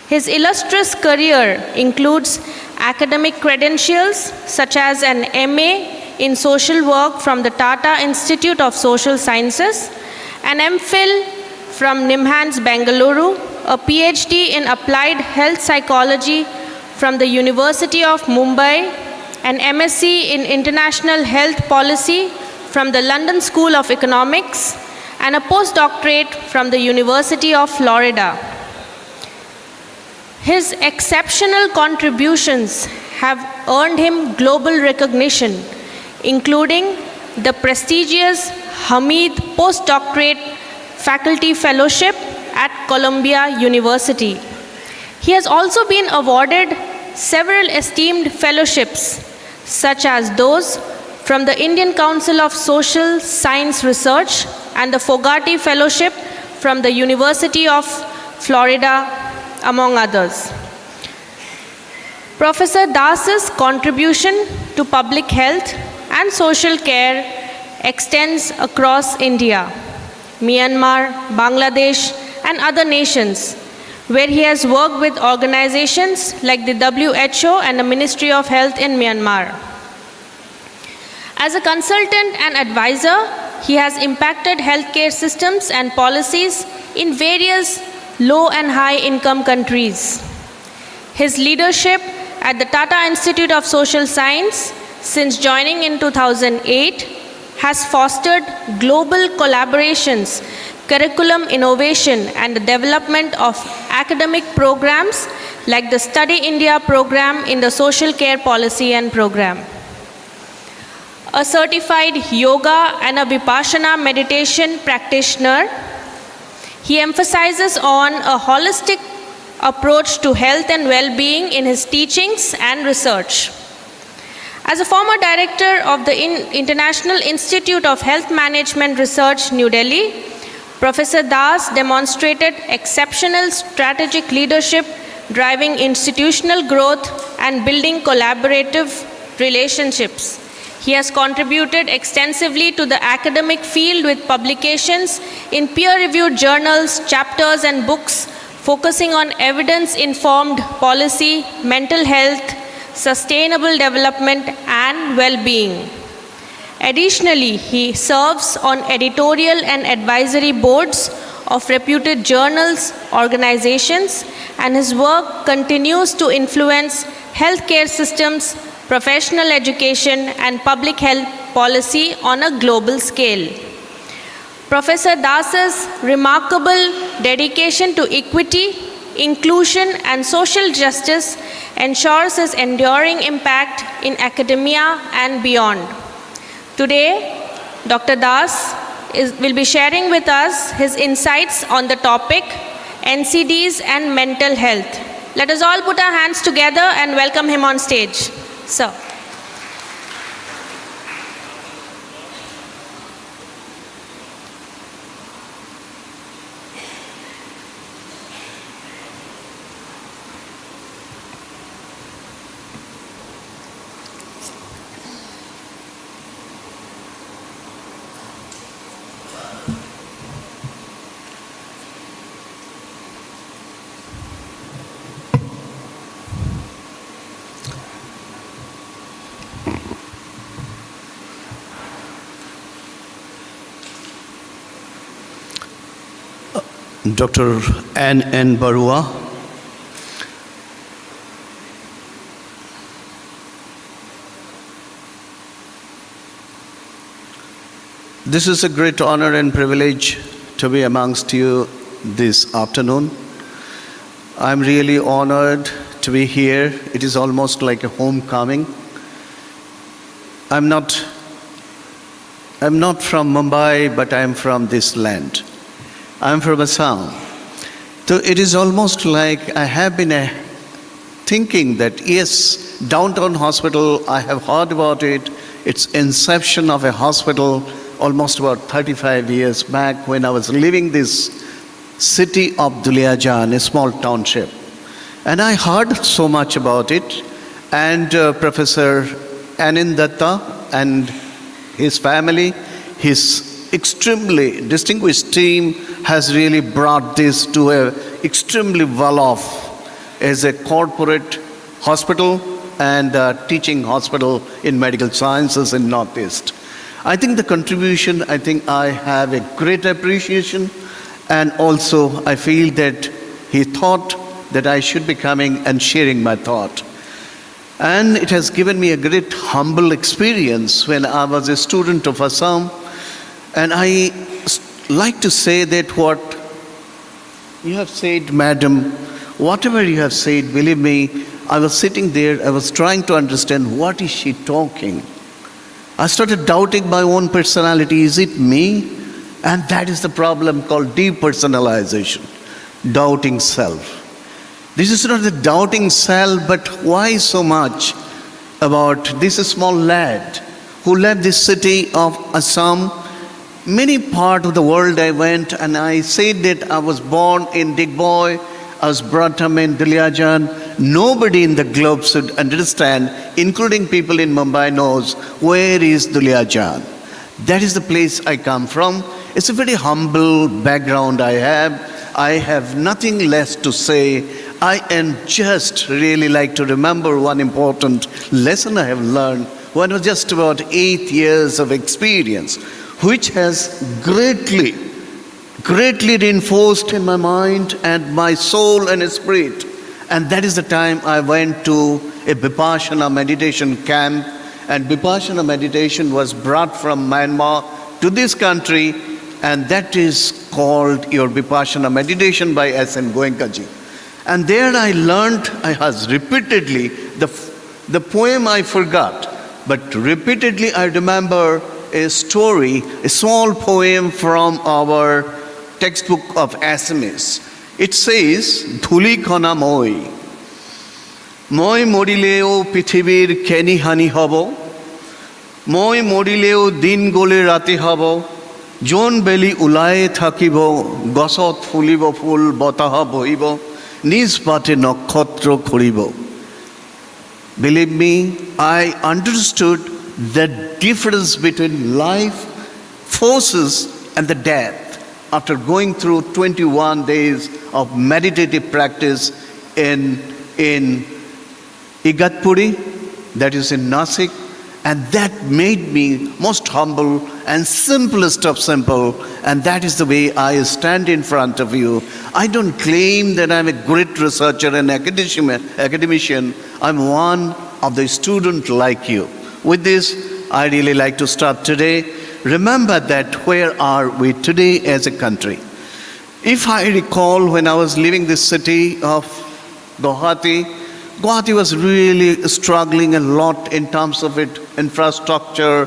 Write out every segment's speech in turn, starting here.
His illustrious career includes academic credentials such as an MA in social work from the Tata Institute of Social Sciences, an MPhil from NIMHANS Bengaluru, a PhD in applied health psychology from the University of Mumbai, an MSc in international health policy from the London School of Economics, and a postdoctorate from the University of Florida. His exceptional contributions have earned him global recognition, including the prestigious Hamid Postdoctorate Faculty Fellowship at Columbia University. He has also been awarded several esteemed fellowships, such as those from the Indian Council of Social Science Research and the Fogarty Fellowship from the University of Florida, among others. Professor Das's contribution to public health and social care extends across India, Myanmar, Bangladesh, and other nations, where he has worked with organizations like the WHO and the Ministry of Health in Myanmar. As a consultant and advisor, he has impacted healthcare systems and policies in various low and high income countries. His leadership at the Tata Institute of Social Science since joining in 2008 has fostered global collaborations, curriculum innovation, and the development of academic programs like the Study India program in the Social Care Policy and Program. A certified yoga and a vipassana meditation practitioner, he emphasizes on a holistic approach to health and well-being in his teachings and research. As a former director of the International Institute of Health Management Research, New Delhi, Professor Das demonstrated exceptional strategic leadership, driving institutional growth and building collaborative relationships. He has contributed extensively to the academic field with publications in peer-reviewed journals, chapters, and books focusing on evidence-informed policy, mental health, sustainable development, and well-being. Additionally, he serves on editorial and advisory boards of reputed journals, organizations, and his work continues to influence healthcare systems, professional education, and public health policy on a global scale. Professor Das's remarkable dedication to equity, inclusion, and social justice ensures his enduring impact in academia and beyond. Today, Dr. Das will be sharing with us his insights on the topic NCDs and mental health. Let us all put our hands together and welcome him on stage. Sir. Dr. N. Barua, this is a great honor and privilege to be amongst you this afternoon. I'm really honored to be here. It is almost like a homecoming. I'm not from Mumbai, but I'm from this land. I'm from Assam. So it is almost like I have been thinking that yes, downtown hospital, I have heard about it. It's inception of a hospital almost about 35 years back when I was living this city of Duliajan, a small township. And I heard so much about it. And Professor Anindatta and his family, his extremely distinguished team has really brought this to an extremely well-off as a corporate hospital and a teaching hospital in medical sciences in Northeast. I think the contribution, I think I have a great appreciation, and also I feel that he thought that I should be coming and sharing my thought. And it has given me a great humble experience when I was a student of Assam. And I like to say that what you have said, madam, whatever you have said, believe me, I was sitting there, I was trying to understand what is she talking. I started doubting my own personality. Is it me? And that is the problem called depersonalization, doubting self. This is not the doubting self, but why so much about this small lad who left the city of Assam. Many part of the world I went, and I said that I was born in Digboy, I was brought up in Duliajan. Nobody in the globe should understand, including people in Mumbai, knows where is Duliajan. That is the place I come from. It's a very humble background I have. I have nothing less to say. I am just really like to remember one important lesson I have learned when I was just about 8 years of experience, which has greatly reinforced in my mind and my soul and spirit. And that is the time I went to a Vipassana meditation camp, and Vipassana meditation was brought from Myanmar to this country, and that is called your Vipassana meditation by S.N. Goenkaji. And there I learned, I was repeatedly, the poem I forgot, but repeatedly I remember a story, a small poem from our textbook of Assamese. It says, Dhuli khana moi morileo pithibir keni hani hobo, moi morileo din gole rati hobo, jon beli ulaye thakibo, gosot fulibo ful botaha bohibo, নিজ পাতে নক্ষত্র খড়িব. Believe me, I understood the difference between life forces and the death after going through 21 days of meditative practice in Igatpuri, that is in Nasik, and that made me most humble and simplest of simple, and that is the way I stand in front of you. I don't claim that I'm a great researcher and academician. I'm one of the student like you. With this, I really like to start today. Remember that where are we today as a country? If I recall when I was leaving this city of Guwahati was really struggling a lot in terms of its infrastructure,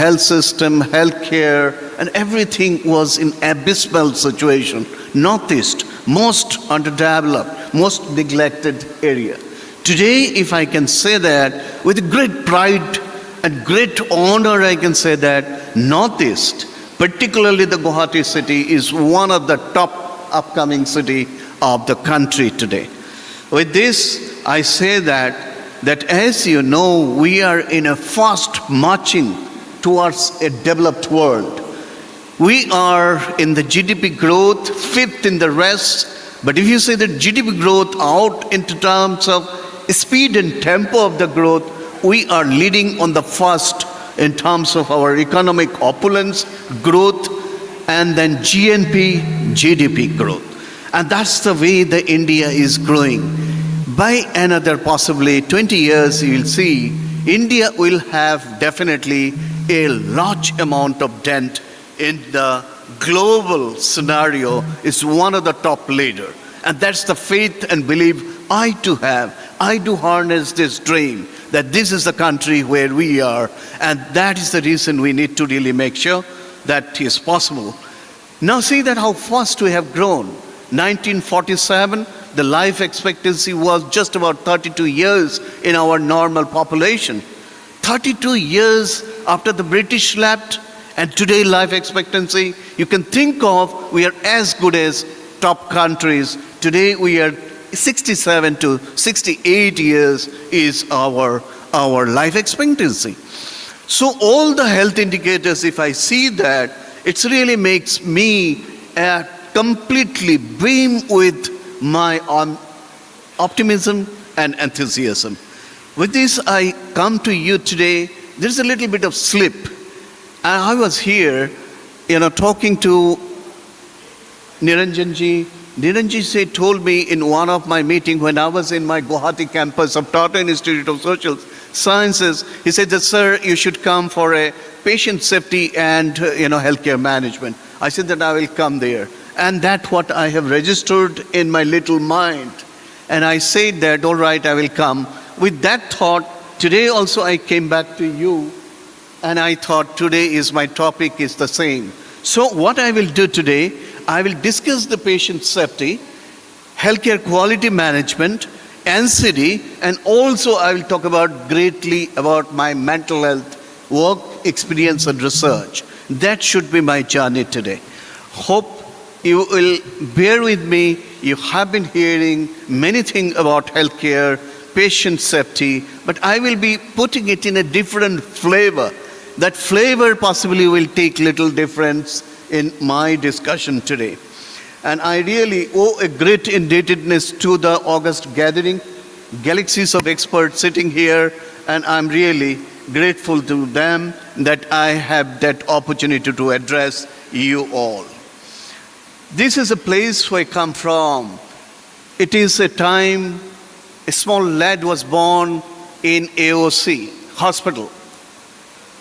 health system, healthcare, and everything was in abysmal situation. Northeast, most underdeveloped, most neglected area. Today, if I can say that, with great pride and great honor, I can say that Northeast, particularly the Guwahati city, is one of the top upcoming city of the country today. With this, I say that as you know, we are in a fast marching towards a developed world. We are in the GDP growth, fifth in the rest. But if you say the GDP growth out into terms of speed and tempo of the growth, we are leading on the first in terms of our economic opulence, growth, and then GDP growth. And that's the way the India is growing. By another possibly 20 years, you will see India will have definitely a large amount of dent in the global scenario. Is one of the top leader. And that's the faith and belief I too have. I do harness this dream that this is the country where we are. And that is the reason we need to really make sure that is possible. Now see that how fast we have grown. 1947, the life expectancy was just about 32 years in our normal population. 32 years after the British left, and today life expectancy, you can think of, we are as good as top countries. Today we are 67 to 68 years is our life expectancy. So all the health indicators, if I see that, it really makes me completely beam with my optimism and enthusiasm. With this, I come to you today. There's a little bit of slip. And I was here, talking to Niranjanji. Niranjanji told me in one of my meetings when I was in my Guwahati campus of Tata Institute of Social Sciences, he said that, sir, you should come for a patient safety and, healthcare management. I said that I will come there. And that's what I have registered in my little mind. And I said that, all right, I will come. With that thought, today also I came back to you, and I thought today is my topic is the same. So what I will do today, I will discuss the patient safety, healthcare quality management, NCD, and also I will talk greatly about my mental health, work experience and research. That should be my journey today. Hope you will bear with me. You have been hearing many things about healthcare, patient safety, but I will be putting it in a different flavor. That flavor possibly will take little difference in my discussion today. And I really owe a great indebtedness to the August gathering, galaxies of experts sitting here, and I'm really grateful to them that I have that opportunity to address you all. This is a place where I come from. It is a time a small lad was born in AOC hospital,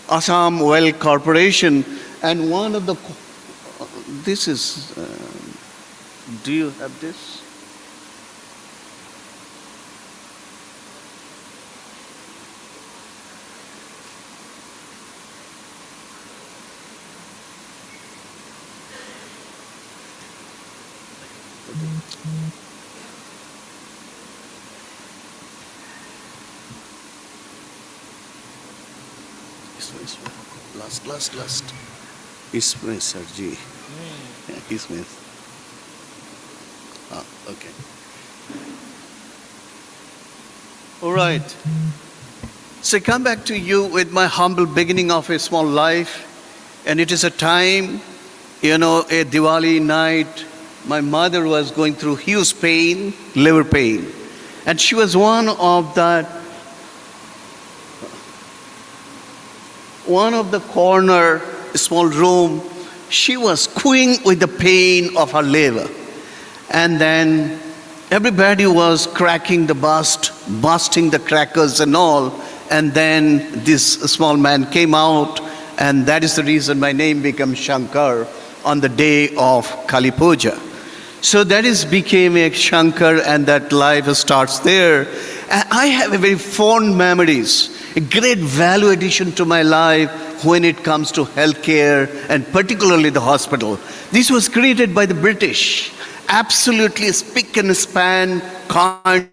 Assam Well Corporation, and one of the, this is, do you have this? Last. इसमें sir जी, इसमें. Okay. All right. So I come back to you with my humble beginning of a small life, and it is a time, a Diwali night. My mother was going through huge pain, liver pain, and she was one of the corner, small room. She was queuing with the pain of her liver. And then everybody was cracking the busting the crackers and all. And then this small man came out, and that is the reason my name became Shankar on the day of Kali Puja. So became a Shankar, and that life starts there. And I have a very fond memories, a great value addition to my life when it comes to healthcare and particularly the hospital. This was created by the British, absolutely spick and span kind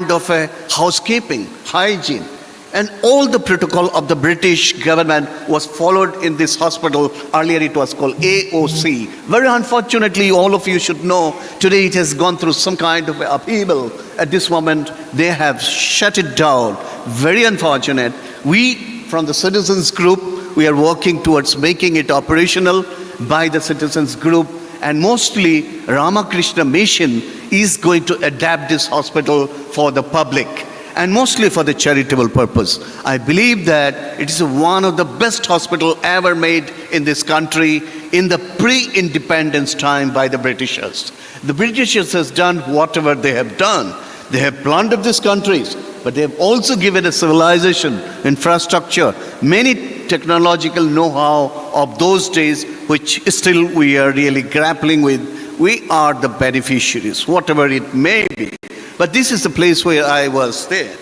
of a housekeeping, hygiene. And all the protocol of the British government was followed in this hospital. Earlier it was called AOC. Very unfortunately, all of you should know, today it has gone through some kind of upheaval. At this moment, they have shut it down. Very unfortunate. We, from the citizens group, we are working towards making it operational by the citizens group. And mostly, Ramakrishna Mission is going to adapt this hospital for the public, and mostly for the charitable purpose. I believe that it is one of the best hospitals ever made in this country in the pre-independence time by the Britishers. The Britishers has done whatever they have done. They have plundered these countries, but they have also given a civilization, infrastructure, many technological know-how of those days, which still we are really grappling with. We are the beneficiaries, whatever it may be. But this is the place where I was there.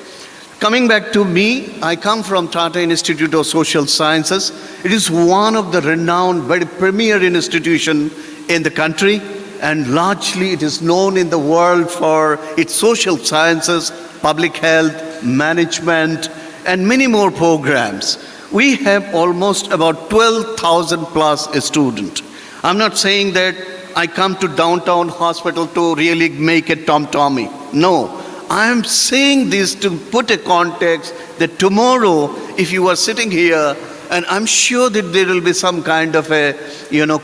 Coming back to me, I come from Tata Institute of Social Sciences. It is one of the renowned, very premier institution in the country, and largely it is known in the world for its social sciences, public health, management, and many more programs. We have almost about 12,000 plus students. I'm not saying that I come to downtown hospital to really make a tom-tommy. No, I am saying this to put a context that tomorrow, if you are sitting here, and I'm sure that there will be some kind of a,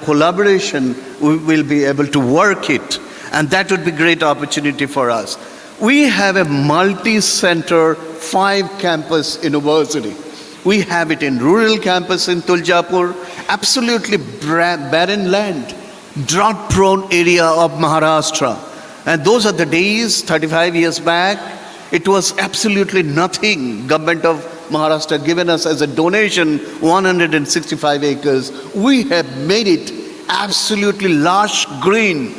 collaboration, we will be able to work it. and that would be great opportunity for us. We have a multi-center, 5-campus university. We have it in rural campus in Tuljapur, absolutely barren land, drought-prone area of Maharashtra. And those are the days, 35 years back, it was absolutely nothing. Government of Maharashtra given us as a donation 165 acres. We have made it absolutely lush green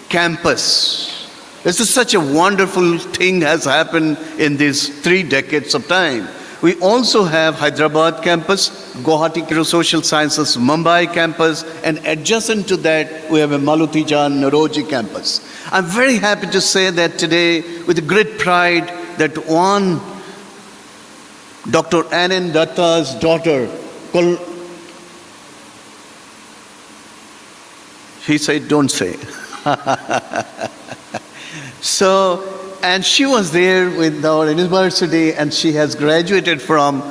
campus. This is such a wonderful thing has happened in these 3 decades of time. We also have Hyderabad campus, Guwahati Social Sciences Mumbai campus, and adjacent to that we have a Maluti Jan Naroji campus. I'm very happy to say that today with great pride that one Dr. Anand Datta's daughter, he said, don't say. So, and she was there with our university, and she has graduated from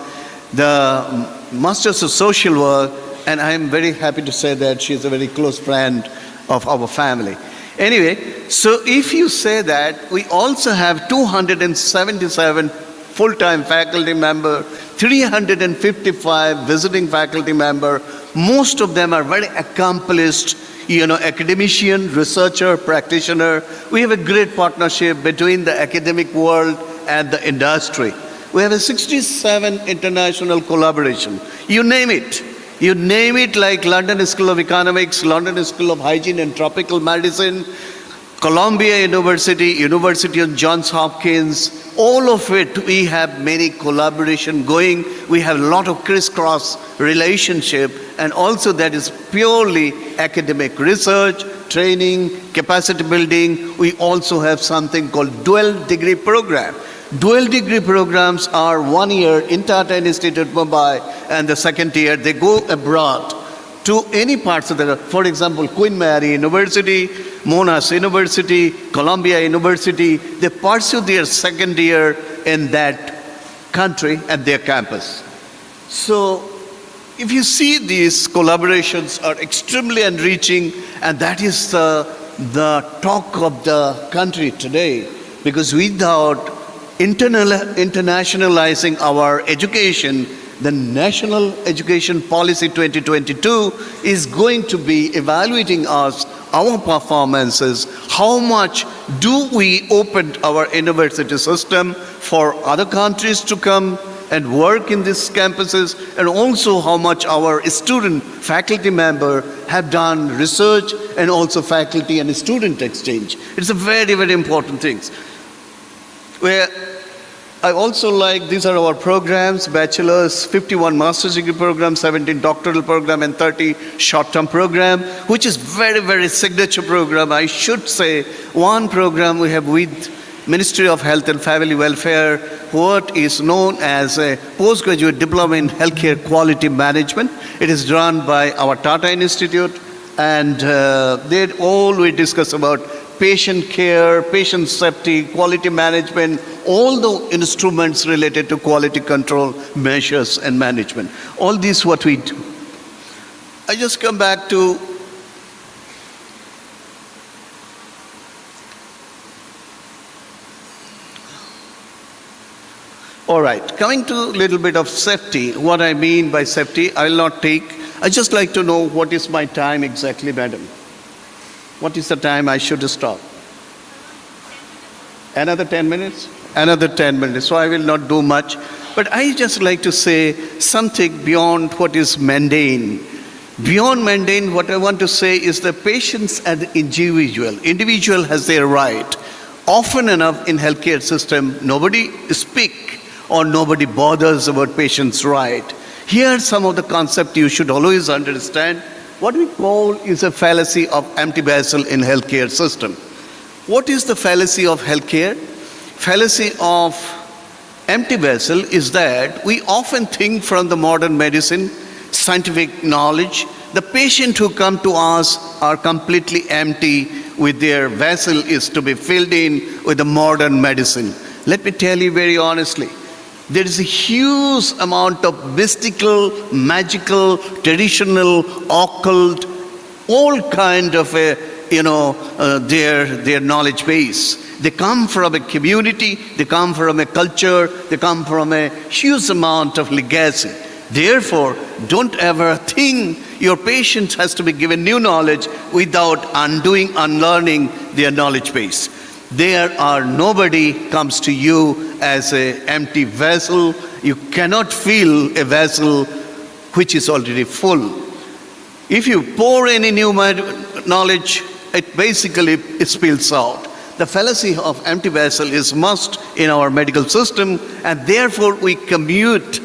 the Masters of Social Work, and I am very happy to say that she is a very close friend of our family. Anyway, so if you say that, we also have 277 full-time faculty member, 355 visiting faculty member. Most of them are very accomplished, academician, researcher, practitioner. We have a great partnership between the academic world and the industry. We have a 67 international collaboration. You name it. You name it, like London School of Economics, London School of Hygiene and Tropical Medicine, Columbia University, University of Johns Hopkins, all of it, we have many collaboration going. We have a lot of crisscross relationship, and also that is purely academic research, training, capacity building. We also have something called dual degree program. Dual degree programs are 1 year in Tata Institute Mumbai, and the second year they go abroad to any parts of the, for example, Queen Mary University, Monash University, Columbia University, they pursue their second year in that country at their campus. So if you see, these collaborations are extremely enriching, and that is the talk of the country today, because without internationalizing our education, the National Education Policy 2022 is going to be evaluating us, our performances, how much do we open our university system for other countries to come and work in these campuses, and also how much our student faculty member have done research, and also faculty and student exchange. It's a very, very important thing. Where I also like, these are our programs, bachelor's, 51 master's degree programs, 17 doctoral program, and 30 short-term program, which is very, very signature program. I should say, one program we have with Ministry of Health and Family Welfare, what is known as a postgraduate diploma in healthcare quality management. It is run by our Tata Institute, and they all we discuss about patient care, patient safety, quality management, all the instruments related to quality control measures and management. All this what we do. I just come back to all right, coming to a little bit of safety. What I mean by safety, I will not take. I just like to know what is my time exactly, madam. What is the time I should stop? Another 10 minutes? Another 10 minutes. So I will not do much. But I just like to say something beyond what is mundane. Beyond mundane, what I want to say is the patients as individual. Individual has their right. Often enough in healthcare system, nobody speak or nobody bothers about patients' right. Here are some of the concepts you should always understand. What we call is a fallacy of empty vessel in healthcare system. What is the fallacy of healthcare? Fallacy of empty vessel is that we often think from the modern medicine, scientific knowledge, the patient who come to us are completely empty with their vessel is to be filled in with the modern medicine. Let me tell you very honestly, there is a huge amount of mystical, magical, traditional, occult, all kind of their knowledge base. They come from a community, they come from a culture, they come from a huge amount of legacy. Therefore, don't ever think your patient has to be given new knowledge without unlearning their knowledge base. Nobody comes to you as an empty vessel. You cannot fill a vessel which is already full. If you pour any new knowledge, it basically spills out. The fallacy of empty vessel is must in our medical system, and therefore we commit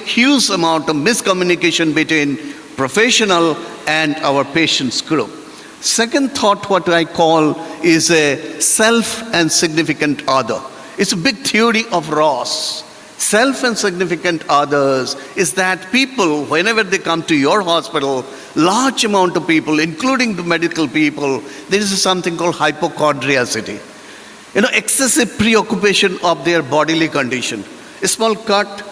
huge amount of miscommunication between professional and our patients group. Second thought, what I call, is a self and significant other. It's a big theory of Ross. Self and significant others is that people, whenever they come to your hospital, large amount of people, including the medical people, there is something called hypochondriacity. Excessive preoccupation of their bodily condition. A small cut,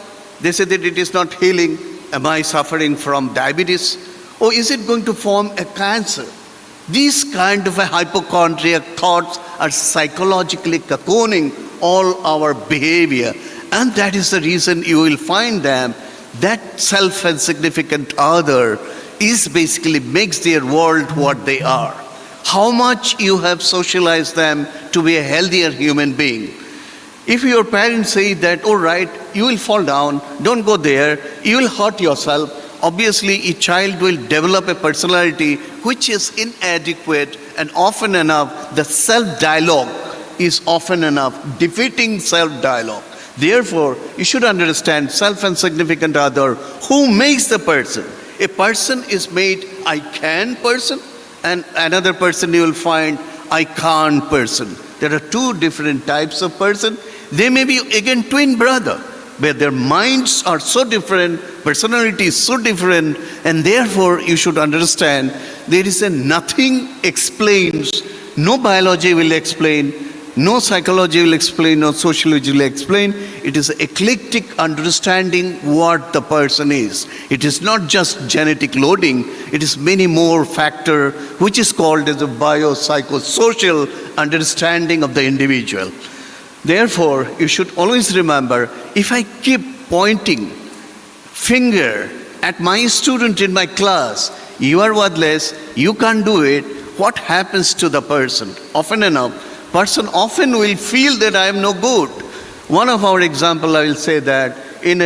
they say that it is not healing. Am I suffering from diabetes? Or is it going to form a cancer? These kind of a hypochondriac thoughts are psychologically cocooning all our behavior. And that is the reason you will find them, that self and significant other is basically makes their world what they are. How much you have socialized them to be a healthier human being. If your parents say that, all right, you will fall down, don't go there, you will hurt yourself, obviously a child will develop a personality which is inadequate, and often enough the self-dialogue is often enough defeating self-dialogue. Therefore, you should understand self and significant other. Who makes the person? A person is made I can person, and another person you will find I can't person. There are two different types of person. They may be again twin brother, but their minds are so different, personality is so different, and therefore you should understand there is nothing explains, no biology will explain, no psychology will explain, no sociology will explain. It is eclectic understanding what the person is. It is not just genetic loading, it is many more factor which is called as a biopsychosocial understanding of the individual. Therefore, you should always remember, if I keep pointing finger at my student in my class, you are worthless, you can't do it, what happens to the person? Often enough, person often will feel that I am no good. One of our example, I will say that in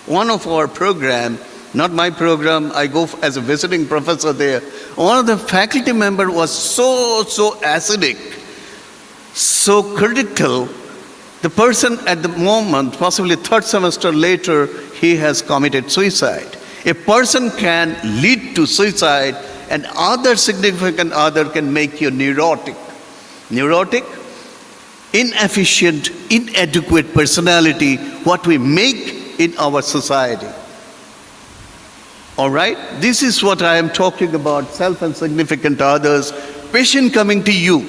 one of our program, not my program, I go as a visiting professor there. One of the faculty member was so acidic, so critical. The person at the moment, possibly third semester later, he has committed suicide. A person can lead to suicide, and other significant other can make you neurotic. Neurotic, inefficient, inadequate personality, what we make in our society. All right? This is what I am talking about, self and significant others. Patient coming to you,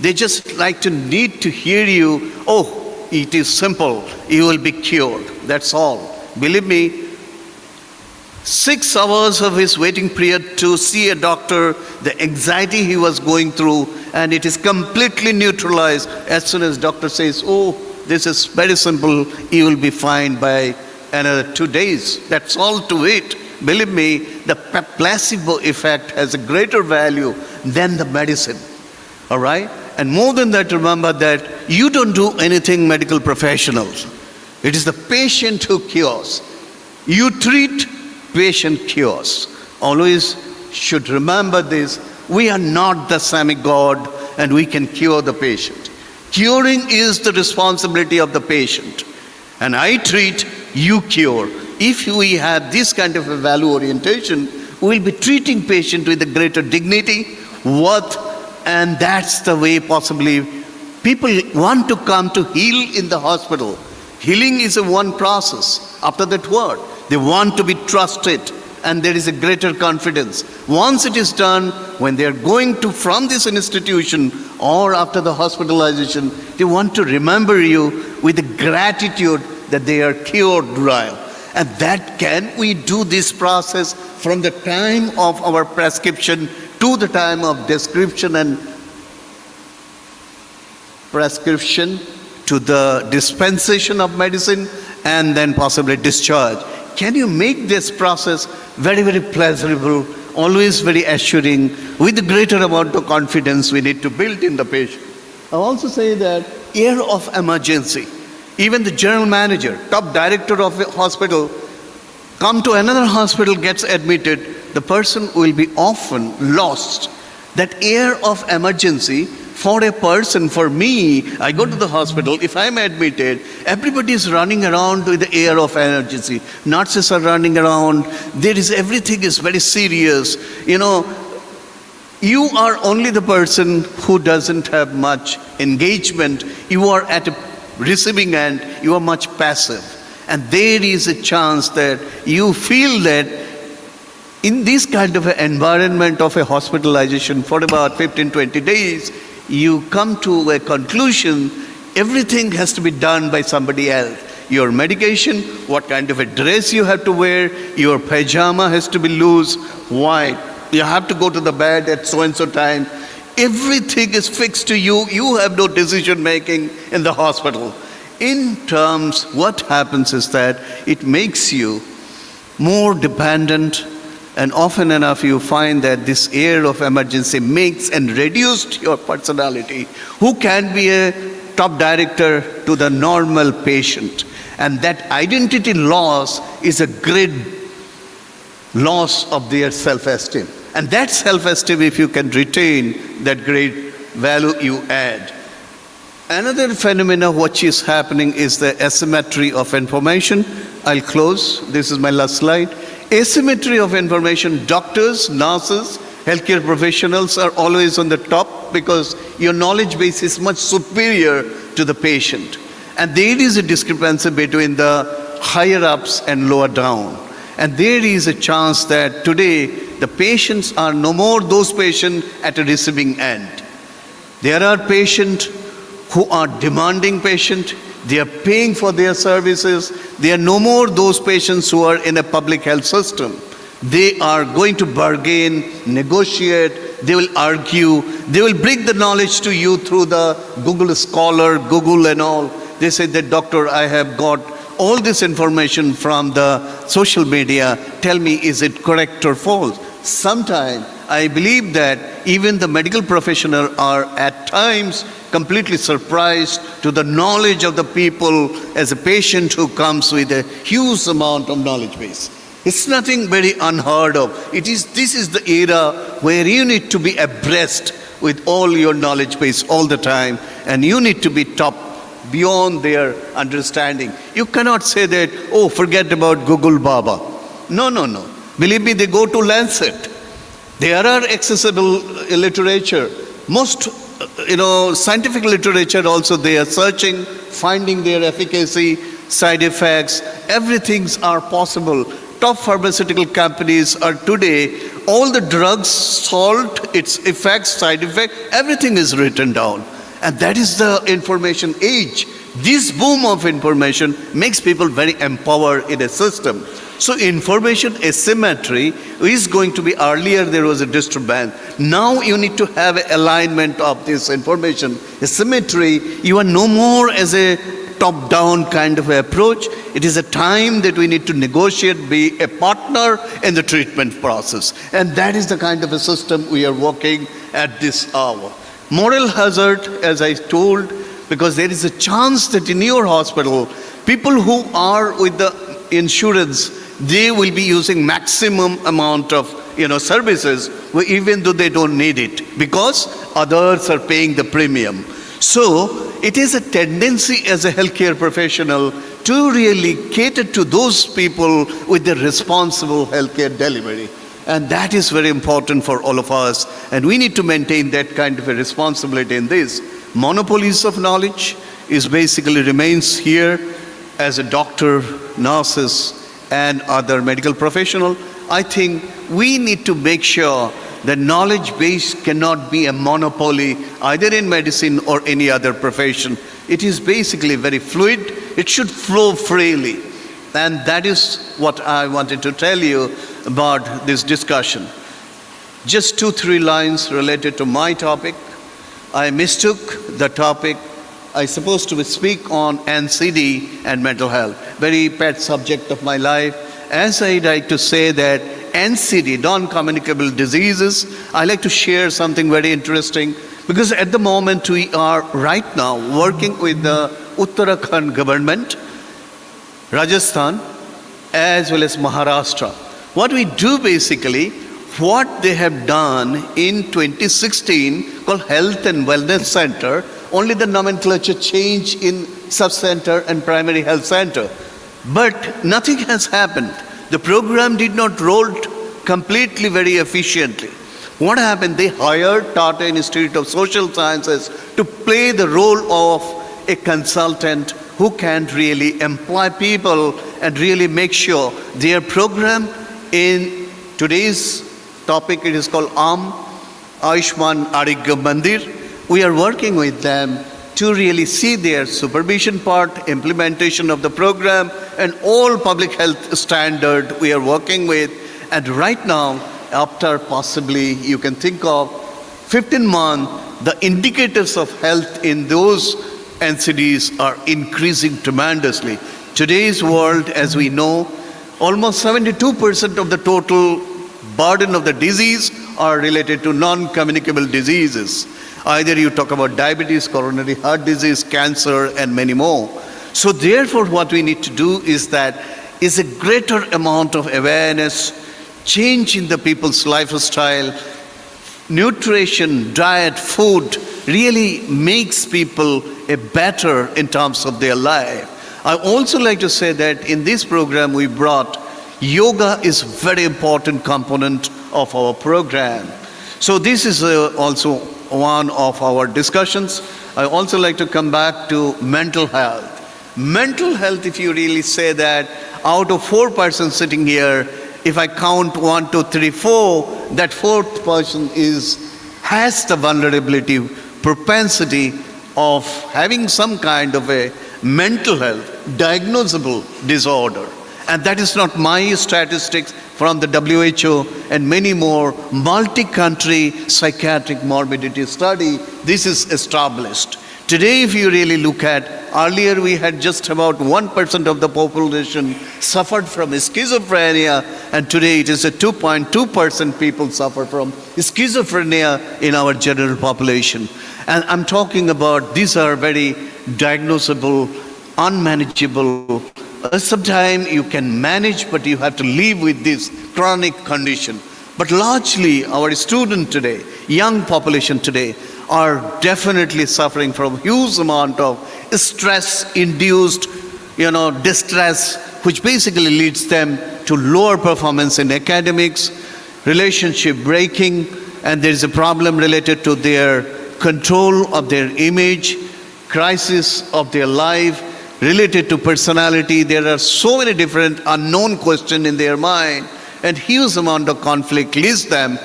they just like to need to hear you, oh, it is simple, you will be cured. That's all. Believe me, 6 hours of his waiting period to see a doctor, the anxiety he was going through, and it is completely neutralized as soon as doctor says, oh, this is very simple, you will be fine by another 2 days. That's all to it. Believe me, the placebo effect has a greater value than the medicine. All right? And more than that, remember that you don't do anything, medical professionals. It is the patient who cures. You treat, patient cures. Always should remember this. We are not the semi-God, and we can cure the patient. Curing is the responsibility of the patient. And I treat, you cure. If we have this kind of a value orientation, we will be treating patient with a greater dignity, worth, and that's the way possibly people want to come to heal in the hospital. Healing is a one process. After that word, they want to be trusted, and there is a greater confidence. Once it is done, when they are going to from this institution or after the hospitalization, they want to remember you with the gratitude that they are cured, Ryle. And that can we do this process from the time of our prescription to the time of description and prescription to the dispensation of medicine and then possibly discharge. Can you make this process very, very pleasurable, always very assuring, with a greater amount of confidence we need to build in the patient? I also say that air of emergency, even the general manager, top director of a hospital, come to another hospital, gets admitted, the person will be often lost. That air of emergency for a person, for me, I go to the hospital, if I'm admitted, everybody is running around with the air of emergency. Nurses are running around, everything is very serious. You are only the person who doesn't have much engagement. You are at a receiving end, you are much passive. And there is a chance that you feel that in this kind of an environment of a hospitalization for about 15, 20 days, you come to a conclusion, everything has to be done by somebody else. Your medication, what kind of a dress you have to wear, your pajama has to be loose, white. You have to go to the bed at so-and-so time. Everything is fixed to you. You have no decision making in the hospital. In terms, what happens is that it makes you more dependent, and often enough you find that this air of emergency makes and reduced your personality. Who can be a top director to the normal patient? And that identity loss is a great loss of their self-esteem. And that self-esteem, if you can retain, that great value you add. Another phenomenon which is happening is the asymmetry of information. I'll close. This is my last slide. Asymmetry of information. Doctors, nurses, healthcare professionals are always on the top because your knowledge base is much superior to the patient. And there is a discrepancy between the higher ups and lower down. And there is a chance that today the patients are no more those patients at a receiving end. There are patients who are demanding patients. They are paying for their services. They are no more those patients who are in a public health system. They are going to bargain, negotiate, they will argue, they will bring the knowledge to you through the Google Scholar, Google and all. They say that, doctor, I have got all this information from the social media. Tell me, is it correct or false? Sometimes I believe that even the medical professionals are at times completely surprised to the knowledge of the people as a patient who comes with a huge amount of knowledge base. It's nothing very unheard of. This is the era where you need to be abreast with all your knowledge base all the time, and you need to be top beyond their understanding. You cannot say that, oh, forget about Google Baba. No. Believe me, they go to Lancet. There are accessible literature. Most, scientific literature also, they are searching, finding their efficacy, side effects. Everything's are possible. Top pharmaceutical companies are today, all the drugs, salt, its effects, side effects, everything is written down. And that is the information age. This boom of information makes people very empowered in a system. So information asymmetry is going to be, earlier there was a disturbance. Now you need to have an alignment of this information. Asymmetry, you are no more as a top-down kind of approach. It is a time that we need to negotiate, be a partner in the treatment process. And that is the kind of a system we are working at this hour. Moral hazard, as I told, because there is a chance that in your hospital, people who are with the insurance, they will be using maximum amount of services, even though they don't need it, because others are paying the premium. So it is a tendency as a healthcare professional to really cater to those people with the responsible healthcare delivery. And that is very important for all of us. And we need to maintain that kind of a responsibility in this. Monopolies of knowledge is basically remains here as a doctor, nurses, and other medical professional. I think we need to make sure that knowledge base cannot be a monopoly either in medicine or any other profession. It is basically very fluid. It should flow freely. And that is what I wanted to tell you about this discussion. Just 2-3 lines related to my topic. I mistook the topic. I supposed to speak on NCD and mental health, very pet subject of my life. As I like to say that NCD, non-communicable diseases, I like to share something very interesting, because at the moment we are right now working with the Uttarakhand government, Rajasthan, as well as Maharashtra. What we do basically, what they have done in 2016 called Health and Wellness Center, only the nomenclature change in sub-center and primary health center. But nothing has happened. The program did not roll completely very efficiently. What happened? They hired Tata Institute of Social Sciences to play the role of a consultant who can really employ people and really make sure their program in today's topic, it is called Ayushman Arigya Mandir. We are working with them to really see their supervision part, implementation of the program, and all public health standard we are working with. And right now, after possibly you can think of 15 months, the indicators of health in those NCDs are increasing tremendously. Today's world, as we know, almost 72% of the total burden of the disease are related to non-communicable diseases. Either you talk about diabetes, coronary heart disease, cancer, and many more. So therefore, what we need to do is a greater amount of awareness, change in the people's lifestyle, nutrition, diet, food really makes people a better in terms of their life. I also like to say that in this program we brought yoga is very important component of our program. So this is also one of our discussions. I also like to come back to mental health. Mental health, if you really say that, out of 4 persons sitting here, if I count 1, 2, 3, 4, that 4th person has the vulnerability, propensity of having some kind of a mental health, diagnosable disorder. And that is not my statistics from the WHO and many more multi-country psychiatric morbidity study. This is established. Today, if you really look at, earlier we had just about 1% of the population suffered from schizophrenia, and today it is a 2.2% people suffer from schizophrenia in our general population. And I'm talking about these are very diagnosable, unmanageable. Sometimes you can manage, but you have to live with this chronic condition. But largely, our students today, young population today, are definitely suffering from huge amount of stress-induced, distress, which basically leads them to lower performance in academics, relationship breaking, and there is a problem related to their control of their image, crisis of their life, related to personality. There are so many different unknown questions in their mind, and huge amount of conflict leads them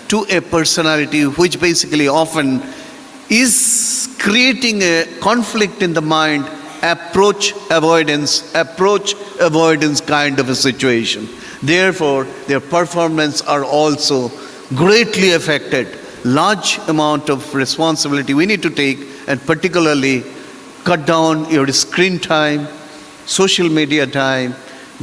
to a personality which basically often is creating a conflict in the mind, approach avoidance kind of a situation. Therefore, their performance are also greatly affected. Large amount of responsibility we need to take, and particularly cut down your screen time, social media time,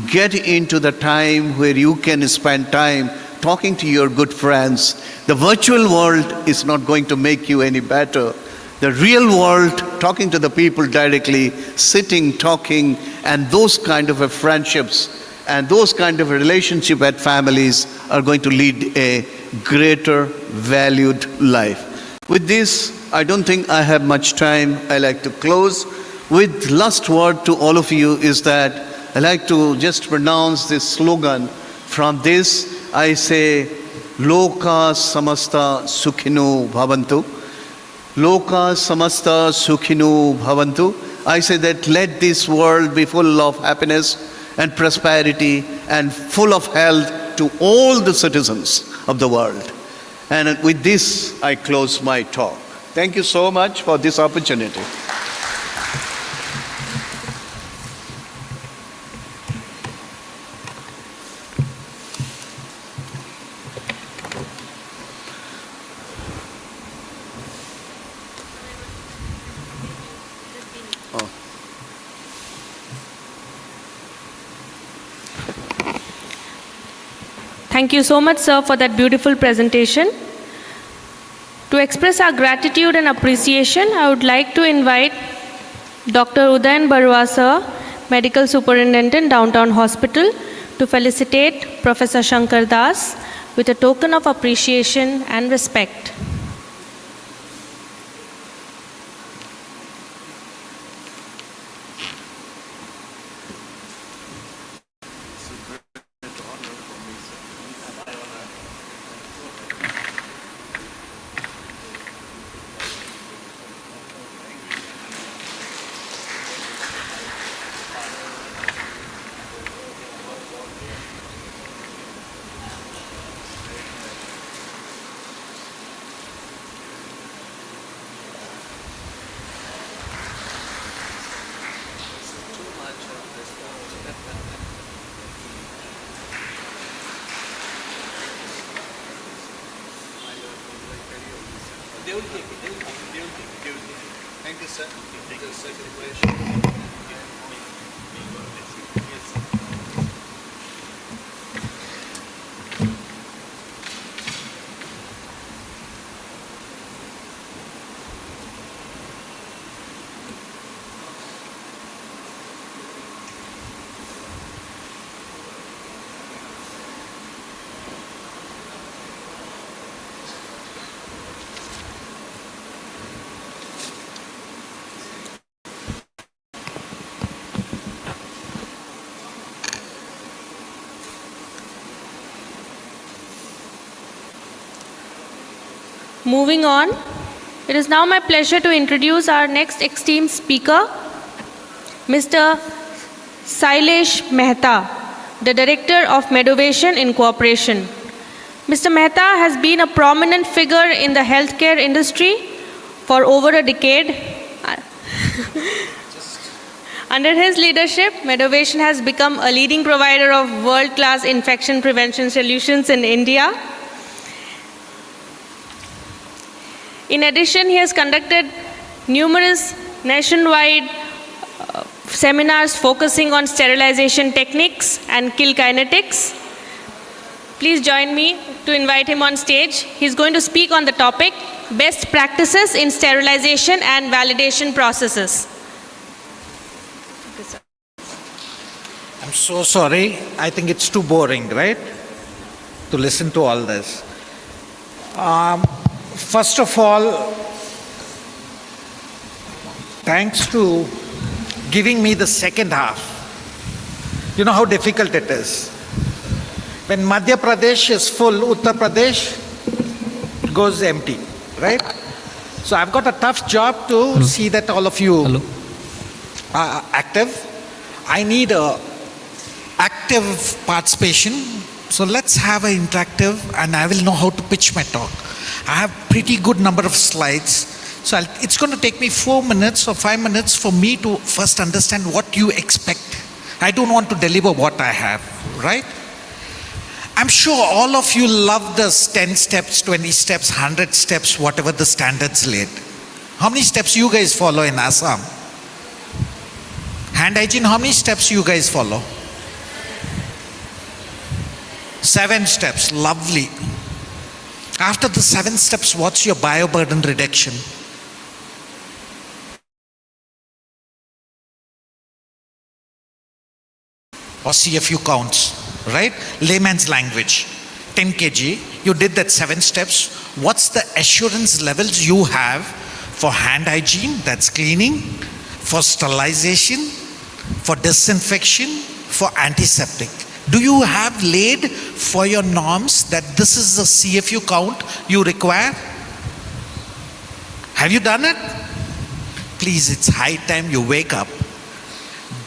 get into the time where you can spend time talking to your good friends. The virtual world is not going to make you any better. The real world, talking to the people directly, sitting, talking, and those kind of friendships and those kind of relationship at families are going to lead a greater valued life. With this, I don't think I have much time. I like to close with last word to all of you is that I like to just pronounce this slogan. From this, I say, Loka samasta sukhino bhavantu. Loka samasta sukhino bhavantu. I say that let this world be full of happiness and prosperity and full of health to all the citizens of the world. And with this, I close my talk. Thank you so much for this opportunity. Thank you so much, sir, for that beautiful presentation. To express our gratitude and appreciation, I would like to invite Dr. Udayan Barua, sir, Medical Superintendent, Downtown Hospital, to felicitate Professor Shankar Das with a token of appreciation and respect. They will take it. Thank you, sir. Thank you, sir. Moving on, it is now my pleasure to introduce our next esteemed speaker, Mr. Sailesh Mehta, the Director of Medovation Incorporation. Mr. Mehta has been a prominent figure in the healthcare industry for over a decade. Under his leadership, Medovation has become a leading provider of world-class infection prevention solutions in India. In addition, he has conducted numerous nationwide seminars focusing on sterilization techniques and kill kinetics. Please join me to invite him on stage. He's going to speak on the topic, Best Practices in Sterilization and Validation Processes. I'm so sorry. I think it's too boring, right? To listen to all this. First of all, thanks to giving me the second half. You know how difficult it is. When Madhya Pradesh is full, Uttar Pradesh goes empty, right? So I've got a tough job to see that all of you are active. I need a active participation. So let's have an interactive, and I will know how to pitch my talk. I have pretty good number of slides. So it's going to take me 4 minutes or 5 minutes for me to first understand what you expect. I don't want to deliver what I have, right? I'm sure all of you love the 10 steps, 20 steps, 100 steps, whatever the standards laid. How many steps you guys follow in Assam? Hand hygiene, how many steps you guys follow? 7 steps, lovely. After the 7 steps, what's your bioburden reduction? Or see a few counts, right? Layman's language. 10 kg, you did that 7 steps. What's the assurance levels you have for hand hygiene, that's cleaning, for sterilization, for disinfection, for antiseptic? Do you have laid for your norms that this is the CFU count you require? Have you done it? Please, it's high time you wake up.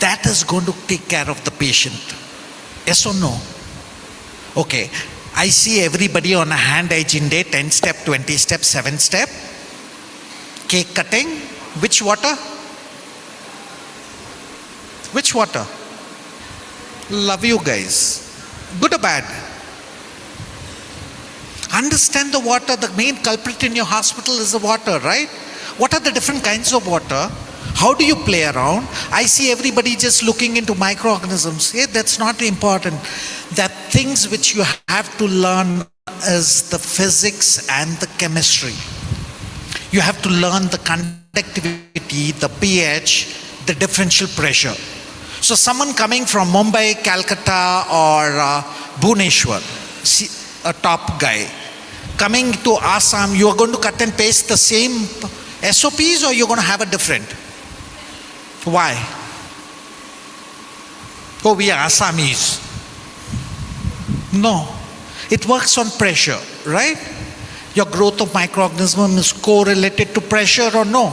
That is going to take care of the patient. Yes or no? Okay, I see everybody on a hand hygiene day, 10 step, 20 step, 7 step. Cake cutting, which water? Which water? Love you guys. Good or bad? Understand the water. The main culprit in your hospital is the water, right? What are the different kinds of water? How do you play around? I see everybody just looking into microorganisms. Hey, that's not important. That things which you have to learn is the physics and the chemistry. You have to learn the conductivity, the pH, the differential pressure. So someone coming from Mumbai, Calcutta or Bhubaneswar, a top guy, coming to Assam, you are going to cut and paste the same SOPs or you're going to have a different? Why? Oh, we are Assamese. No. It works on pressure, right? Your growth of microorganism is correlated to pressure or no?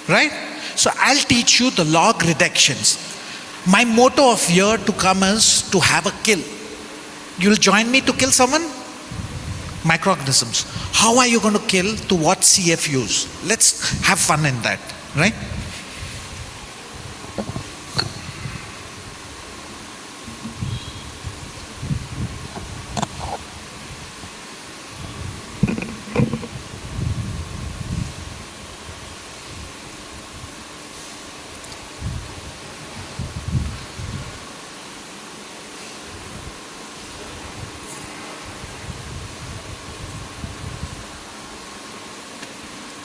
Right? So I'll teach you the log reductions. My motto of year to come is to have a kill. You'll join me to kill someone? Microorganisms. How are you going to kill? To what CFUs? Let's have fun in that, right?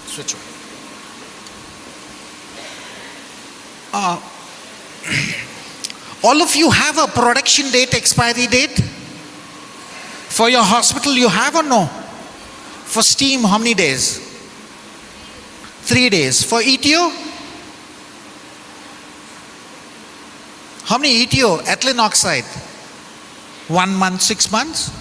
Switch on. All of you have a production date, expiry date? For your hospital you have or no? For steam, how many days? 3 days. For ETO? How many ETO? Ethylene oxide? 1 month, 6 months?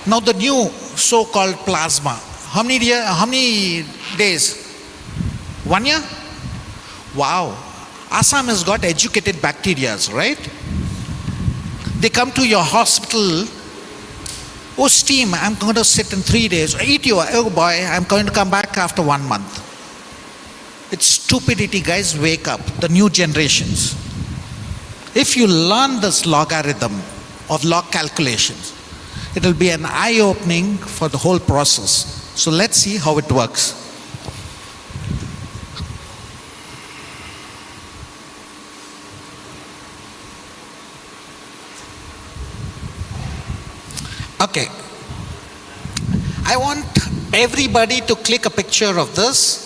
Now the new so-called plasma. How many days? 1 year? Wow. Assam has got educated bacterias, right? They come to your hospital. Oh, steam, I'm going to sit in 3 days. Eat you, oh boy, I'm going to come back after 1 month. It's stupidity, guys. Wake up. The new generations. If you learn this logarithm of log calculations, it will be an eye-opening for the whole process. So let's see how it works. Okay. I want everybody to click a picture of this.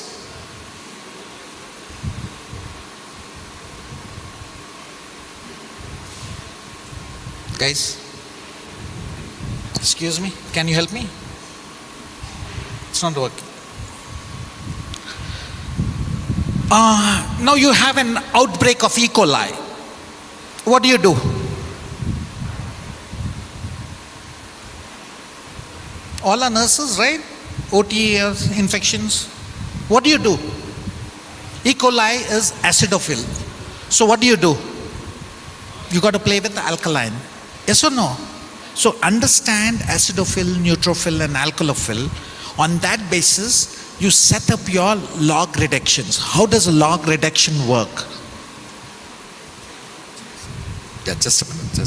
Guys, excuse me, can you help me? It's not working. Now you have an outbreak of E. coli. What do you do? All are nurses, right? OT infections. What do you do? E. coli is acidophile. So what do? You got to play with the alkaline. Yes or no? So understand acidophile, neutrophil and alkalophil. On that basis, you set up your log reductions. How does a log reduction work? Yeah, just a minute.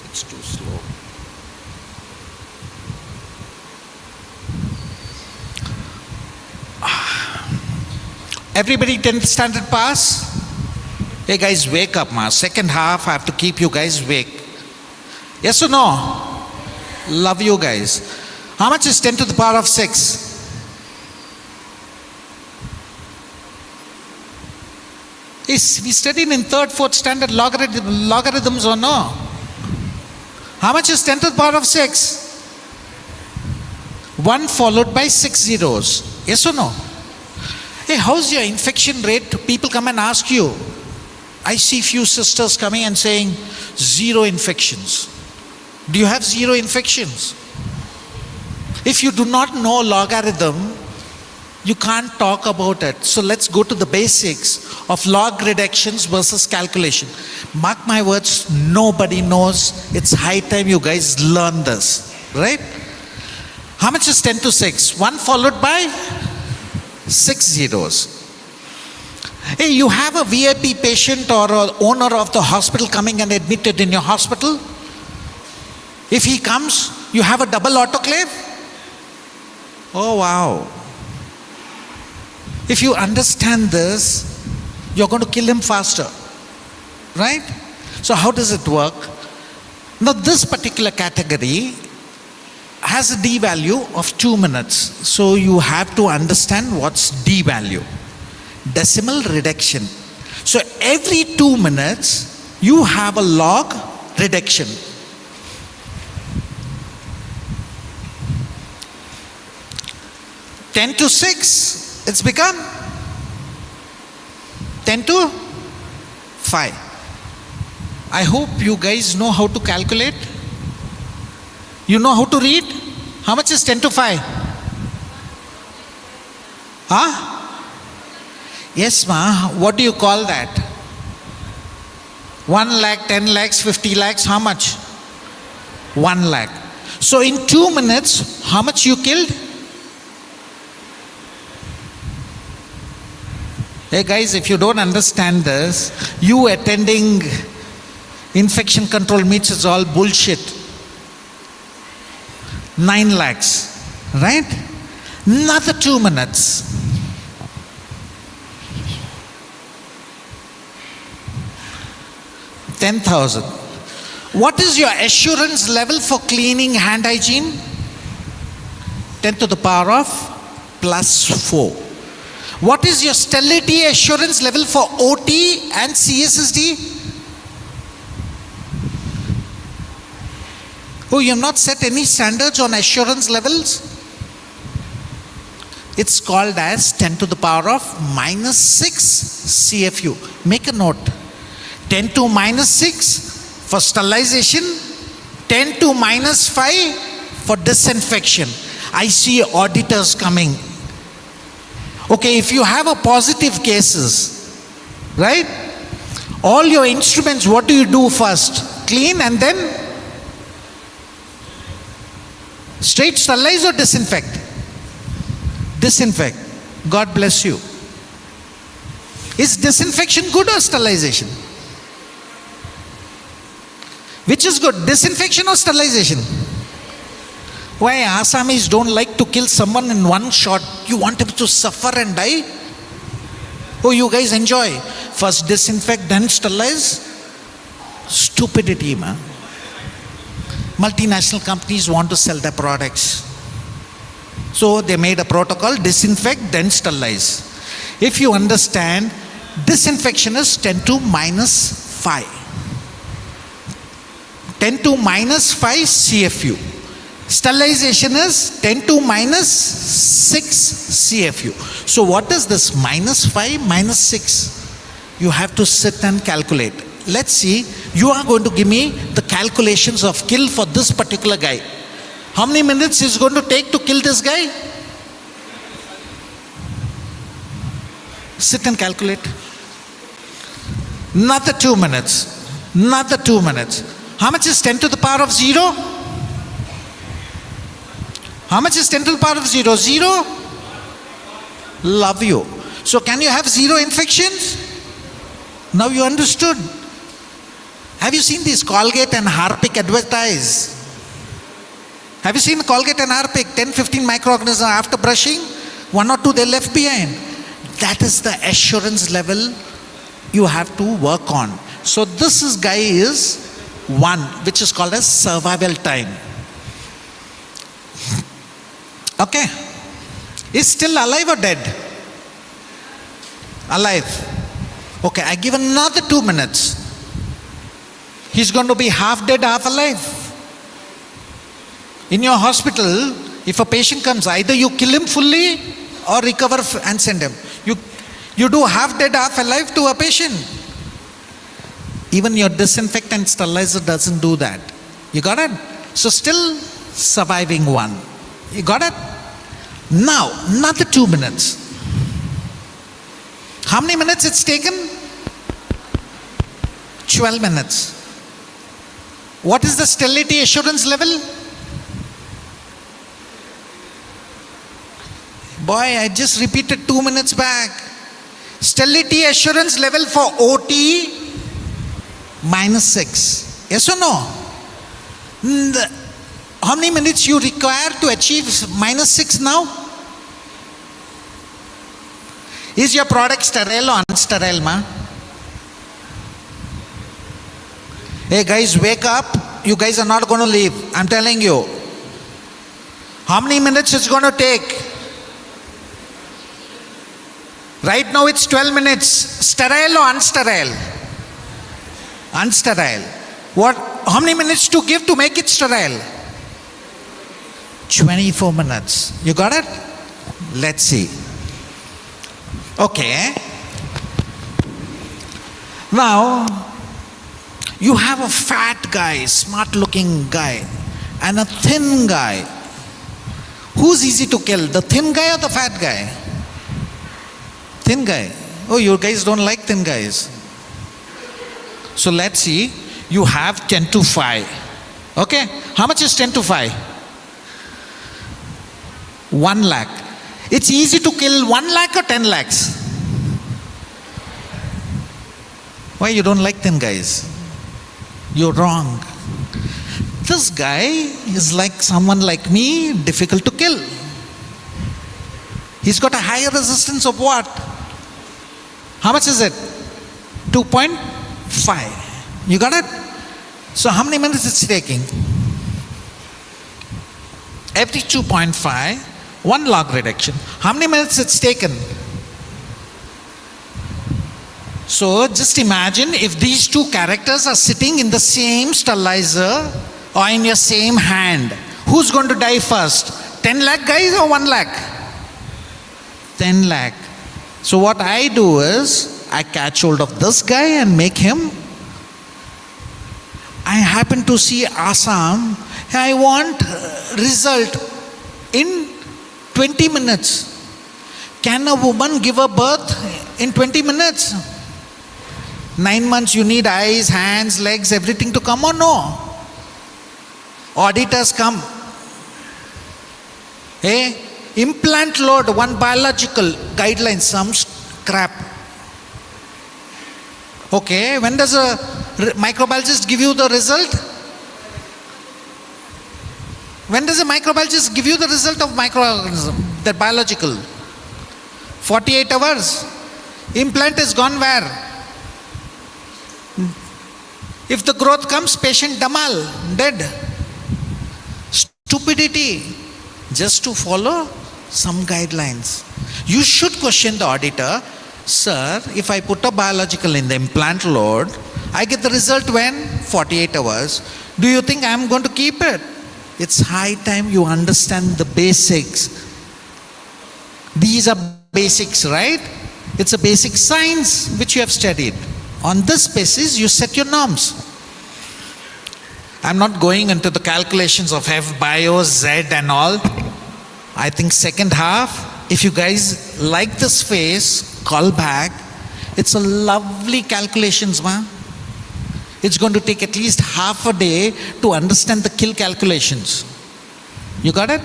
It's too slow. Everybody 10th standard pass? Hey guys, wake up, ma. Second half, I have to keep you guys awake. Yes or no? Love you guys. How much is 10 to the power of 6? Is we studied in 3rd, 4th standard logarithms or no? How much is 10 to the power of 6? 1 followed by 6 zeros. Yes or no? Hey, how's your infection rate? People come and ask you. I see few sisters coming and saying 0 infections. Do you have 0 infections? If you do not know logarithm, you can't talk about it. So let's go to the basics of log reductions versus calculation. Mark my words, nobody knows. It's high time you guys learn this, right? How much is 10 to 6? 1 followed by 6 zeros. Hey, you have a VIP patient or an owner of the hospital coming and admitted in your hospital. If he comes, You have a double autoclave? Oh, wow. If you understand this, you're going to kill him faster. Right? So how does it work? Now this particular category has a D value of 2 minutes. So you have to understand what's D value. Decimal reduction. So every 2 minutes, you have a log reduction. Ten to 6, it's become 10 to 5. I hope you guys know how to calculate. You know how to read? How much is 10 to 5? Huh? Yes, ma. What do you call that? 1 lakh, 10 lakhs, 50 lakhs, how much? 1 lakh. So in 2 minutes, how much you killed? Hey guys, if you don't understand this, you attending infection control meets is all bullshit. 9 lakhs, right? Another 2 minutes. $10,000. What is your assurance level for cleaning hand hygiene? 10 to the power of plus 4. What is your sterility assurance level for OT and CSSD? Oh, you have not set any standards on assurance levels? It's called as 10 to the power of minus 6 CFU. Make a note. 10 to minus 6 for sterilization, 10 to minus 5 for disinfection. I see auditors coming. Okay, if you have a positive cases, right? All your instruments, what do you do first? Clean and then straight sterilize or disinfect? Disinfect. God bless you. Is disinfection good or sterilization? Which is good, disinfection or sterilization? Why Assamese don't like to kill someone in one shot? You want him to suffer and die? Oh, you guys enjoy. First disinfect, then sterilize? Stupidity, man. Multinational companies want to sell their products. So they made a protocol, disinfect, then sterilize. If you understand, disinfection is 10 to minus 5. 10 to minus 5 CFU. Sterilization is 10 to minus 6 CFU. So what is this minus 5 minus 6? You have to sit and calculate. Let's see, you are going to give me the calculations of kill for this particular guy. How many minutes is going to take to kill this guy? Sit and calculate. Another 2 minutes. Another 2 minutes. How much is 10 to the power of 0? How much is 10 to the power of 0? 0? Love you. So can you have 0 infections? Now you understood. Have you seen these Colgate and Harpic advertise? Have you seen Colgate and Harpic? 10-15 microorganisms after brushing, 1 or 2 they left behind. That is the assurance level you have to work on. So this guy is 1, which is called as survival time. Okay. Is still alive or dead? Alive. Okay, I give another 2 minutes. He's going to be half dead, half alive. In your hospital, if a patient comes, either you kill him fully or recover and send him. You do half dead, half alive to a patient. Even your disinfectant sterilizer doesn't do that. You got it? So still surviving 1. You got it? Now, another 2 minutes. How many minutes it's taken? 12 minutes. What is the sterility assurance level? Boy, I just repeated 2 minutes back. Sterility assurance level for OT, minus 6. Yes or no? How many minutes you require to achieve -6 now? Is your product sterile or unsterile, ma? Hey guys, wake up. You guys are not going to leave. I'm telling you. How many minutes it's going to take? Right now it's 12 minutes. Sterile or unsterile? Unsterile. What? How many minutes to give to make it sterile? 24 minutes. You got it? Let's see. Okay. Now, you have a fat guy, smart looking guy, and a thin guy. Who's easy to kill, the thin guy or the fat guy? Thin guy. Oh, you guys don't like thin guys. So let's see. You have 10 to 5. Okay? How much is 10 to 5? 1 lakh. It's easy to kill 1 lakh or 10 lakhs? Why you don't like thin guys? You're wrong. This guy is like someone like me, difficult to kill. He's got a higher resistance of what? How much is it? 2.5. You got it? So how many minutes it's taking? Every 2.5, 1 log reduction. How many minutes it's taken? So just imagine if these two characters are sitting in the same sterilizer or in your same hand. Who's going to die first? 10 lakh guys or 1 lakh? 10 lakh. So what I do is, I catch hold of this guy and make him. I happen to see Assam. I want result in 20 minutes. Can a woman give a birth in 20 minutes? 9 months you need eyes, hands, legs, everything to come or no? Auditors come. Hey, implant load, one biological guidelines, some crap. Okay, when does a microbiologist give you the result? When does a microbiologist give you the result of microorganism, that biological? 48 hours. Implant is gone where? If the growth comes, patient damal, dead. Stupidity. Just to follow some guidelines. You should question the auditor. Sir, if I put a biological in the implant load, I get the result when? 48 hours. Do you think I am going to keep it? It's high time you understand the basics. These are basics, right? It's a basic science which you have studied. On this basis, you set your norms. I'm not going into the calculations of F bio, Z and all. I think second half, if you guys like this phase, call back. It's a lovely calculations, ma. It's going to take at least half a day to understand the kill calculations. You got it?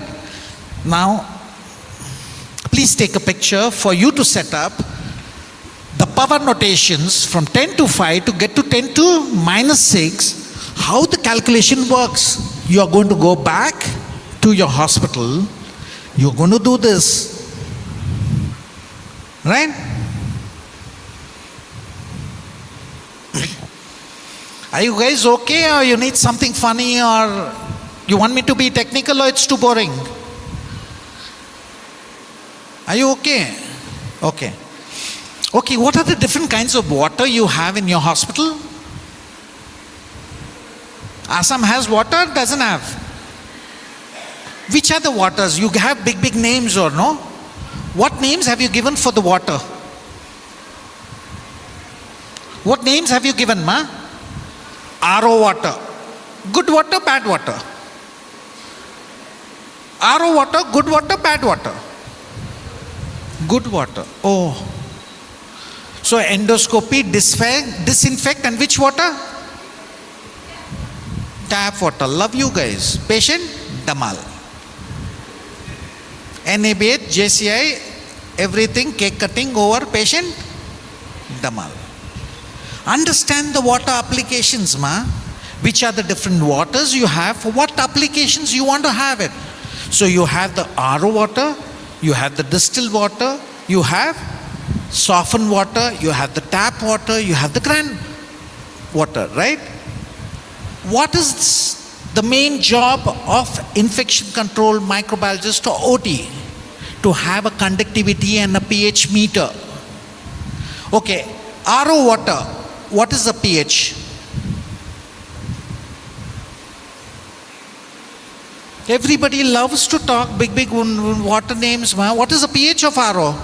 Now, please take a picture for you to set up the power notations from 10 to 5 to get to 10 to -6, how the calculation works. You are going to go back to your hospital. You're going to do this. Right? Are you guys okay, or you need something funny, or you want me to be technical, or it's too boring? Are you okay? Okay. Okay, what are the different kinds of water you have in your hospital? Assam has water, doesn't have? Which are the waters? You have big names or no? What names have you given for the water? What names have you given, ma? RO water. Good water, bad water. RO water, good water, bad water. Good water. Oh. So endoscopy, disinfect, and which water? Tap water. Love you guys. Patient, Damal. NABH, JCI, everything, cake cutting over, patient, Damal. Understand the water applications, ma. which are the different waters you have, for what applications you want to have it. So you have the RO water, you have the distilled water, you have softened water, you have the tap water, you have the grand water, right? What is the main job of infection control microbiologist or OT? To have a conductivity and a pH meter. Okay, RO water, what is the pH? Everybody loves to talk big water names. What is the pH of RO?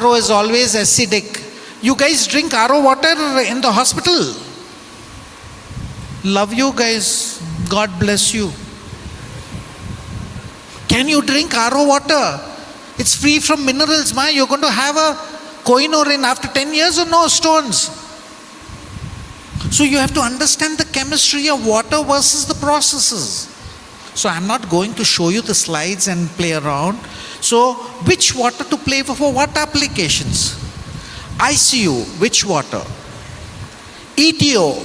RO is always acidic. You guys drink RO water in the hospital. Love you guys. God bless you. Can you drink RO water? It's free from minerals, ma. You're going to have a Kohinoor in after 10 years or no stones. So you have to understand the chemistry of water versus the processes. So I'm not going to show you the slides and play around. So which water to play for what applications? ICU, which water? ETO,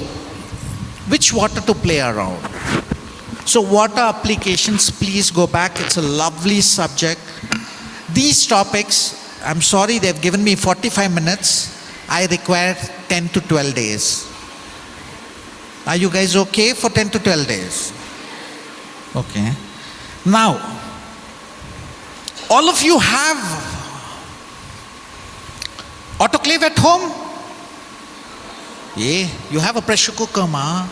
which water to play around? So water applications, please go back. It's a lovely subject. These topics, I'm sorry they've given me 45 minutes. I require 10 to 12 days. Are you guys okay for 10 to 12 days? Okay. Now, all of you have autoclave at home? Yeah, you have a pressure cooker, ma.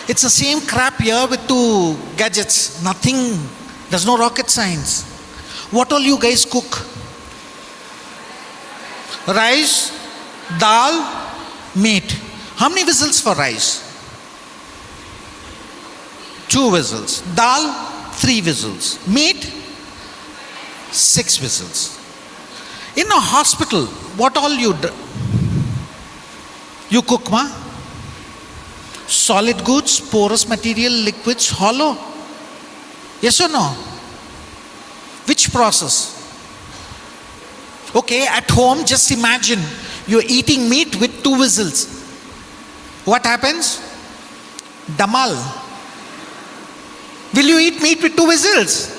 It's the same crap here with two gadgets. Nothing, there's no rocket science. What all you guys cook? Rice, dal, meat. How many whistles for rice? 2 whistles. Dal, 3 whistles. Meat, 6 whistles. In a hospital, what all you do? You cook, ma? Solid goods, porous material, liquids, hollow. Yes or no? Which process? Okay, at home, just imagine you're eating meat with 2 whistles. What happens? Damal. Will you eat meat with 2 whistles?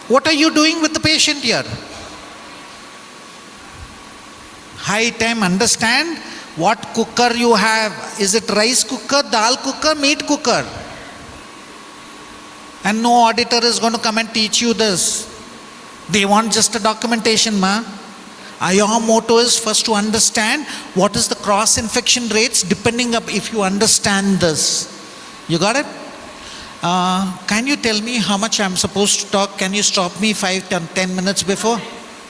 What are you doing with the patient here? High time, understand what cooker you have. Is it rice cooker, dal cooker, meat cooker? And no auditor is going to come and teach you this. They want just a documentation, ma. Your motto is first to understand what is the cross infection rates depending up if you understand this. You got it? Can you tell me how much I'm supposed to talk? Can you stop me 5, 10 minutes before?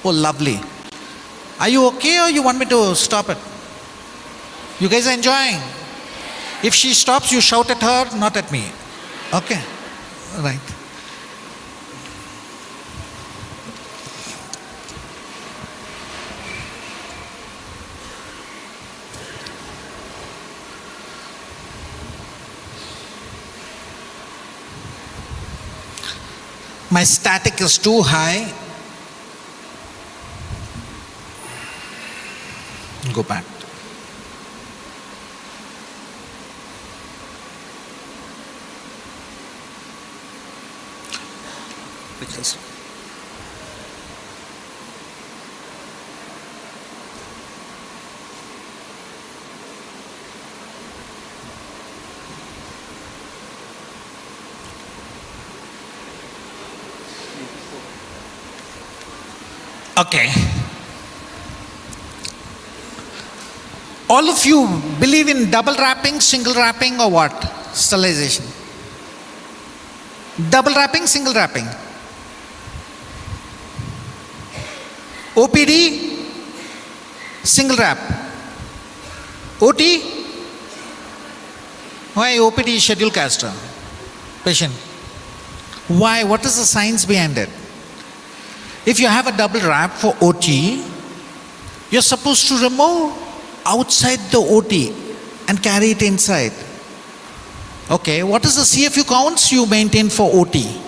Oh, lovely. Are you okay or you want me to stop it? You guys are enjoying? If she stops, you shout at her, not at me. Okay? Right. My static is too high. Go back. Because okay. All of you believe in double wrapping, single wrapping, or what? Sterilization. Double wrapping, single wrapping. OPD, single wrap. OT, why OPD schedule caster? Patient. Why? What is the science behind it? If you have a double wrap for OT, you're supposed to remove outside the OT and carry it inside. Okay, what is the CFU counts you maintain for OT?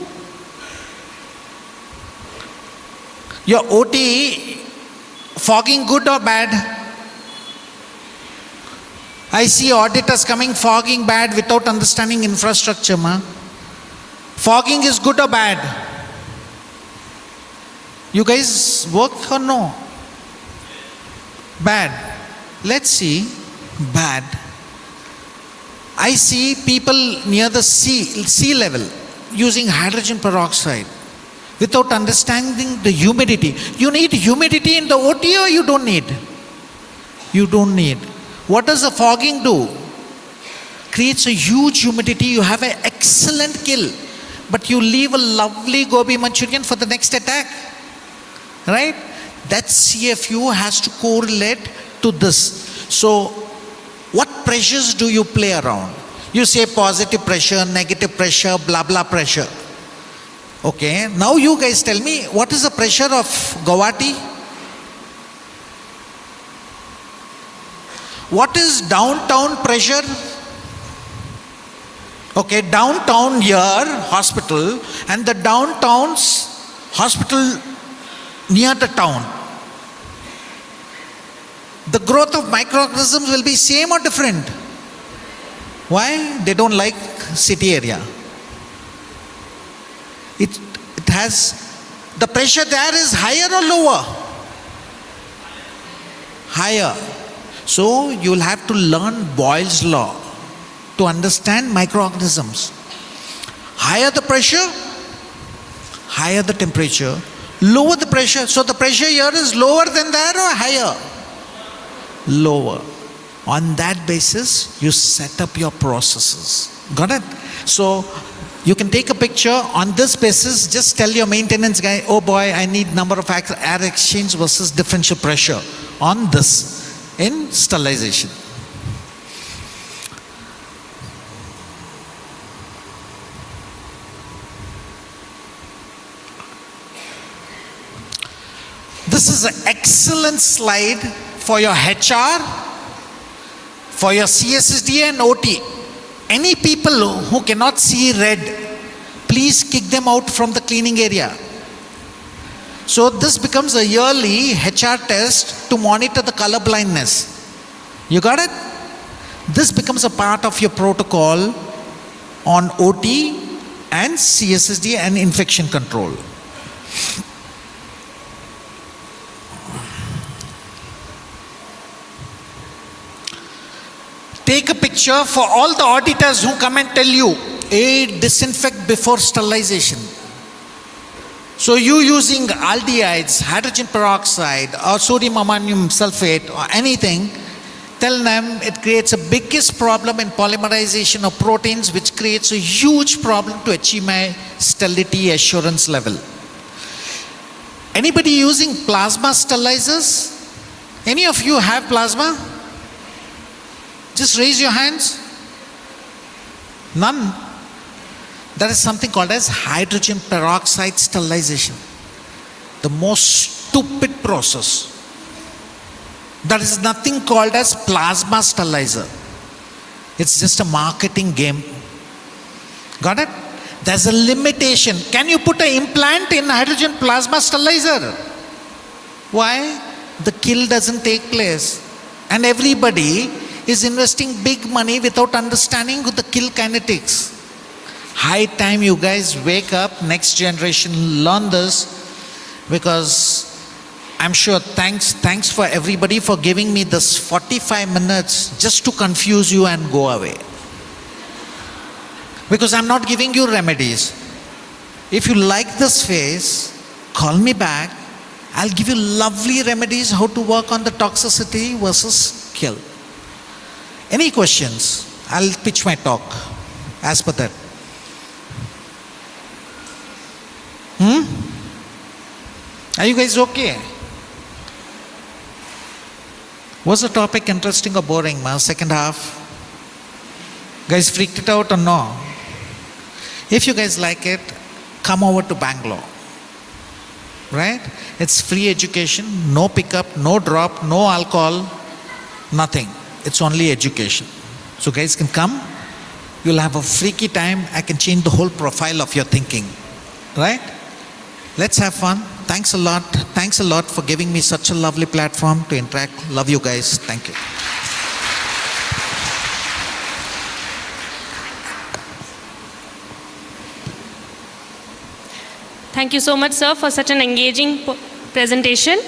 Your OT fogging good or bad? I see auditors coming fogging bad without understanding infrastructure, ma. Fogging is good or bad? You guys work or no? Bad. Let's see. Bad. I see people near the sea level using hydrogen peroxide without understanding the humidity. You need humidity in the OT or you don't need? You don't need. What does the fogging do? Creates a huge humidity. You have an excellent kill, but you leave a lovely gobi Manchurian for the next attack. Right? That CFU has to correlate to this. So, what pressures do you play around? You say positive pressure, negative pressure, blah blah pressure. Okay, now you guys tell me, what is the pressure of Guwahati? What is downtown pressure? Okay, downtown here, hospital, and the downtown's hospital near the town. The growth of microorganisms will be same or different? Why? They don't like city area. It has, the pressure there is higher or lower? Higher. So you will have to learn Boyle's law to understand microorganisms. Higher the pressure, higher the temperature, lower the pressure. So the pressure here is lower than there or higher? Lower. On that basis, you set up your processes. Got it? So you can take a picture on this basis. Just tell your maintenance guy, oh boy, I need number of air exchange versus differential pressure on this in sterilization. This is an excellent slide for your HR, for your CSSD and OT. Any people who cannot see red, please kick them out from the cleaning area. So this becomes a yearly HR test to monitor the color blindness. You got it? This becomes a part of your protocol on OT and CSSD and infection control. Take a picture for all the auditors who come and tell you, hey, disinfect before sterilization. So you using aldehydes, hydrogen peroxide or sodium ammonium sulfate or anything, tell them it creates a biggest problem in polymerization of proteins, which creates a huge problem to achieve my sterility assurance level. Anybody using plasma sterilizers? Any of you have plasma? Just raise your hands. None. There is something called as hydrogen peroxide sterilization. The most stupid process. There is nothing called as plasma sterilizer. It's just a marketing game. Got it? There's a limitation. Can you put an implant in hydrogen plasma sterilizer? Why? The kill doesn't take place. And everybody is investing big money without understanding the kill kinetics. High time you guys wake up, next generation learn this, because I'm sure thanks for everybody for giving me this 45 minutes just to confuse you and go away. Because I'm not giving you remedies. If you like this phase, call me back. I'll give you lovely remedies how to work on the toxicity versus kill. Any questions? I'll pitch my talk as per that. Are you guys okay? Was the topic interesting or boring, ma? Second half? Guys freaked it out or no? If you guys like it, come over to Bangalore. Right? It's free education, no pickup, no drop, no alcohol, nothing. It's only education. So guys can come, you'll have a freaky time. I can change the whole profile of your thinking. Right? Let's have fun. Thanks a lot. Thanks a lot for giving me such a lovely platform to interact. Love you guys. Thank you. Thank you so much, sir, for such an engaging presentation.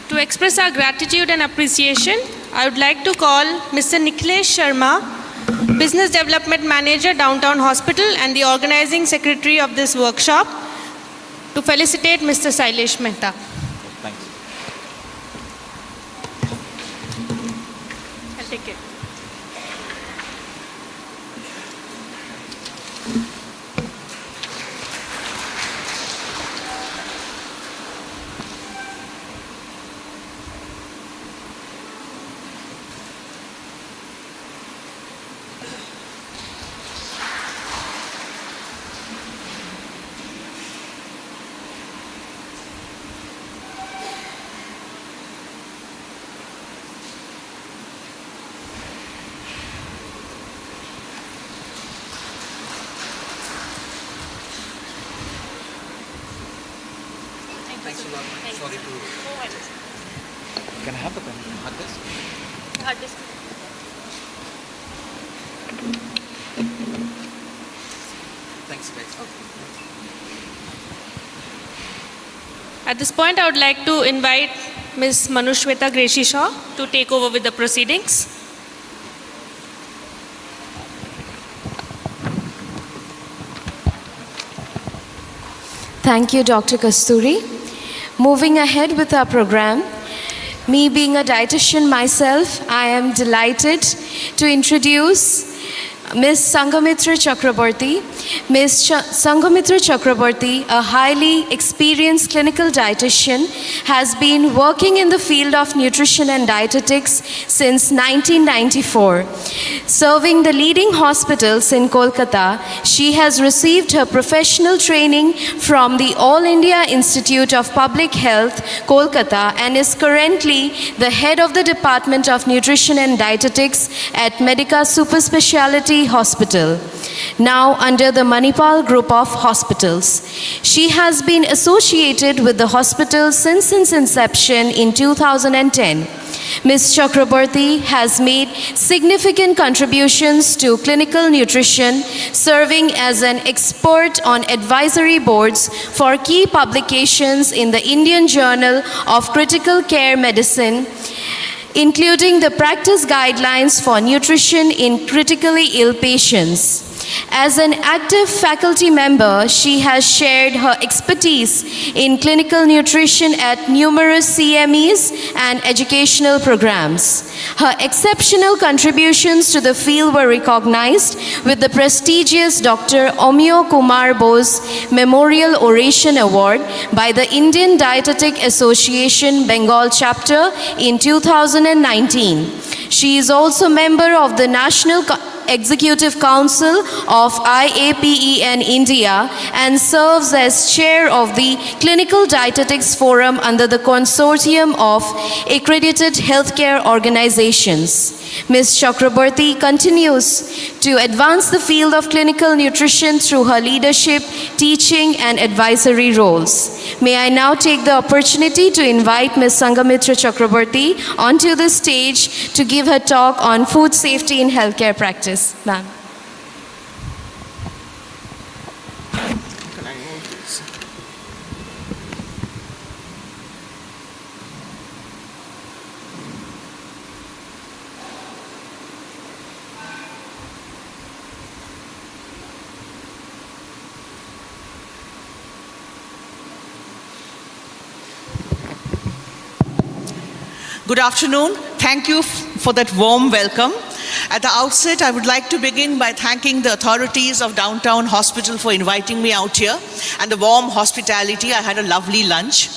To express our gratitude and appreciation, I would like to call Mr. Nikhilesh Sharma, Business Development Manager, Downtown Hospital, and the Organizing Secretary of this workshop, to felicitate Mr. Sailesh Mehta. Thanks. I'll take it. Thanks a lot. Sorry to... Can I have the pen? Hard disk? Thanks, guys. At this point, I would like to invite Ms. Manushweta Gracie Shaw to take over with the proceedings. Thank you, Dr. Kasturi. Moving ahead with our program, me being a dietitian myself, I am delighted to introduce Ms. Sanghamitra Chakraborty. Ms. Sanghamitra Chakraborty, a highly experienced clinical dietitian, has been working in the field of nutrition and dietetics since 1994. Serving the leading hospitals in Kolkata, she has received her professional training from the All India Institute of Public Health, Kolkata, and is currently the head of the Department of Nutrition and Dietetics at Medica Super Speciality Hospital, now under the Manipal Group of Hospitals. She has been associated with the hospital since its inception in 2010. Ms. Chakraborty has made significant contributions to clinical nutrition, serving as an expert on advisory boards for key publications in the Indian Journal of Critical Care Medicine, including the practice guidelines for nutrition in critically ill patients. As an active faculty member, she has shared her expertise in clinical nutrition at numerous CMEs and educational programs. Her exceptional contributions to the field were recognized with the prestigious Dr. Omyo Kumar Bose Memorial Oration Award by the Indian Dietetic Association Bengal chapter in 2019. She is also member of the National Executive Council of IAPEN India and serves as chair of the Clinical Dietetics Forum under the Consortium of Accredited Healthcare Organizations. Ms. Chakraborty continues to advance the field of clinical nutrition through her leadership, teaching, and advisory roles. May I now take the opportunity to invite Ms. Sanghamitra Chakraborty onto the stage to give her talk on food safety in healthcare practice. Ma'am. Good afternoon. Thank you for that warm welcome. At the outset, I would like to begin by thanking the authorities of Downtown Hospital for inviting me out here and the warm hospitality. I had a lovely lunch.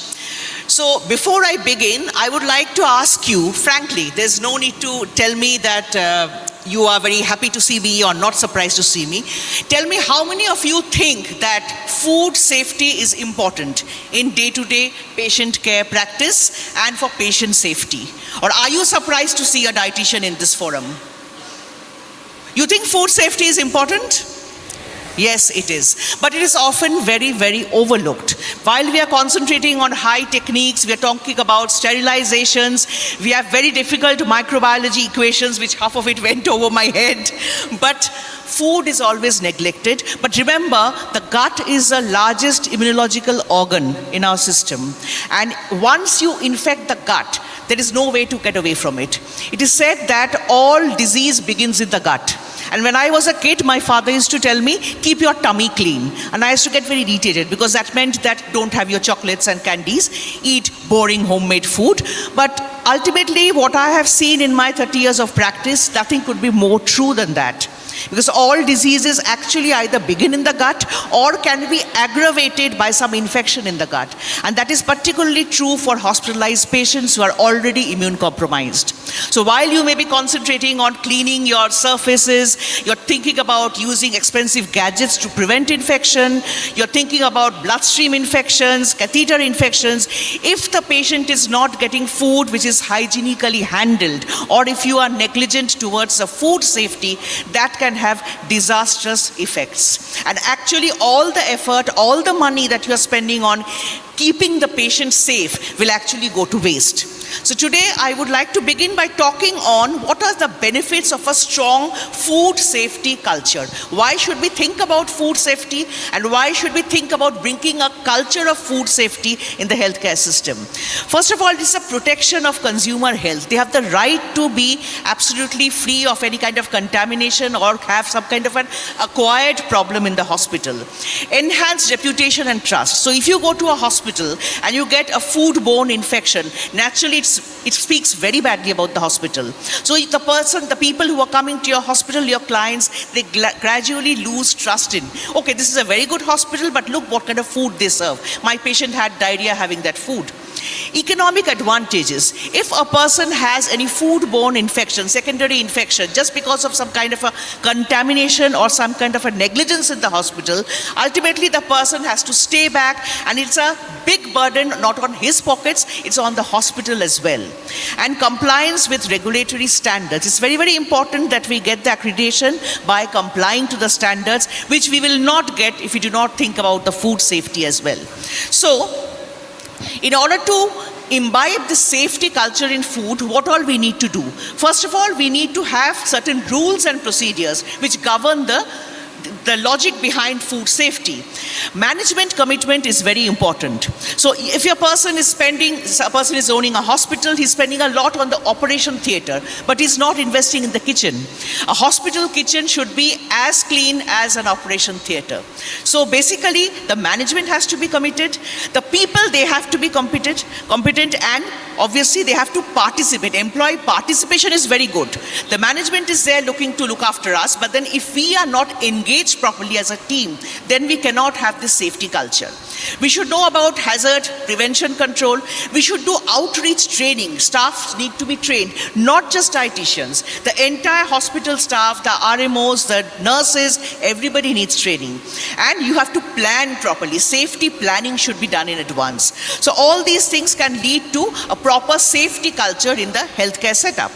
So before I begin, I would like to ask you, frankly, there's no need to tell me that you are very happy to see me or not surprised to see me. Tell me how many of you think that food safety is important in day-to-day patient care practice and for patient safety? Or are you surprised to see a dietitian in this forum? You think food safety is important? Yes, it is. But it is often very, very overlooked. While we are concentrating on high techniques, we are talking about sterilizations, we have very difficult microbiology equations, which half of it went over my head. But food is always neglected. But remember, the gut is the largest immunological organ in our system. And once you infect the gut, there is no way to get away from it. It is said that all disease begins in the gut. And when I was a kid, my father used to tell me, keep your tummy clean. And I used to get very irritated because that meant that don't have your chocolates and candies, eat boring homemade food. But ultimately, what I have seen in my 30 years of practice, nothing could be more true than that. Because all diseases actually either begin in the gut or can be aggravated by some infection in the gut. And that is particularly true for hospitalized patients who are already immune compromised. So while you may be concentrating on cleaning your surfaces, you're thinking about using expensive gadgets to prevent infection, you're thinking about bloodstream infections, catheter infections, if the patient is not getting food which is hygienically handled, or if you are negligent towards the food safety, that can have disastrous effects. And actually all the effort, all the money that you are spending on keeping the patient safe will actually go to waste. So today I would like to begin by talking on what are the benefits of a strong food safety culture. Why should we think about food safety, and why should we think about bringing a culture of food safety in the healthcare system? First of all, it is a protection of consumer health. They have the right to be absolutely free of any kind of contamination or have some kind of an acquired problem in the hospital. Enhanced reputation and trust. So if you go to a hospital and you get a foodborne infection, naturally it speaks very badly about the hospital. So the people who are coming to your hospital, your clients, they gradually lose trust in, okay, this is a very good hospital, but look what kind of food they serve. My patient had diarrhea having that food. Economic advantages. If a person has any foodborne infection, secondary infection, just because of some kind of a contamination or some kind of a negligence in the hospital, ultimately the person has to stay back, and it's a big burden not on his pockets, it's on the hospital as well. And compliance with regulatory standards. It's very, very important that we get the accreditation by complying to the standards, which we will not get if we do not think about the food safety as well. So, in order to imbibe the safety culture in food, what all we need to do? First of all, we need to have certain rules and procedures which govern the logic behind food safety. Management commitment is very important. So if a person is owning a hospital, he's spending a lot on the operation theatre, but he's not investing in the kitchen. A hospital kitchen should be as clean as an operation theatre. So basically, the management has to be committed, the people, they have to be competent, and obviously they have to participate. Employee participation is very good. The management is there looking to look after us, but then if we are not engaged properly as a team, then we cannot have this safety culture. We should know about hazard prevention control. We should do outreach training. Staff need to be trained, not just dietitians. The entire hospital staff, the RMOs, the nurses, everybody needs training. And you have to plan properly. Safety planning should be done in advance. So all these things can lead to a proper safety culture in the healthcare setup.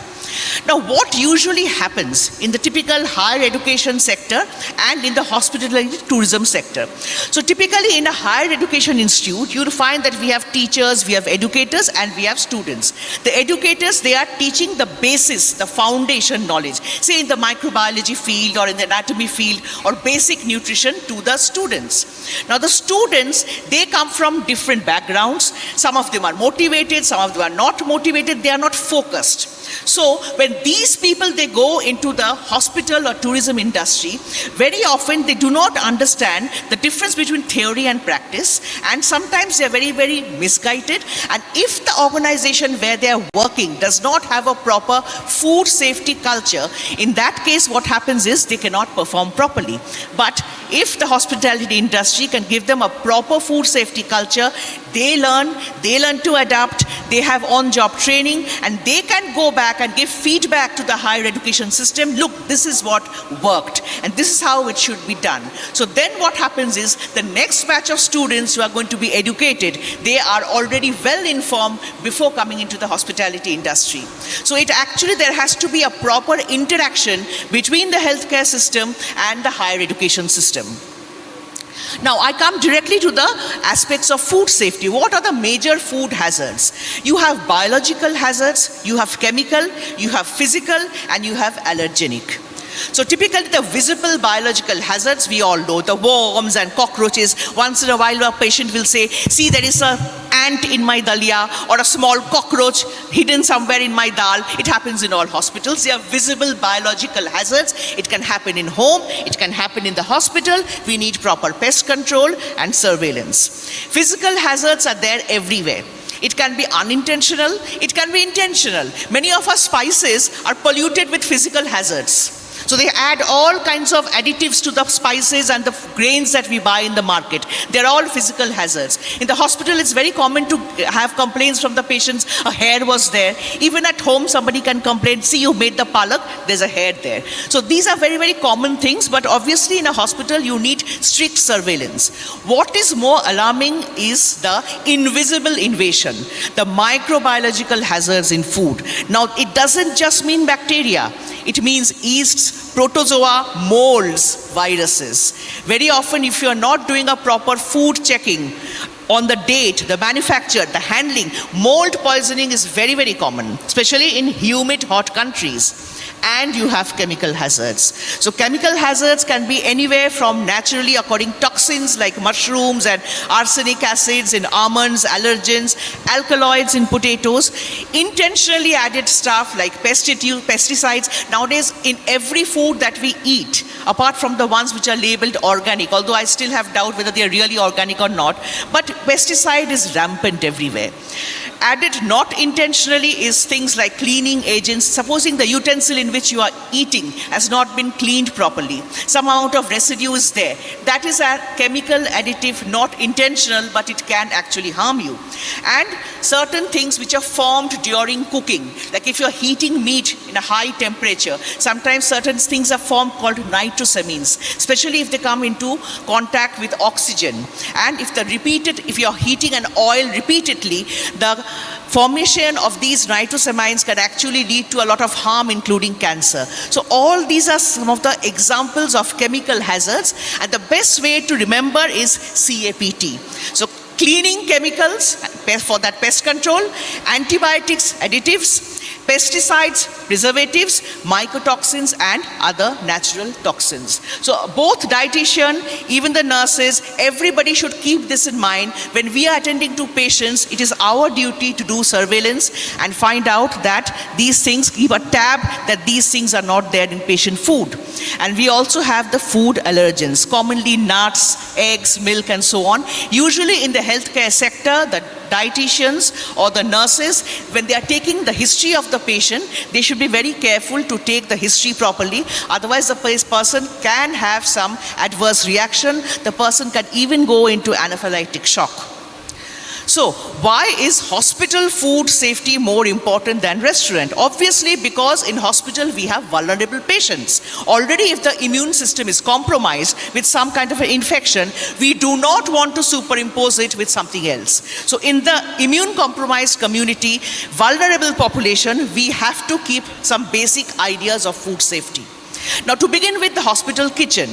Now, what usually happens in the typical higher education sector and in the hospitality tourism sector? So typically in a higher education institute, you'll find that we have teachers, we have educators, and we have students. The educators, they are teaching the basis, the foundation knowledge, say in the microbiology field or in the anatomy field or basic nutrition to the students. Now the students, they come from different backgrounds. Some of them are motivated, some of them are not motivated, they are not focused. So when these people, they go into the hospital or tourism industry, very often they do not understand the difference between theory and practice, and sometimes they are very, very misguided. And if the organization where they are working does not have a proper food safety culture, in that case what happens is they cannot perform properly. But if the hospitality industry can give them a proper food safety culture, they learn to adapt, they have on-job training, and they can go back and give feedback to the higher education system. Look, this is what worked, and this is how it should be done. So then what happens is the next batch of students who are going to be educated, they are already well informed before coming into the hospitality industry. So there has to be a proper interaction between the healthcare system and the higher education system. Now, I come directly to the aspects of food safety. What are the major food hazards? You have biological hazards, you have chemical, you have physical, and you have allergenic. So typically the visible biological hazards, we all know, the worms and cockroaches. Once in a while a patient will say, see, there is an ant in my dalia or a small cockroach hidden somewhere in my dal. It happens in all hospitals. They are visible biological hazards. It can happen in home, it can happen in the hospital. We need proper pest control and surveillance. Physical hazards are there everywhere. It can be unintentional, it can be intentional. Many of our spices are polluted with physical hazards. So they add all kinds of additives to the spices and the grains that we buy in the market. They're all physical hazards. In the hospital, it's very common to have complaints from the patients, a hair was there. Even at home, somebody can complain, see, you made the palak, there's a hair there. So these are very, very common things, but obviously in a hospital, you need strict surveillance. What is more alarming is the invisible invasion, the microbiological hazards in food. Now, it doesn't just mean bacteria. It means yeasts, protozoa, molds, viruses. Very often, if you're not doing a proper food checking on the date, the manufacture, the handling, mold poisoning is very, very common, especially in humid, hot countries. And you have chemical hazards. So chemical hazards can be anywhere from naturally occurring toxins like mushrooms and arsenic acids in almonds, allergens, alkaloids in potatoes, intentionally added stuff like pesticides. Nowadays, in every food that we eat, apart from the ones which are labeled organic, although I still have doubt whether they are really organic or not, but pesticide is rampant everywhere. Added not intentionally is things like cleaning agents. Supposing the utensil in which you are eating has not been cleaned properly, some amount of residue is there. That is a chemical additive, not intentional, but it can actually harm you. And certain things which are formed during cooking, like if you're heating meat in a high temperature, sometimes certain things are formed called nitrosamines, especially if they come into contact with oxygen. And if you're heating an oil repeatedly, the formation of these nitrosamines can actually lead to a lot of harm, including cancer. So all these are some of the examples of chemical hazards, and the best way to remember is CAPT. So cleaning chemicals for that pest control, antibiotics, additives, pesticides, preservatives, mycotoxins, and other natural toxins. So both dietitian, even the nurses, everybody should keep this in mind. When we are attending to patients, it is our duty to do surveillance and find out that these things, keep a tab that these things are not there in patient food. And we also have the food allergens, commonly nuts, eggs, milk, and so on. Usually in the healthcare sector, the dietitians or the nurses, when they are taking the history of the patient, they should be very careful to take the history properly. Otherwise, the person can have some adverse reaction. The person can even go into anaphylactic shock. So, why is hospital food safety more important than restaurant? Obviously, because in hospital we have vulnerable patients. Already, if the immune system is compromised with some kind of an infection, we do not want to superimpose it with something else. So, in the immune compromised community, vulnerable population, we have to keep some basic ideas of food safety. Now, to begin with the hospital kitchen,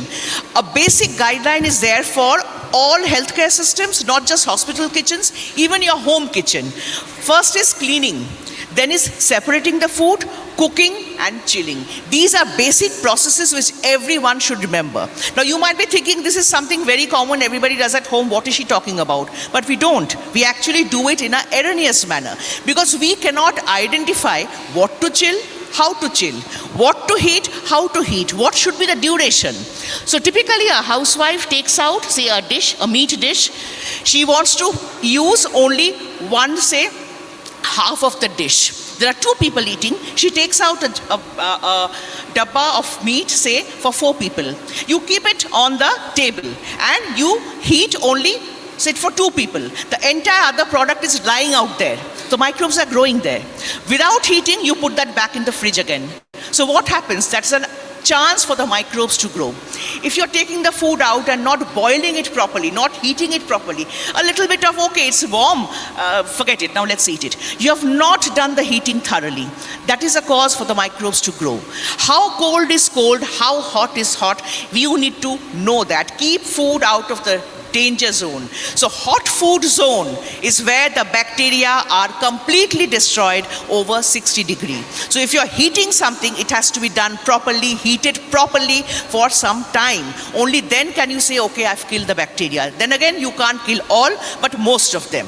a basic guideline is there for all healthcare systems, not just hospital kitchens, even your home kitchen. First is cleaning, then is separating the food, cooking and chilling. These are basic processes which everyone should remember. Now you might be thinking this is something very common, everybody does at home, what is she talking about? But we don't. We actually do it in an erroneous manner because we cannot identify what to chill, how to chill, what to heat, how to heat, what should be the duration. So typically a housewife takes out, say a dish, a meat dish, she wants to use only one, say, half of the dish. There are two people eating, she takes out a dabba of meat, say, for 4 people. You keep it on the table and you heat only, say, for 2 people. The entire other product is lying out there. The microbes are growing there. Without heating, you put that back in the fridge again. So what happens? That's a chance for the microbes to grow. If you're taking the food out and not boiling it properly, not heating it properly, a little bit of, okay, it's warm, forget it, now let's eat it. You have not done the heating thoroughly. That is a cause for the microbes to grow. How cold is cold, how hot is hot, you need to know that. Keep food out of the danger zone. So hot food zone is where the bacteria are completely destroyed over 60 degrees. So if you're heating something, it has to be done properly, heated properly for some time. Only then can you say, okay, I've killed the bacteria. Then again, you can't kill all, but most of them.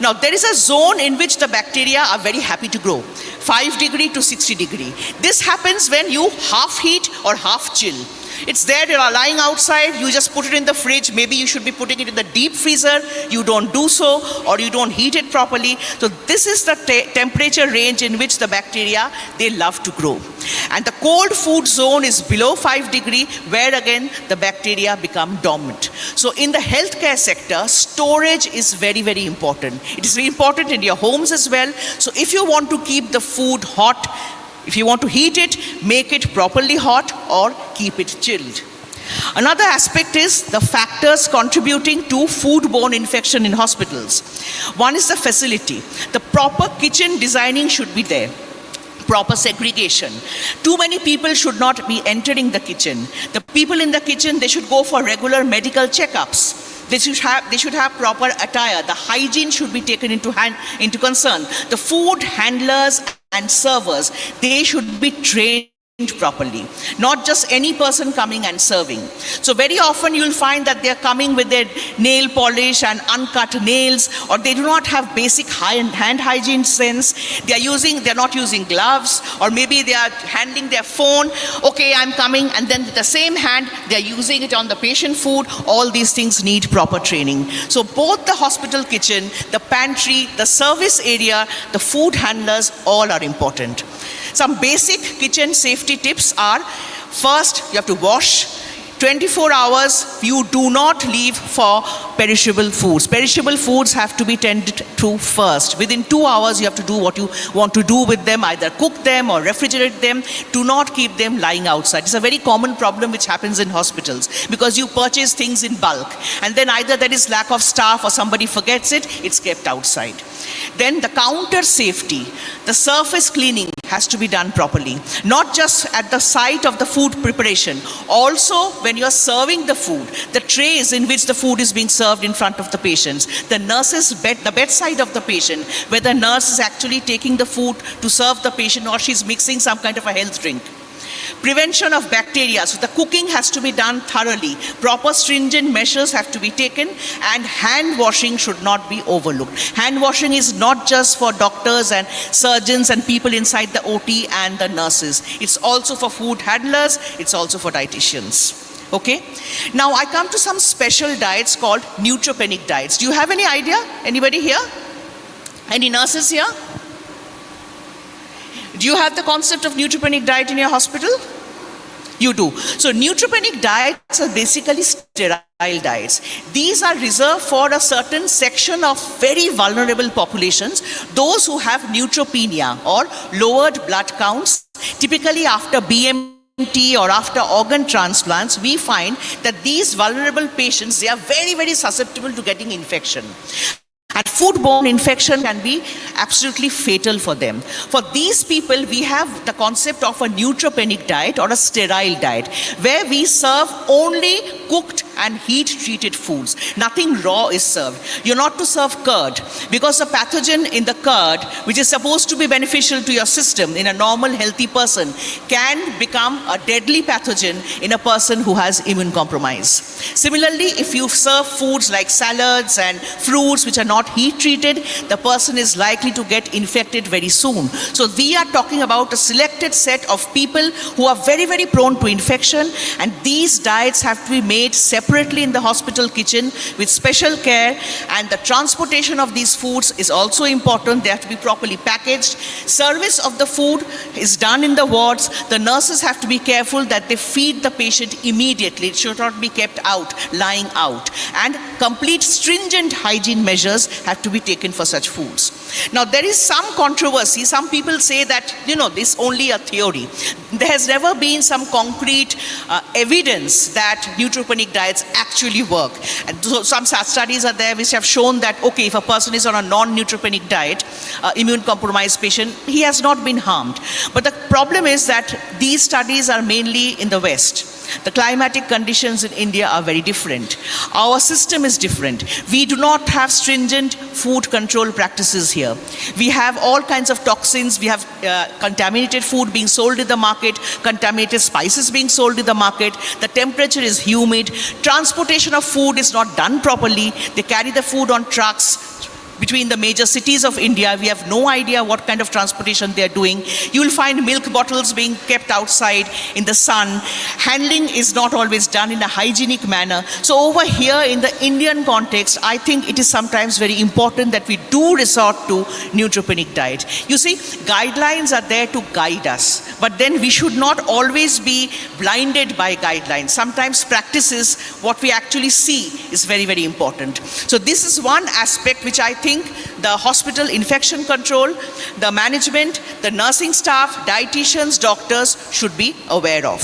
Now, there is a zone in which the bacteria are very happy to grow, 5 degree to 60 degree. This happens when you half heat or half chill. It's there, you are lying outside, you just put it in the fridge, maybe you should be putting it in the deep freezer, you don't do so, or you don't heat it properly. So this is the temperature range in which the bacteria, they love to grow. And the cold food zone is below 5 degree, where again the bacteria become dormant. So in the healthcare sector, storage is very, very important. It is very important in your homes as well. So if you want to keep the food hot, if you want to heat it, make it properly hot or keep it chilled. Another aspect is the factors contributing to foodborne infection in hospitals. One is the facility. The proper kitchen designing should be there. Proper segregation. Too many people should not be entering the kitchen. The people in the kitchen, they should go for regular medical checkups. They should have proper attire. The hygiene should be taken into concern. The food handlers and servers, they should be trained properly, not just any person coming and serving. So very often you'll find that they're coming with their nail polish and uncut nails, or they do not have basic hand hygiene sense. They're not using gloves, or maybe they are handling their phone. Okay, I'm coming, and then with the same hand they're using it on the patient food. All these things need proper training. So both the hospital kitchen, the pantry, the service area, the food handlers, all are important. Some basic kitchen safety tips are, first, you have to wash. 24 hours, you do not leave for perishable foods. Perishable foods have to be tended to first. Within 2 hours, you have to do what you want to do with them, either cook them or refrigerate them. Do not keep them lying outside. It's a very common problem which happens in hospitals, because you purchase things in bulk, and then either there is lack of staff or somebody forgets it, it's kept outside. Then the counter safety, the surface cleaning has to be done properly. Not just at the site of the food preparation, also when you are serving the food, the trays in which the food is being served in front of the patients, the nurse's bed, the bedside of the patient, where the nurse is actually taking the food to serve the patient, or she's mixing some kind of a health drink. Prevention of bacteria. So the cooking has to be done thoroughly. Proper stringent measures have to be taken, and hand washing should not be overlooked. Hand washing is not just for doctors and surgeons and people inside the OT and the nurses. It's also for food handlers. It's also for dietitians. Okay? Now I come to some special diets called neutropenic diets. Do you have any idea? Anybody here? Any nurses here? Do you have the concept of neutropenic diet in your hospital? You do. So neutropenic diets are basically sterile diets. These are reserved for a certain section of very vulnerable populations, those who have neutropenia or lowered blood counts. Typically after BMT or after organ transplants, we find that these vulnerable patients, they are very, very susceptible to getting infection. And foodborne infection can be absolutely fatal for them. For these people, we have the concept of a neutropenic diet or a sterile diet, where we serve only cooked and heat-treated foods. Nothing raw is served. You're not to serve curd, because the pathogen in the curd, which is supposed to be beneficial to your system in a normal, healthy person, can become a deadly pathogen in a person who has immune compromise. Similarly, if you serve foods like salads and fruits which are not heat-treated, the person is likely to get infected very soon. So we are talking about a selected set of people who are very, very prone to infection, and these diets have to be made separately in the hospital kitchen with special care, and the transportation of these foods is also important. They have to be properly packaged. Service of the food is done in the wards. The nurses have to be careful that they feed the patient immediately. It should not be kept out, lying out. And complete stringent hygiene measures have to be taken for such foods. Now, there is some controversy. Some people say that, this is only a theory. There has never been some concrete evidence that neutropenic diets actually work. And so some studies are there which have shown that, okay, if a person is on a non-neutropenic diet, immune compromised patient, he has not been harmed. But the problem is that these studies are mainly in the West. The climatic conditions in India are very different. Our system is different. We do not have stringent food control practices here. We have all kinds of toxins. We have contaminated food being sold in the market, contaminated spices being sold in the market. The temperature is humid. Transportation of food is not done properly. They carry the food on trucks between the major cities of India. We have no idea what kind of transportation they are doing. You will find milk bottles being kept outside in the sun. Handling is not always done in a hygienic manner. So over here in the Indian context, I think it is sometimes very important that we do resort to neutropenic diet. You see, guidelines are there to guide us, but then we should not always be blinded by guidelines. Sometimes practices, what we actually see is very, very important. So this is one aspect which I think the hospital infection control, the management, the nursing staff, dietitians, doctors should be aware of.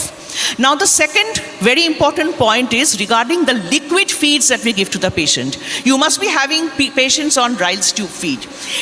Now the second very important point is regarding the liquid feeds that we give to the patient. You must be having patients on Ryle's tube feed.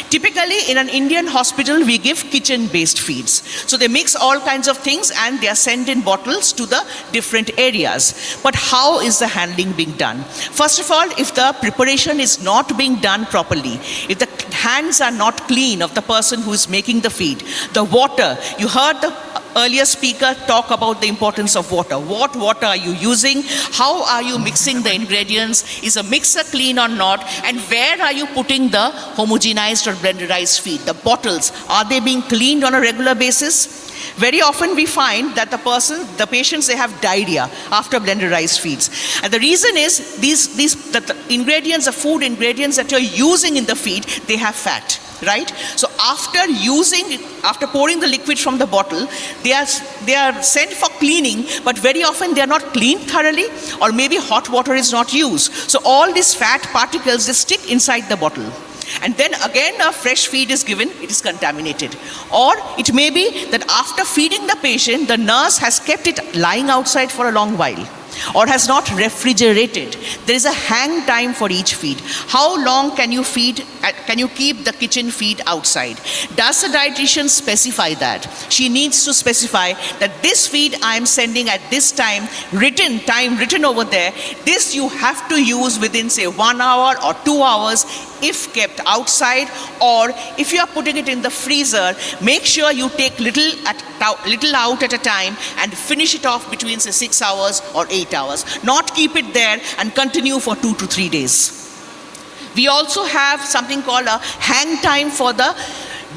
Typically in an Indian hospital we give kitchen-based feeds. So they mix all kinds of things and they are sent in bottles to the different areas. But how is the handling being done? First of all, if the preparation is not being done properly, if the hands are not clean of the person who is making the feed, the water, you heard the earlier speaker talk about the importance of water. What water are you using? How are you mixing the ingredients? Is a mixer clean or not? And where are you putting the homogenized or blenderized feed? The bottles, are they being cleaned on a regular basis? Very often we find that the patients, they have diarrhea after blenderized feeds. And the reason is that the ingredients, the food ingredients that you're using in the feed, they have fat. Right? So after pouring the liquid from the bottle, they are sent for cleaning, but very often they are not cleaned thoroughly, or maybe hot water is not used. So all these fat particles, they stick inside the bottle. And then again a fresh feed is given, it is contaminated. Or it may be that after feeding the patient, the nurse has kept it lying outside for a long while, or has not refrigerated. There is a hang time for each feed. How long can you keep the kitchen feed outside? Does the dietitian specify that? She needs to specify that this feed I am sending at this time written over there, this you have to use within say 1 hour or 2 hours if kept outside, or if you are putting it in the freezer, make sure you take little out at a time and finish it off between say 6 hours or 8 hours. Not keep it there and continue for 2 to 3 days. We also have something called a hang time for the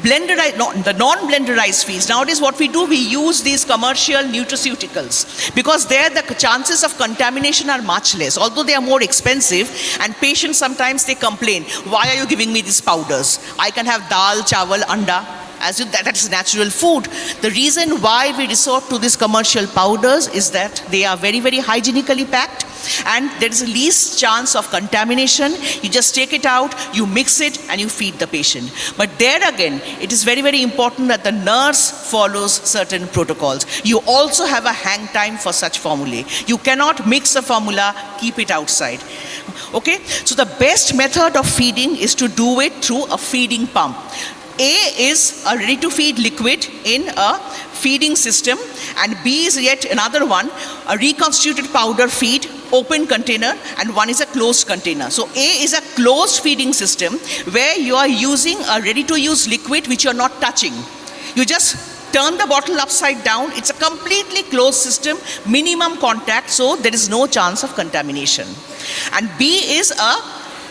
non-blenderized feeds. Nowadays what we do, we use these commercial nutraceuticals because there the chances of contamination are much less, although they are more expensive, and patients sometimes they complain, why are you giving me these powders? I can have dal, chawal, anda. As if that is natural food. The reason why we resort to these commercial powders is that they are very, very hygienically packed and there is the least chance of contamination. You just take it out, you mix it and you feed the patient. But there again, it is very, very important that the nurse follows certain protocols. You also have a hang time for such formulae. You cannot mix a formula, keep it outside. Okay, so the best method of feeding is to do it through a feeding pump. A is a ready-to-feed liquid in a feeding system, and B is yet another one, a reconstituted powder feed, open container, and one is a closed container. So A is a closed feeding system where you are using a ready-to-use liquid which you are not touching. You just turn the bottle upside down. It's a completely closed system, minimum contact, so there is no chance of contamination. And B is a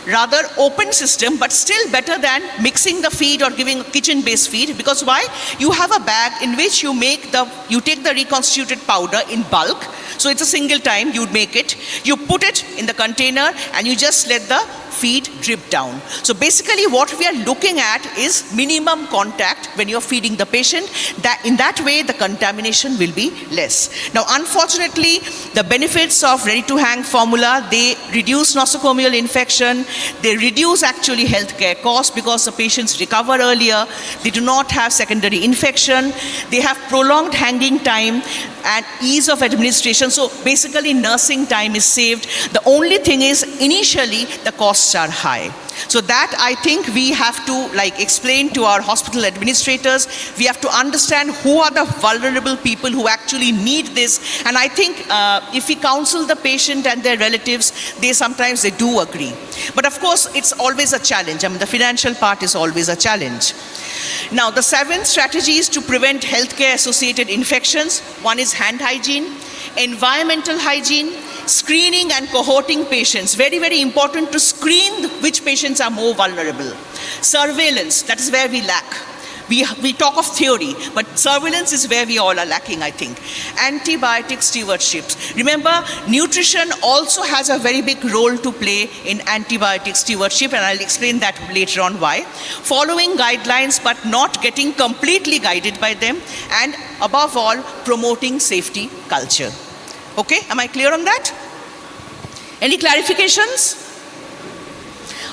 rather open system, but still better than mixing the feed or giving a kitchen-based feed. Because why? You have a bag in which you take the reconstituted powder in bulk. So it's a single time you make it. You put it in the container and you just let the feed drip down. So basically what we are looking at is minimum contact when you're feeding the patient. That in that way the contamination will be less. Now unfortunately the benefits of ready-to-hang formula, they reduce nosocomial infection, they reduce actually healthcare costs because the patients recover earlier, they do not have secondary infection, they have prolonged hanging time and ease of administration. So basically nursing time is saved. The only thing is initially the costs costs are high. So that I think we have to explain to our hospital administrators. We have to understand who are the vulnerable people who actually need this. And I think if we counsel the patient and their relatives, sometimes they do agree. But of course, it's always a challenge. I mean, the financial part is always a challenge. Now, the 7 strategies to prevent healthcare associated infections. One is hand hygiene, environmental hygiene, screening and cohorting patients. Very, very important to screen which patients are more vulnerable. Surveillance, that is where we lack. We talk of theory, but surveillance is where we all are lacking, I think. Antibiotic stewardships. Remember, nutrition also has a very big role to play in antibiotic stewardship, and I'll explain that later on why. Following guidelines, but not getting completely guided by them, and above all, promoting safety culture. Okay, am I clear on that? Any clarifications?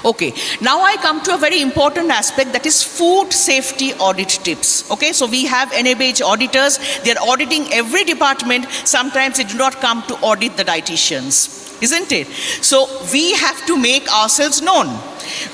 Okay, now I come to a very important aspect, that is food safety audit tips. Okay, so we have NABH auditors, they are auditing every department. Sometimes they do not come to audit the dietitians, isn't it? So we have to make ourselves known.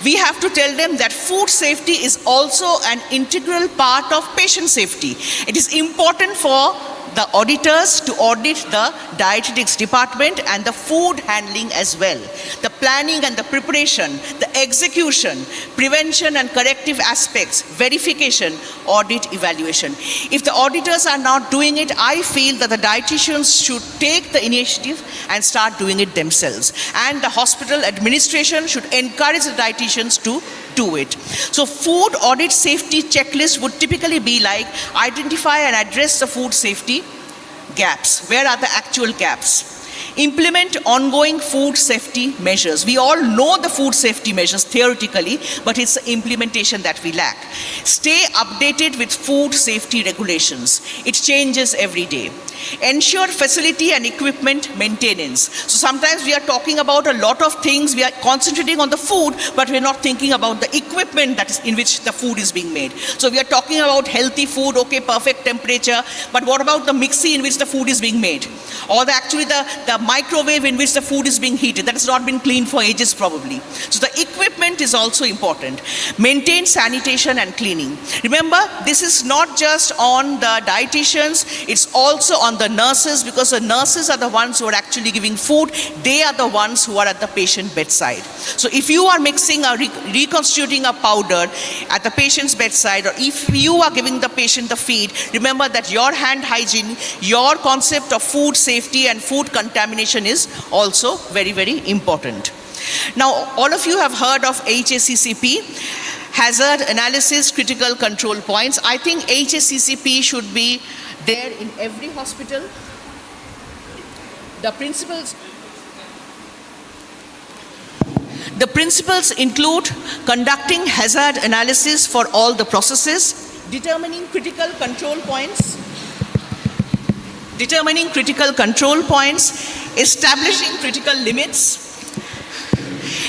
We have to tell them that food safety is also an integral part of patient safety. It is important for the auditors to audit the dietetics department and the food handling as well. The planning and the preparation, the execution, prevention and corrective aspects, verification, audit, evaluation. If the auditors are not doing it, I feel that the dietitians should take the initiative and start doing it themselves. And the hospital administration should encourage the dietitians to do it. So food audit safety checklist would typically be like, identify and address the food safety gaps. Where are the actual gaps? Implement ongoing food safety measures. We all know the food safety measures theoretically, but it's the implementation that we lack. Stay updated with food safety regulations. It changes every day. Ensure facility and equipment maintenance. So sometimes we are talking about a lot of things. We are concentrating on the food, but we're not thinking about the equipment that is in which the food is being made. So we are talking about healthy food, okay, perfect temperature, but what about the mixie in which the food is being made? Or the microwave in which the food is being heated, that has not been cleaned for ages probably. So the equipment is also important. Maintain sanitation and cleaning. Remember, this is not just on the dietitians, it's also on the nurses, because the nurses are the ones who are actually giving food. They are the ones who are at the patient bedside. So if you are mixing or reconstituting a powder at the patient's bedside, or if you are giving the patient the feed, remember that your hand hygiene, your concept of food safety and food contamination is also very, very important. Now, all of you have heard of HACCP, Hazard Analysis Critical Control Points. I think HACCP should be there in every hospital. The principles include conducting hazard analysis for all the processes, determining critical control points, establishing critical limits,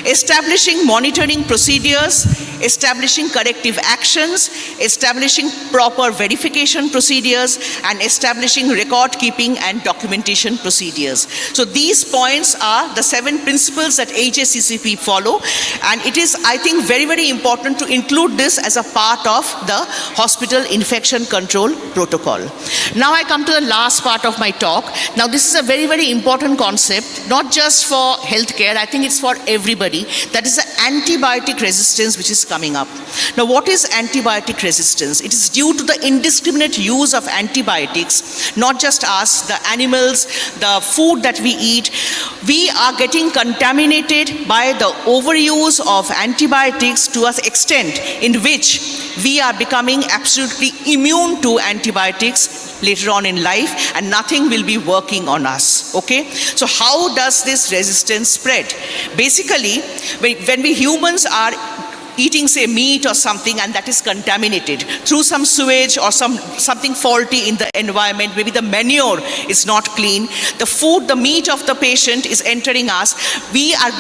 establishing monitoring procedures, establishing corrective actions, establishing proper verification procedures, and establishing record keeping and documentation procedures. So these points are the 7 principles that HACCP follow, and it is, I think, very, very important to include this as a part of the hospital infection control protocol. Now I come to the last part of my talk. Now this is a very, very important concept, not just for healthcare, I think it's for everybody. That is the antibiotic resistance which is coming up. Now, what is antibiotic resistance? It is due to the indiscriminate use of antibiotics, not just us, the animals, the food that we eat. We are getting contaminated by the overuse of antibiotics to an extent in which we are becoming absolutely immune to antibiotics later on in life, and nothing will be working on us, okay? So how does this resistance spread? Basically, when we humans are eating, say, meat or something, and that is contaminated through some sewage or something faulty in the environment, maybe the manure is not clean, the food, the meat of the patient is entering us, we are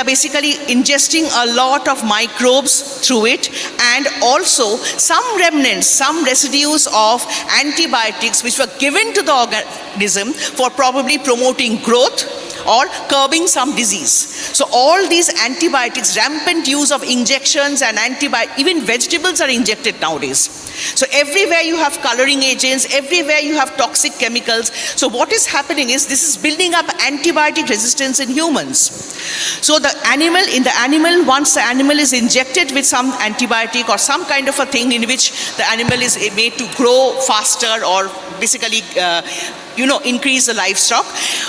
basically ingesting a lot of microbes through it, and also some remnants, some residues of antibiotics which were given to the organism for probably promoting growth or curbing some disease. So all these antibiotics, rampant use of injections and even vegetables are injected nowadays. So everywhere you have coloring agents, everywhere you have toxic chemicals. So what is happening is this is building up antibiotic resistance in humans. So the animal, once the animal is injected with some antibiotic or some kind of a thing in which the animal is made to grow faster or basically increase the livestock,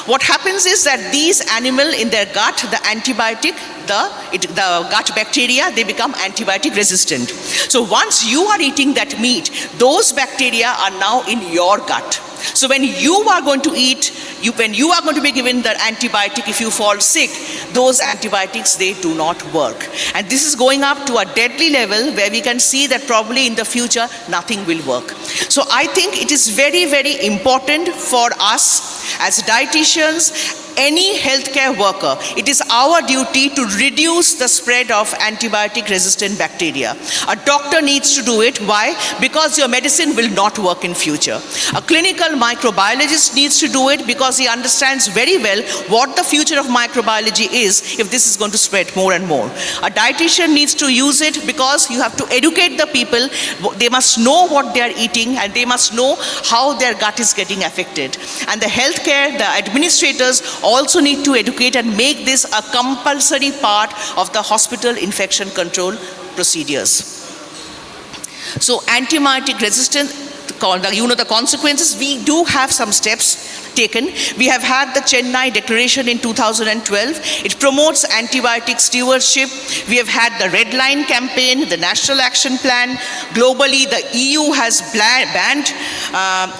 what happens is that these animal in their gut, the antibiotic, the gut bacteria, they become antibiotic resistant. So once you are eating that meat, those bacteria are now in your gut. So when you are going to eat, when you are going to be given the antibiotic, if you fall sick, those antibiotics, they do not work. And this is going up to a deadly level where we can see that probably in the future, nothing will work. So I think it is very, very important for us as dietitians, any healthcare worker, it is our duty to reduce the spread of antibiotic resistant bacteria. A doctor needs to do it. Why? Because your medicine will not work in future. A clinical microbiologist needs to do it because he understands very well what the future of microbiology is if this is going to spread more and more. A dietitian needs to use it because you have to educate the people. They must know what they are eating and they must know how their gut is getting affected. And the healthcare, the administrators also need to educate and make this a compulsory part of the hospital infection control procedures. So antibiotic resistance, the consequences, we do have some steps taken. We have had the Chennai Declaration in 2012. It promotes antibiotic stewardship. We have had the Red Line campaign, the National Action Plan. Globally, the EU has banned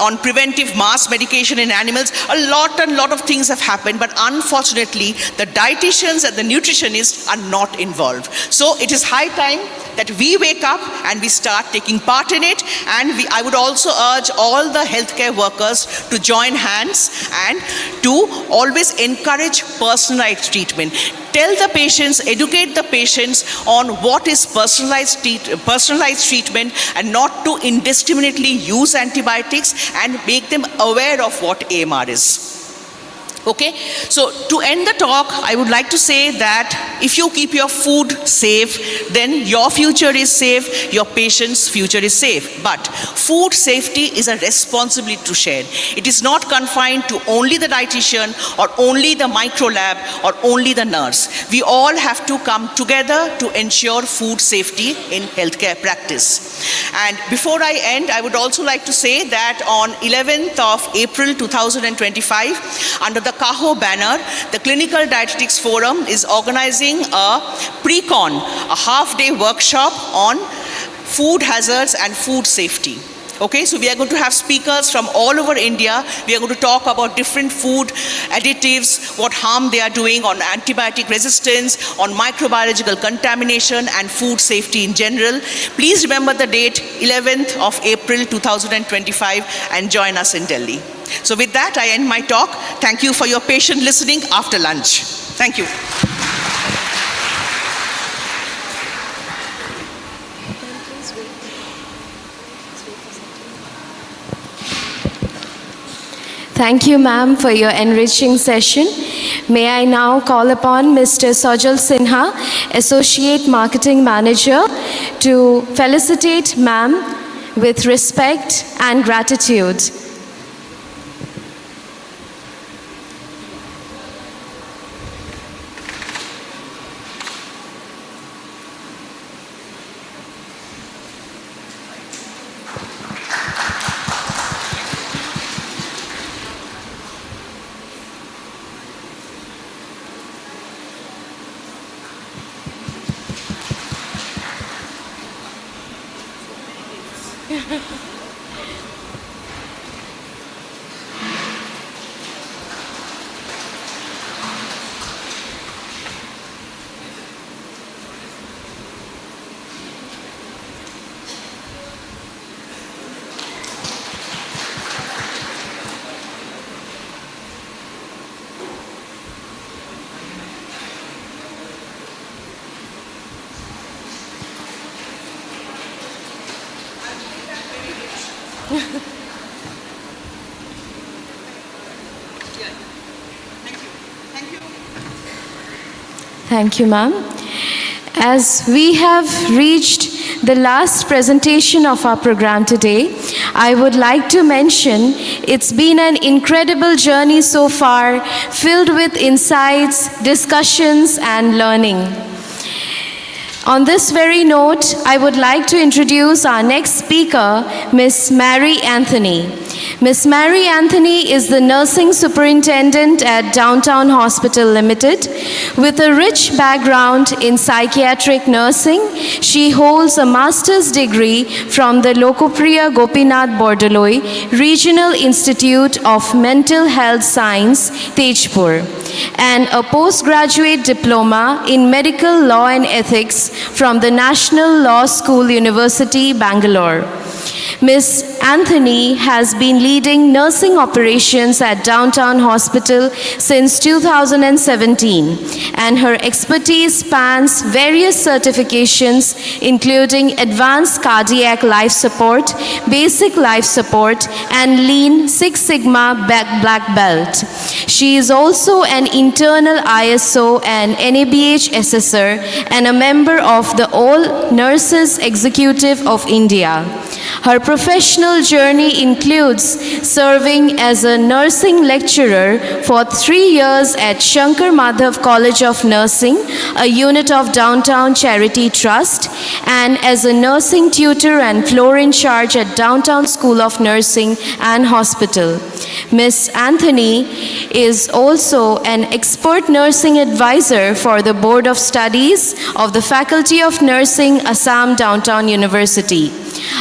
on preventive mass medication in animals. A lot of things have happened, but unfortunately, the dietitians and the nutritionists are not involved. So it is high time that we wake up and we start taking part in it. And I would also urge all the healthcare workers to join hands and to always encourage personalized treatment. Tell the patients, educate the patients on what is personalized treatment and not to indiscriminately use antibiotics and make them aware of what AMR is. Okay, so to end the talk, I would like to say that if you keep your food safe, then your future is safe, your patient's future is safe. But food safety is a responsibility to share. It is not confined to only the dietitian or only the micro lab or only the nurse. We all have to come together to ensure food safety in healthcare practice. And before I end, I would also like to say that on 11th of April 2025, under the CAHO banner, the Clinical Dietetics Forum is organizing a pre-con, a half-day workshop on food hazards and food safety. Okay, so we are going to have speakers from all over India. We are going to talk about different food additives, what harm they are doing, on antibiotic resistance, on microbiological contamination and food safety in general. Please remember the date, 11th of April 2025, and join us in Delhi. So with that, I end my talk. Thank you for your patient listening after lunch. Thank you. Thank you, ma'am, for your enriching session. May I now call upon Mr. Sajal Sinha, Associate Marketing Manager, to felicitate ma'am with respect and gratitude. Thank you. Thank you, ma'am. As we have reached the last presentation of our program today, I would like to mention it's been an incredible journey so far, filled with insights, discussions, and learning. On this very note, I would like to introduce our next speaker, Miss Mary Anthony. Miss Mary Anthony is the nursing superintendent at Downtown Hospital Limited. With a rich background in psychiatric nursing, she holds a master's degree from the Lokopriya Gopinath Bordoloi Regional Institute of Mental Health Science, Tejpur, and a postgraduate diploma in medical law and ethics from the National Law School, University, Bangalore. Ms. Anthony has been leading nursing operations at Downtown Hospital since 2017, and her expertise spans various certifications including Advanced Cardiac Life Support, Basic Life Support, and Lean Six Sigma Black Belt. She is also an internal ISO and NABH assessor and a member of the All Nurses Executive of India. Her professional journey includes serving as a nursing lecturer for 3 years at Shankar Madhav College of Nursing, a unit of Downtown Charity Trust, and as a nursing tutor and floor in charge at Downtown School of Nursing and Hospital. Ms. Anthony is also an expert nursing advisor for the Board of Studies of the Faculty of Nursing, Assam Downtown University.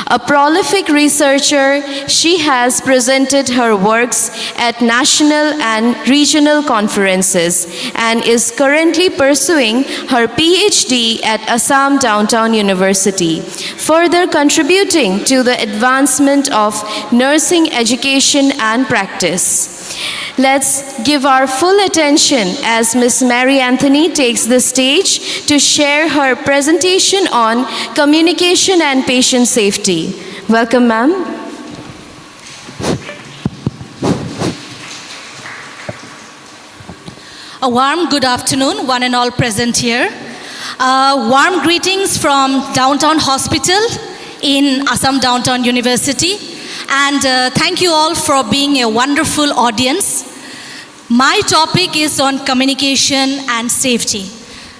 A prolific researcher, she has presented her works at national and regional conferences and is currently pursuing her PhD at Assam Downtown University, further contributing to the advancement of nursing education and practice. Let's give our full attention as Ms. Mary Anthony takes the stage to share her presentation on communication and patient safety. Welcome, ma'am. A warm good afternoon, one and all present here. Warm greetings from Downtown Hospital in Assam Downtown University. And thank you all for being a wonderful audience. My topic is on communication and safety.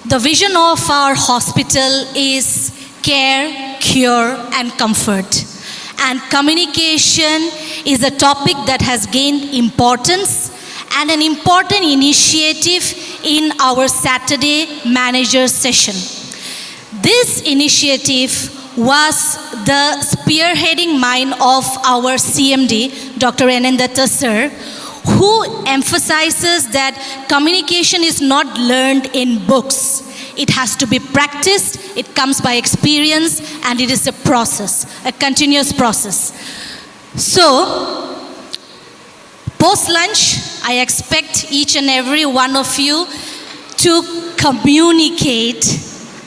The vision of our hospital is care, cure, and comfort. And communication is a topic that has gained importance and an important initiative in our Saturday manager session. This initiative was the spearheading mind of our CMD, Dr. Enendatta sir, who emphasizes that communication is not learned in books. It has to be practiced, it comes by experience, and it is a process, a continuous process. So, post-lunch, I expect each and every one of you to communicate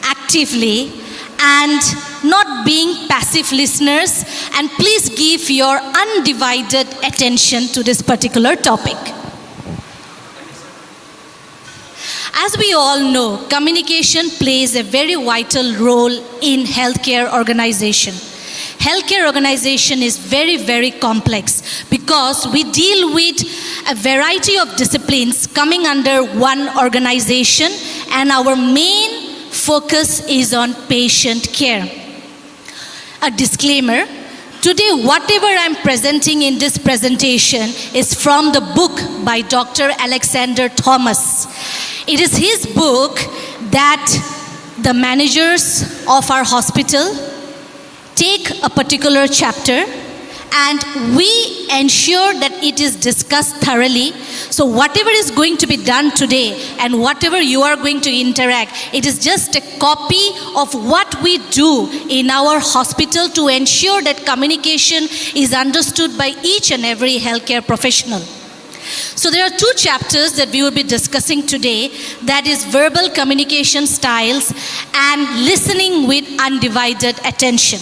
actively and not being passive listeners, and please give your undivided attention to this particular topic. As we all know, communication plays a very vital role in healthcare organization. Healthcare organization is very, very complex because we deal with a variety of disciplines coming under one organization, and our main focus is on patient care. A disclaimer, today whatever I'm presenting in this presentation is from the book by Dr. Alexander Thomas. It is his book that the managers of our hospital take a particular chapter and we ensure that it is discussed thoroughly. So whatever is going to be done today and whatever you are going to interact, it is just a copy of what we do in our hospital to ensure that communication is understood by each and every healthcare professional. So there are two chapters that we will be discussing today, that is verbal communication styles and listening with undivided attention.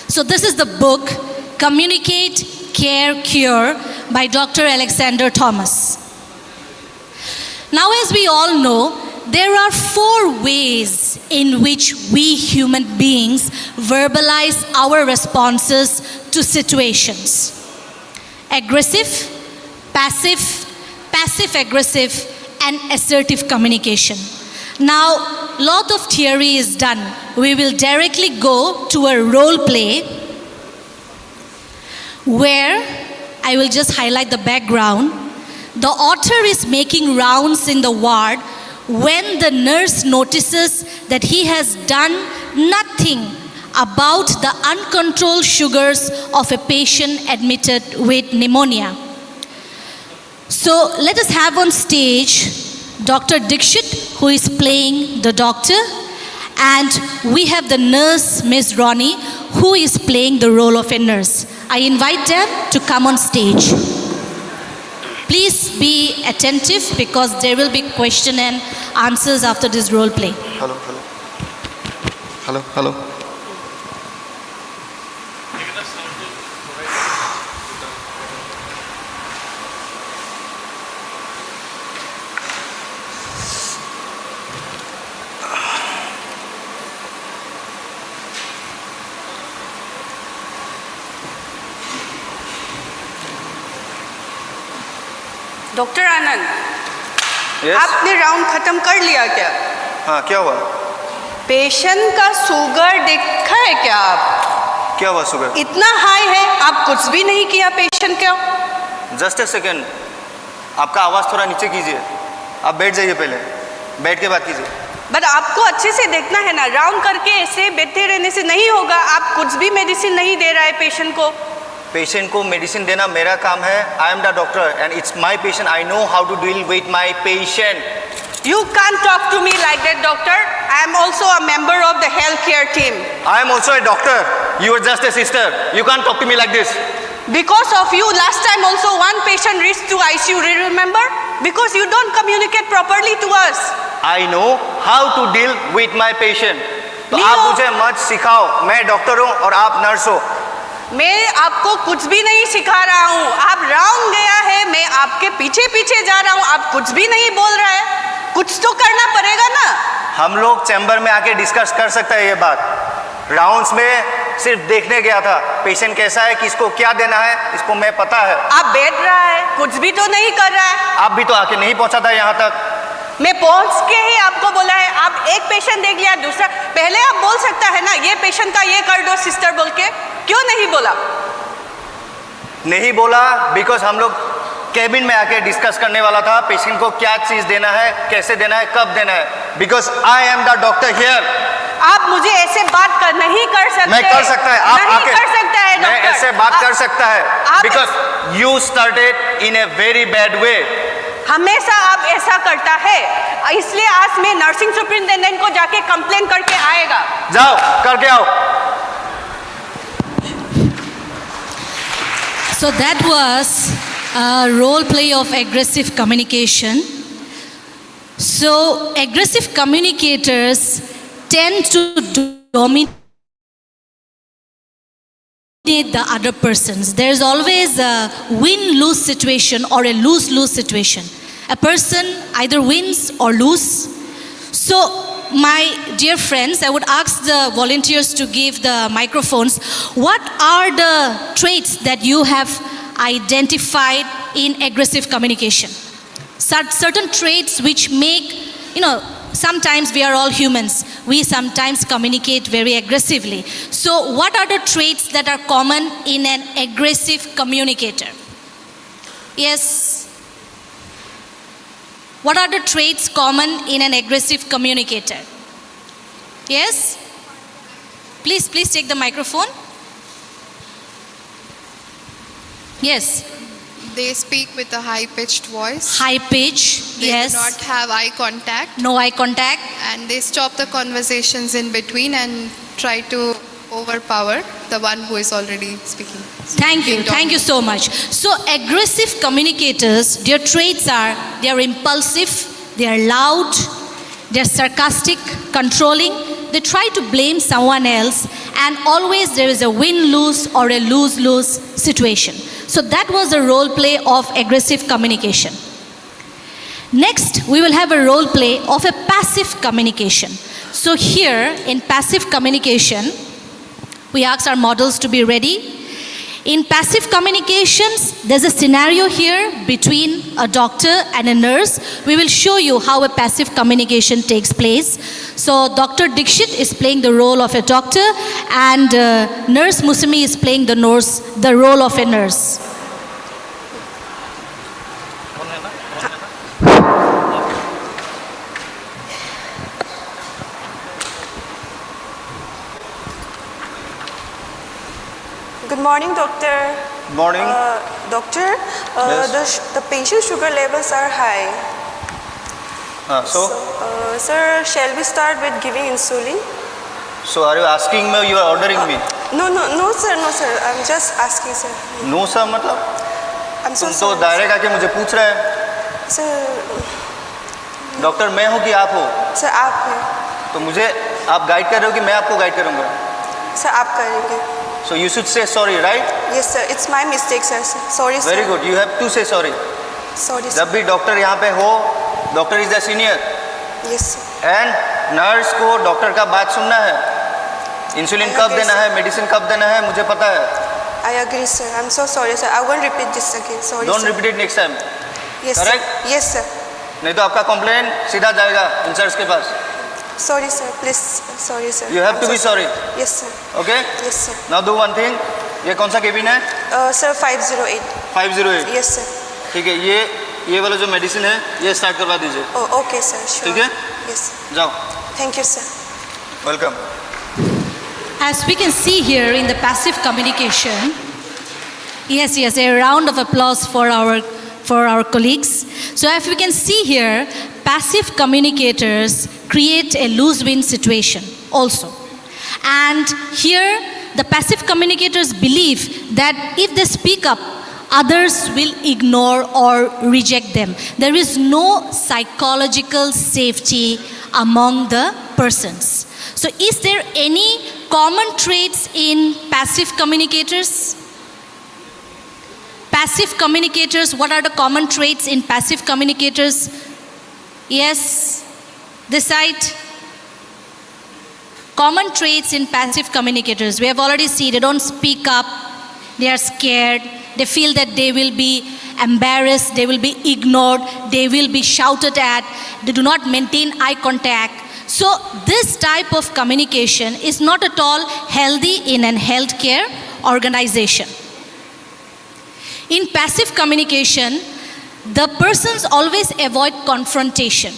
So this is the book, Communicate, Care, Cure by Dr. Alexander Thomas. Now, as we all know, there are 4 ways in which we human beings verbalize our responses to situations: aggressive, passive, passive-aggressive, and assertive communication. Now, lot of theory is done. We will directly go to a role play where I will just highlight the background. The author is making rounds in the ward when the nurse notices that he has done nothing about the uncontrolled sugars of a patient admitted with pneumonia. So let us have on stage Dr. Dixit, who is playing the doctor, and we have the nurse, Ms. Ronnie, who is playing the role of a nurse. I invite them to come on stage. Please be attentive because there will be question and answers after this role play. Hello, hello. Hello, hello. Doctor Anand, Yes? आपने round खत्म कर लिया क्या? हाँ, क्या हुआ? Patient का sugar देखा है क्या आप? क्या हुआ शुगर? इतना हाई है, आप कुछ भी नहीं किया पेशेंट का? जस्ट ए सेकेंड, आपका आवाज़ थोड़ा नीचे कीजिए। आप बैठ जाइए पहले, बैठ के बात कीजिए। बट आपको अच्छे से देखना है ना, राउंड करके ऐसे बैठे रहने से नहीं होगा। आप कुछ भी मेडिसिन नहीं दे रहा है पेशेंट को। पेशेंट को मेडिसिन देना मेरा काम है। I am the doctor and it's my patient. I know how to deal with my patient. You can't talk to me like that, doctor. I am also a member of the healthcare team. I am also a doctor. You are just a sister. You can't talk to me like this. Because of you, last time also one patient reached to ICU, remember? Because you don't communicate properly to us. I know how to deal with my patient. तो नहीं आप हो। मुझे मत सिखाओ। मैं doctor हूँ और आप नर्स हो। मैं आपको कुछ भी नहीं सिखा रहा हूँ। आप राउंड गया है, मैं आपके पीछे पीछे जा रहा हूँ, आप कुछ भी नहीं बोल रहा है। कुछ तो करना पड़ेगा ना। हम लोग चैम्बर में आके डिस्कस कर सकते हैं ये बात। राउंड्स में सिर्फ देखने गया था पेशेंट कैसा है, किसको क्या देना है, इसको मैं पता है। आप बैठ रहा है, कुछ भी तो नहीं कर रहा है। आप भी तो आके नहीं पहुंचा था यहाँ तक। मैं पहुंच के ही आपको बोला है। आप एक पेशेंट देख लिया, दूसरा पहले आप बोल सकता है ना, ये पेशेंट का ये कर दो सिस्टर बोल के। क्यों नहीं बोला? नहीं बोला बिकॉज हम लोग कैबिन में आके डिस्कस करने वाला था पेशेंट को क्या चीज देना है, कैसे देना है, कब देना है। Because I am the doctor here. आप मुझे ऐसे बात नहीं कर सकते। मैं कर सकता है। आप नहीं आके कर सकता है मैं डॉक्टर। ऐसे बात कर सकता है because you started in a very bad way. हमेशा आप ऐसा करता है, इसलिए आज मैं नर्सिंग सुपरिटेंडेंट को जाके कंप्लेन करके आएगा। जाओ करके आओ। So that was a role play of aggressive communication. So aggressive communicators tend to dominate the other persons. There is always a win-lose situation or a lose-lose situation. A person either wins or loses. So my dear friends, I would ask the volunteers to give the microphones. What are the traits that you have identified in aggressive communication? Certain traits which make, sometimes we are all humans. We sometimes communicate very aggressively. So what are the traits that are common in an aggressive communicator? Yes. What are the traits common in an aggressive communicator? Yes? Please take the microphone. Yes. They speak with a high-pitched voice. High pitch, They yes. do not have eye contact. No eye contact. And they stop the conversations in between and try to overpower the one who is already speaking. Thank you so much. So aggressive communicators, their traits are, they are impulsive, they are loud, they are sarcastic, controlling, they try to blame someone else, and always there is a win-lose or a lose-lose situation. So that was a role play of aggressive communication. Next, we will have a role play of a passive passive communication. So here in passive communication, we ask our models to be ready. In passive communications, there's a scenario here between a doctor and a nurse. We will show you how a passive communication takes place. So Dr. Dixit is playing the role of a doctor, and Nurse Musumi is playing the role of a nurse. Good morning, doctor. Morning. Doctor, Yes. the patient sugar levels are high. So, Sir, shall we start with giving insulin? so are you asking me? You are ordering me? No, sir. I'm just asking, sir. No, sir. मतलब I'm so तुम तो sorry. Direct आके मुझे पूछ रहे हैं. Sir, doctor मैं हूँ कि आप हो? sir, आप हैं. तो मुझे आप गाइड कर रहे हो कि मैं आपको गाइड करूँगा? Sir, आप करेंगे. So you should say sorry, right? Yes, sir. It's my mistake, sir. Sorry, sir. Very good. You have to say sorry. Sorry, sir. जब भी डॉक्टर यहाँ पे हो, doctor is the senior. Yes, sir. And nurse को doctor का बात सुनना है. इंसुलिन I कब agree, देना sir. है, मेडिसिन कब देना है, मुझे पता है. I agree, sir. I'm so sorry, sir. I won't repeat this again. Sorry, don't sir. Repeat it next time. Yes, correct? sir. Yes, sir. नहीं तो आपका कंप्लेन सीधा जाएगा इंचार्ज के पास. Sorry, sir. Please. Sorry, sir. You have I'm to so be sorry. Yes, sir. Okay. Yes, sir. Now do one thing. ये कौन सा cabin है? Sir, 508. 508. Yes, sir. ठीक है. ये वाला जो मेडिसिन है ये स्टार्ट करवा दीजिए. Oh, okay, sir. Sure. ठीक है? Yes. जाओ. Thank you, sir. Welcome. As we can see here in the passive communication, yes, a round of applause for our colleagues. So as we can see here, passive communicators create a lose-win situation also. And here, the passive communicators believe that if they speak up, others will ignore or reject them. There is no psychological safety among the persons. So is there any common traits in passive communicators? Passive communicators, what are the common traits in passive communicators? Yes, this side. Common traits in passive communicators. We have already seen they don't speak up, they are scared, they feel that they will be embarrassed, they will be ignored, they will be shouted at, they do not maintain eye contact. So this type of communication is not at all healthy in a healthcare organization. In passive communication, the persons always avoid confrontation.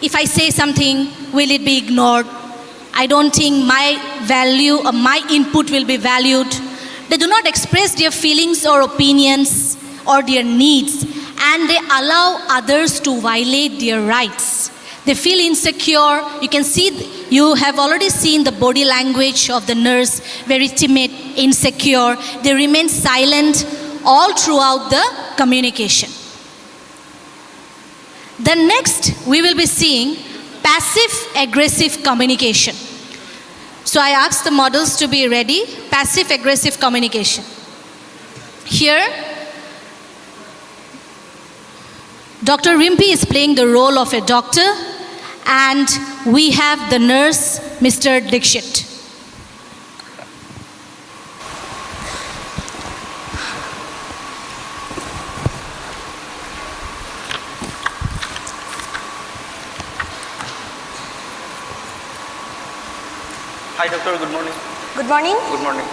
If I say something, will it be ignored? I don't think my value or my input will be valued. They do not express their feelings or opinions or their needs, and they allow others to violate their rights. They feel insecure. You can see, you have already seen the body language of the nurse, very timid, insecure. They remain silent all throughout the communication. The next we will be seeing passive aggressive communication. So I asked the models to be ready. Passive aggressive communication. Here, Dr. Rimpi is playing the role of a doctor, and we have the nurse, Mr. Dixit. Hi doctor, good morning. Good morning. Good morning.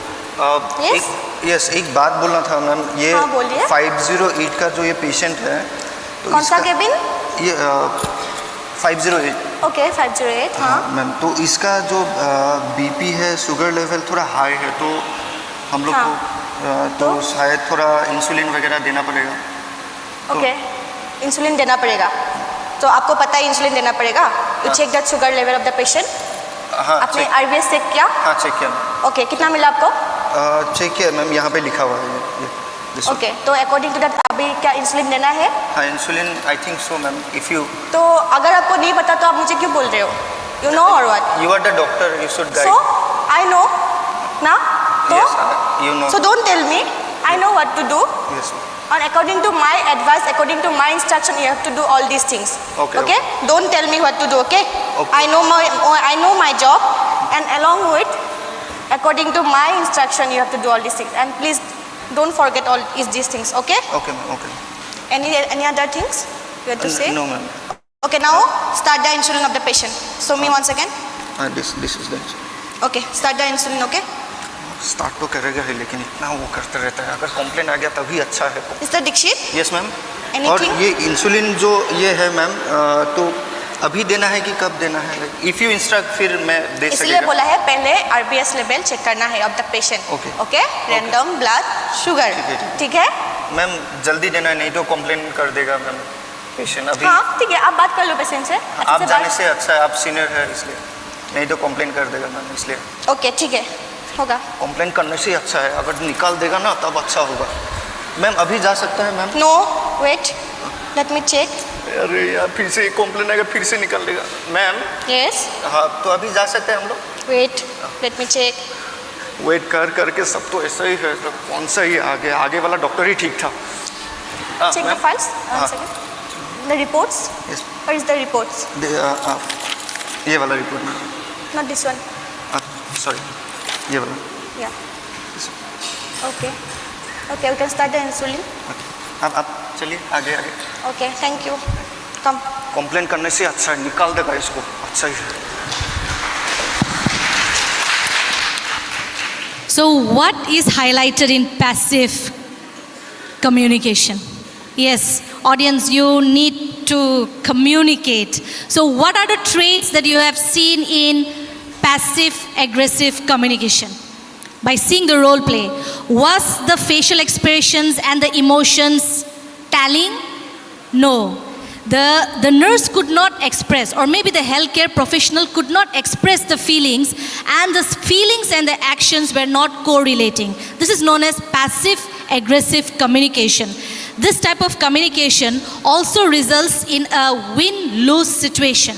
Yes? एक बात बोलना था ma'am. ये हाँ, बोलिए. 508 का जो ये पेशेंट है, तो कौन सा इसका- केबिन? ये 508. Okay, 508. हाँ. मैम, तो इसका जो बीपी है, शुगर लेवल थोड़ा हाई है, तो हम लोग हाँ. को तो शायद थोड़ा इंसुलिन वगैरह देना पड़ेगा. Okay. इंसुलिन देना पड़ेगा. तो आपको पता है इंसुलिन देना पड़ेगा. You check the sugar level of the patient. हाँ, आपने चेक. RBS चेक किया? हाँ, चेक किया. ओके, कितना मिला आपको? चेक किया मैम, यहाँ पे लिखा हुआ है ये this one. ओके, तो अकॉर्डिंग टू दैट अभी क्या इंसुलिन देना है? हाँ, insulin I think so ma'am. If you तो अगर आपको नहीं पता तो आप मुझे क्यों बोल रहे हो? यू नो और what? You are the doctor, you should guide. So I know ना, तो Yes, you know. So don't tell me. I know what to do. Yes, ma'am. And according to my advice, according to my instruction, you have to do all these things. Okay, Okay? Don't tell me what to do, okay? Okay. I know my job, and along with, according to my instruction, you have to do all these things. And please don't forget all these things, okay? Okay, ma'am. Okay. Any other things you have to say? No, ma'am. Okay, now start the insulin of the patient. Show me once again. This is the Okay, start the insulin, okay? Start तो करेगा ही, लेकिन इतना वो करते रहता है. अगर complain आ गया तभी अच्छा है. Mr. Dixit, yes ma'am. और anything? ये इंसुलिन जो ये है मैम, तो अभी देना है कि कब देना है? इफ़ यू इंस्ट्रक्ट फिर मैं दे इसलिए सकेगा. बोला है पहले RBS लेवल चेक करना है of the patient. Okay. Okay? Random blood sugar. ठीक है, ठीक है? मैम जल्दी देना है, नहीं तो कंप्लेन कर देगा मैम पेशेंट. अभी हाँ, ठीक है, आप बात कर लो पेशेंट से. अच्छे आप से जाने बात- से अच्छा है, आप सीनियर है इसलिए, नहीं तो कंप्लेन कर देगा मैम. इसलिए ओके, ठीक है, होगा. कंप्लेन करने से अच्छा है, अगर निकाल देगा ना तब अच्छा होगा. मैम अभी जा सकता है ma'am? No, wait, let me check. अरे यार फिर से कंप्लेन आएगा, फिर से निकाल देगा मैम. यस, हाँ, तो अभी जा सकते हैं हम लोग. Wait, let me check. Wait कर करके सब तो ऐसा ही है, तो कौन सा ही आगे वाला डॉक्टर ही ठीक था. Check the files. One second. The reports. Yes. Where is the reports? ये वाला रिपोर्ट में. Not this one. सॉरी, ये वाला. Yeah. Okay. Okay, we can start the insulin. आप चलिए आगे. Okay, thank you. Come. Complain करने से अच्छा है, निकाल देगा इसको, अच्छा ही है. So, what is highlighted in passive communication? Yes, audience, you need to communicate. So, what are the traits that you have seen in passive aggressive communication? By seeing the role play, was the facial expressions and the emotions tallying? No. The nurse could not express, or maybe the healthcare professional could not express the feelings, and the feelings and the actions were not correlating. This is known as passive aggressive communication. This type of communication also results in a win-lose situation.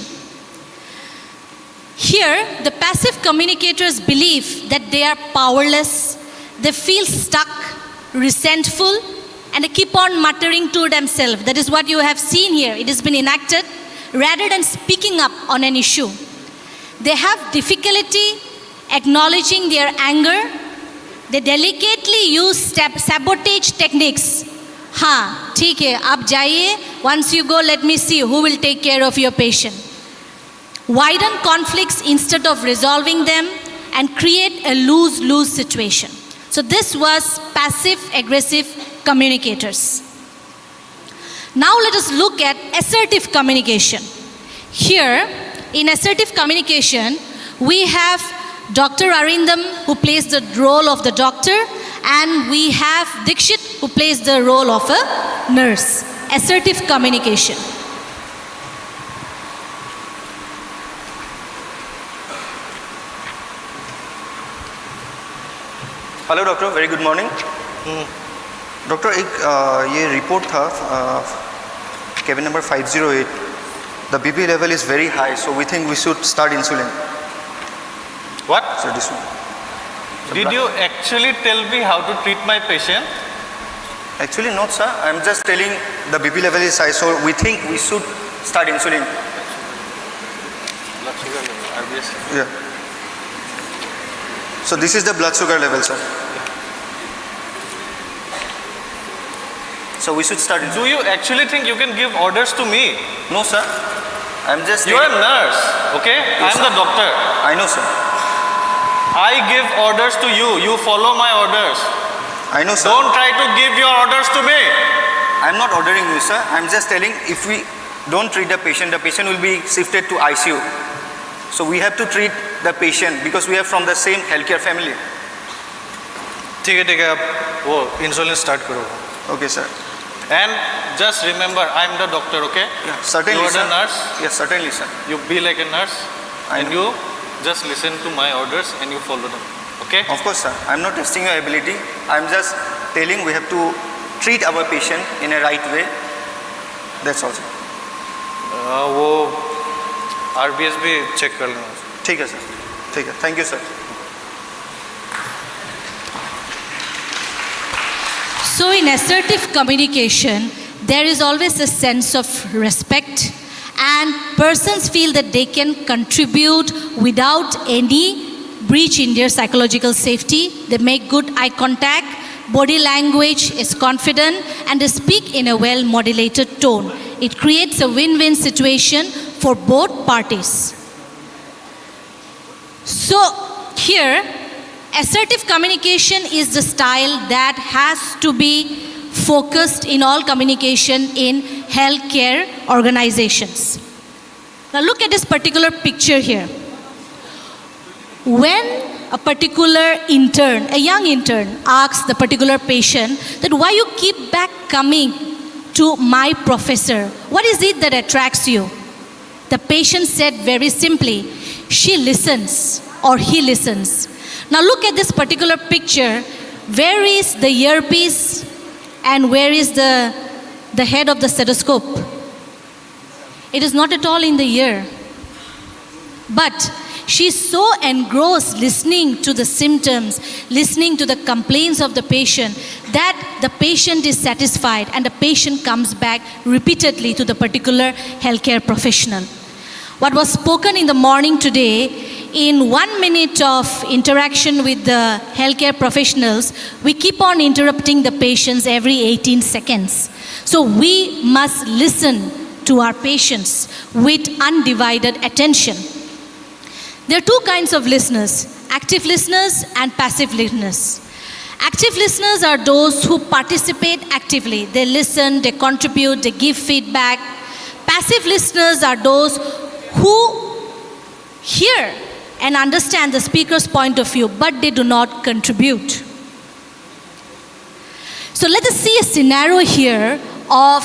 Here, the passive communicators believe that they are powerless, they feel stuck, resentful, and they keep on muttering to themselves. That is what you have seen here. It has been enacted rather than speaking up on an issue. They have difficulty acknowledging their anger. They delicately use sabotage techniques. हाँ, ठीक है, आप जाइए. Once you go, let me see who will take care of your patient. Widen conflicts instead of resolving them and create a lose-lose situation. So this was passive-aggressive communicators. Now let us look at assertive communication. Here, in assertive communication, we have Dr. Arindam, who plays the role of the doctor, and we have Dixit, who plays the role of a nurse. Assertive communication. Hello doctor, very good morning. Doctor, एक ये report था cabin number 508. The BP level is very high, so we think we should start insulin. What? So this one. Did you actually tell me how to treat my patient? Actually not, sir. I'm just telling the BP level is high, so we think we should start insulin. Blood sugar level, RBS. Yeah. So this is the blood sugar level, sir. So we should start insulin. Do you actually think you can give orders to me? No, sir. I'm just. You are a nurse, okay? Yes, I am sir. the doctor. I know, sir. I give orders to you. You follow my orders. I know, sir. Don't try to give your orders to me. I'm not ordering you, sir. I'm just telling if we don't treat the patient will be shifted to ICU. So we have to treat the patient because we are from the same healthcare family. ठीक है, आप वो insulin start करो. Okay, sir. And just remember, I am the doctor, okay? Yeah, certainly, You are sir. the nurse. Yes, certainly, sir. You be like a nurse, I and know. you just listen to my orders and you follow them, okay? Of course, sir. I'm not testing your ability. I'm just telling we have to treat our patient in a right way. That's all, sir. वो RBS भी check कर लेना. ठीक है, sir. ठीक है. Thank you, sir. So in assertive communication, there is always a sense of respect, and persons feel that they can contribute without any breach in their psychological safety. They make good eye contact, body language is confident, and they speak in a well-modulated tone. It creates a win-win situation for both parties. So here, assertive communication is the style that has to be focused in all communication in healthcare organizations. Now look at this particular picture here. When a particular intern, a young intern, asks the particular patient that why you keep back coming to my professor, what is it that attracts you? The patient said very simply, she listens or he listens. Now look at this particular picture. Where is the earpiece and where is the head of the stethoscope? It is not at all in the ear. But she's so engrossed listening to the symptoms, listening to the complaints of the patient, that the patient is satisfied and the patient comes back repeatedly to the particular healthcare professional. What was spoken in the morning today, in 1 minute of interaction with the healthcare professionals, we keep on interrupting the patients every 18 seconds. So we must listen to our patients with undivided attention. There are two kinds of listeners, active listeners and passive listeners. Active listeners are those who participate actively. They listen, they contribute, they give feedback. Passive listeners are those who hear and understand the speaker's point of view, but they do not contribute. So let us see a scenario here of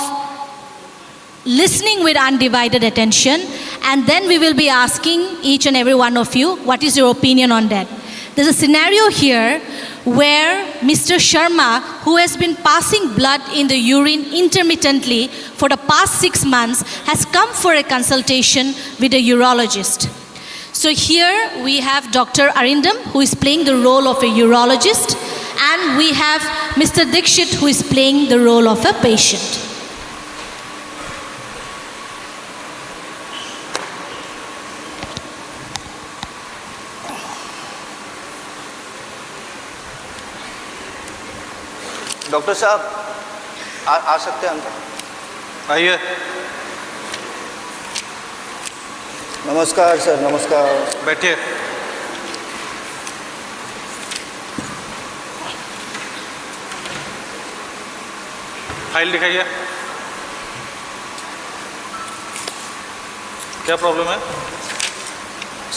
listening with undivided attention, and then we will be asking each and every one of you, what is your opinion on that? There's a scenario here where Mr. Sharma, who has been passing blood in the urine intermittently for the past 6 months, has come for a consultation with a urologist. So here we have Dr. Arindam, who is playing the role of a urologist, and we have Mr. Dikshit, who is playing the role of a patient. Doctor साहब आ सकते हैं अंदर? आइए। नमस्कार sir, नमस्कार। बैठिए। File दिखाइए। क्या प्रॉब्लम है?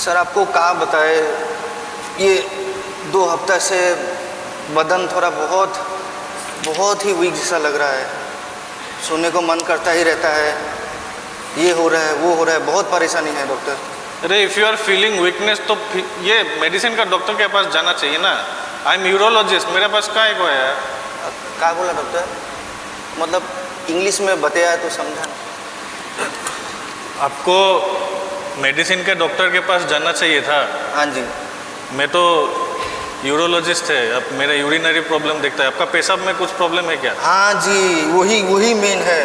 सर आपको कहाँ बताए, ये 2 हफ्ता से बदन थोड़ा बहुत ही वीक जैसा लग रहा है। सोने को मन करता ही रहता है, ये हो रहा है वो हो रहा है, बहुत परेशानी है डॉक्टर। अरे if you are feeling weakness तो ये मेडिसिन का डॉक्टर के पास जाना चाहिए ना। आई एम यूरोलॉजिस्ट, मेरे पास क्या है? क्या बोला डॉक्टर? मतलब इंग्लिश में बताया तो समझा। आपको मेडिसिन के डॉक्टर के पास जाना चाहिए था। हाँ जी। मैं तो यूरोलॉजिस्ट है, अब मेरा यूरिनरी प्रॉब्लम देखता है। आपका पेशाब में कुछ प्रॉब्लम है क्या? हाँ जी, वही मेन है।